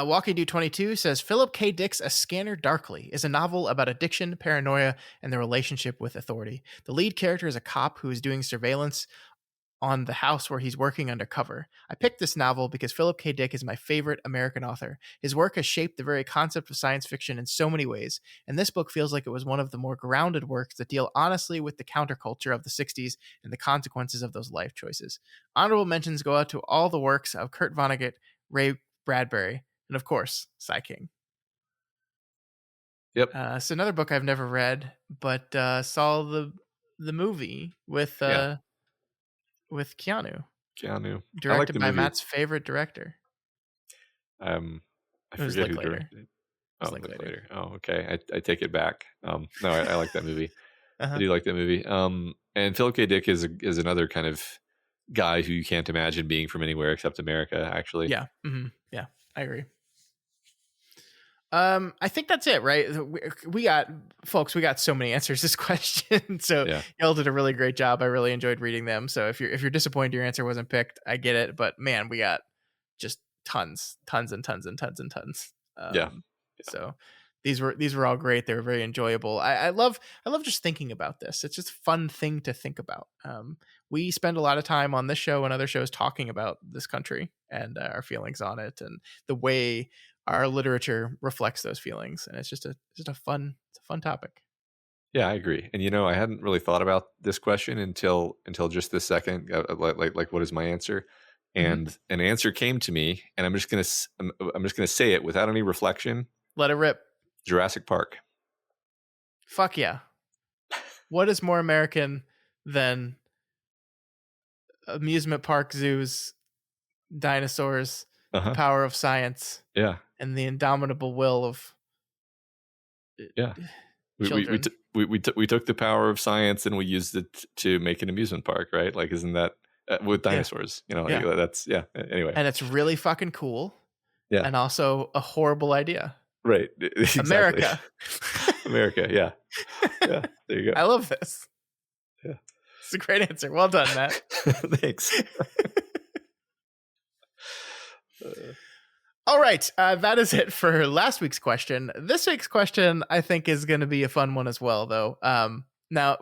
Walking Dude 22 says Philip K. Dick's A Scanner Darkly is a novel about addiction, paranoia, and the relationship with authority. The lead character is a cop who is doing surveillance on the house where he's working undercover. I picked this novel because Philip K. Dick is my favorite American author. His work has shaped the very concept of science fiction in so many ways, and this book feels like it was one of the more grounded works that deal honestly with the counterculture of the 60s and the consequences of those life choices. Honorable mentions go out to all the works of Kurt Vonnegut, Ray Bradbury, and of course, Cy King. Yep. It's another book I've never read, but saw the movie with Keanu. Directed by Matt's favorite director. I forget who directed it. Oh, Linklater. Oh, okay. I take it back. No, I like that movie. I do like that movie. And Philip K. Dick is another kind of guy who you can't imagine being from anywhere except America, actually. Yeah. Yeah, I agree. I think that's it, right? We got so many answers to this question. So y'all did a really great job. I really enjoyed reading them. So if you're disappointed your answer wasn't picked, I get it. But man, we got just tons and tons. So these were all great. They were very enjoyable. I love just thinking about this. It's just a fun thing to think about. We spend a lot of time on this show and other shows talking about this country and our feelings on it and the way our literature reflects those feelings, and it's just a fun topic. Yeah, I agree. And I hadn't really thought about this question until just this second. Like, what is my answer? And an answer came to me, and I'm just gonna say it without any reflection. Let it rip. Jurassic Park. Fuck yeah! What is more American than amusement park zoos, dinosaurs, the power of science? Yeah. And the indomitable will of children. We took the power of science and we used it to make an amusement park, right? Like, isn't that with dinosaurs? That's anyway. And it's really fucking cool. Yeah. And also a horrible idea. Right. Exactly. America. Yeah. Yeah. There you go. I love this. Yeah. It's a great answer. Well done, Matt. Thanks. All right, that is it for last week's question. This week's question, I think, is going to be a fun one as well, though. Now,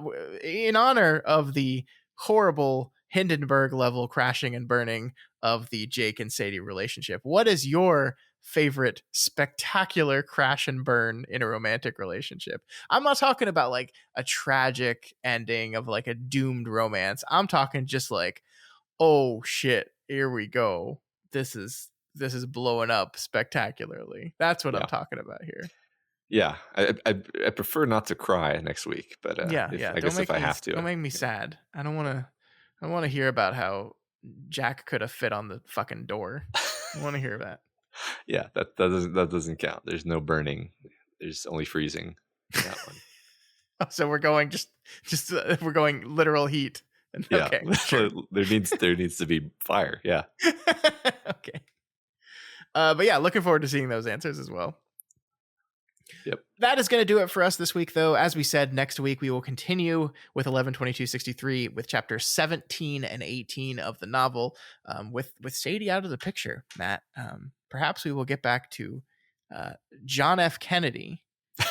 in honor of the horrible Hindenburg-level crashing and burning of the Jake and Sadie relationship, what is your favorite spectacular crash and burn in a romantic relationship. I'm not talking about like a tragic ending of like a doomed romance. I'm talking just like, oh shit, here we go. This is blowing up spectacularly. That's what I'm talking about here. Yeah, I prefer not to cry next week, but I guess if I have to, don't make me sad. I don't want to hear about how Jack could have fit on the fucking door. I want to hear that. Yeah, that doesn't count. There's no burning. There's only freezing in that one. So we're going we're going literal heat. Yeah, okay, sure. there needs to be fire. Yeah. Okay. But yeah, looking forward to seeing those answers as well. Yep. That is going to do it for us this week, though. As we said, next week we will continue with 11/22/63 with chapters 17 and 18 of the novel, with Sadie out of the picture. Matt, perhaps we will get back to John F. Kennedy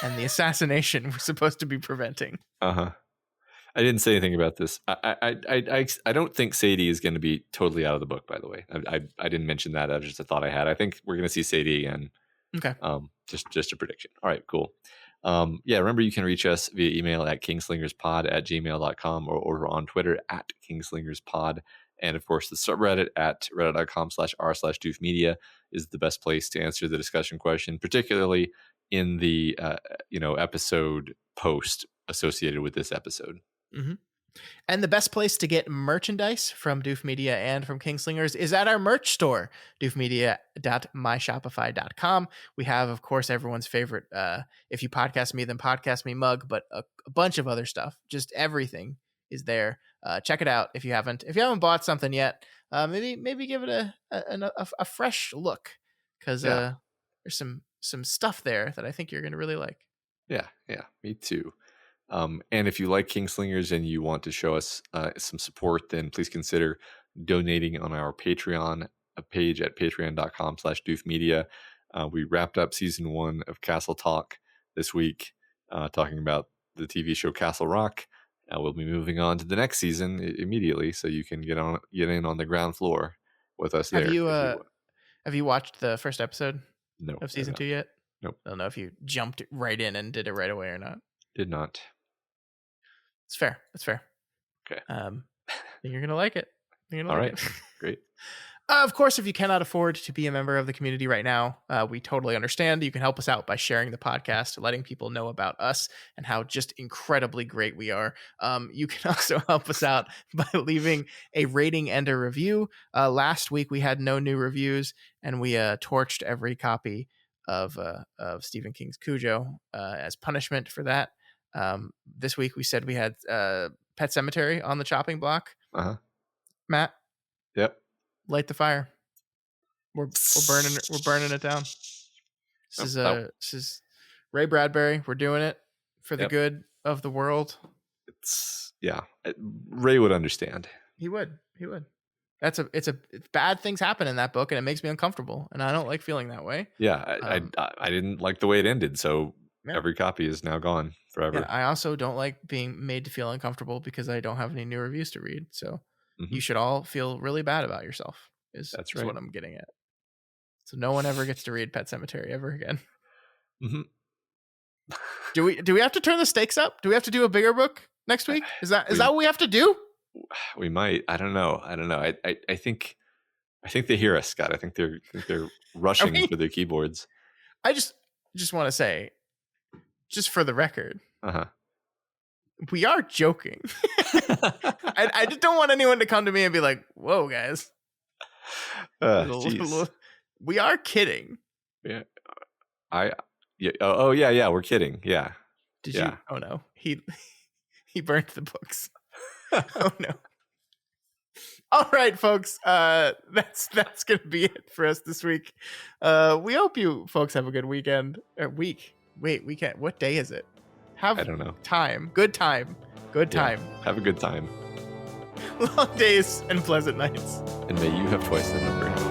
and the assassination we're supposed to be preventing. I didn't say anything about this. I don't think Sadie is going to be totally out of the book. By the way, I didn't mention that. That was just a thought I had. I think we're going to see Sadie again. Okay. Just a prediction. All right, cool. Remember you can reach us via email at kingslingerspod@gmail.com or on Twitter at kingslingerspod. And of course, the subreddit at reddit.com/r/doofmedia is the best place to answer the discussion question, particularly in the episode post associated with this episode. Mm-hmm. And the best place to get merchandise from Doof Media and from Kingslingers is at our merch store, doofmedia.myshopify.com. We have, of course, everyone's favorite If You Podcast Me, Then Podcast Me mug, but a bunch of other stuff. Just everything is there. Check it out if you haven't. If you haven't bought something yet, maybe give it a fresh look, because there's some stuff there that I think you're going to really like. Yeah, me too. And if you like Kingslingers and you want to show us some support, then please consider donating on our Patreon page at patreon.com/doofmedia. We wrapped up season 1 of Castle Talk this week, talking about the TV show Castle Rock. We'll be moving on to the next season immediately, so you can get in on the ground floor with us there. Have you watched the first episode of season 2 yet? Nope. I don't know if you jumped right in and did it right away or not. Did not. It's fair. That's fair. Okay. You're gonna like it. All right. Great. Of course, if you cannot afford to be a member of the community right now, we totally understand. You can help us out by sharing the podcast, letting people know about us and how just incredibly great we are. You can also help us out by leaving a rating and a review. Last week we had no new reviews, and we torched every copy of Stephen King's Cujo as punishment for that. This week we said we had Pet Sematary on the chopping block. Matt. Yep. Light the fire. We're burning it down. This is Ray Bradbury. We're doing it for the good of the world. Ray would understand. He would. It's bad things happen in that book, and it makes me uncomfortable, and I don't like feeling that way. Yeah, I didn't like the way it ended, so every copy is now gone forever. Yeah, I also don't like being made to feel uncomfortable because I don't have any new reviews to read. So you should all feel really bad about yourself. That's what I'm getting at. So no one ever gets to read Pet Sematary ever again. Mm-hmm. Do we have to turn the stakes up? Do we have to do a bigger book next week? Is that what we have to do? We might. I don't know. I think they hear us, Scott. I think they're rushing for their keyboards. I just want to say, just for the record, we are joking. I just don't want anyone to come to me and be like, "Whoa, guys." We are kidding. Yeah. Oh yeah, we're kidding. Yeah. Did you? Oh no, he burnt the books. Oh no. All right, folks. That's gonna be it for us this week. We hope you folks have a good weekend. Week. Wait, weekend. What day is it? I don't know. Time. Good time. Good time. Have a good time. Long days and pleasant nights. And may you have twice the number.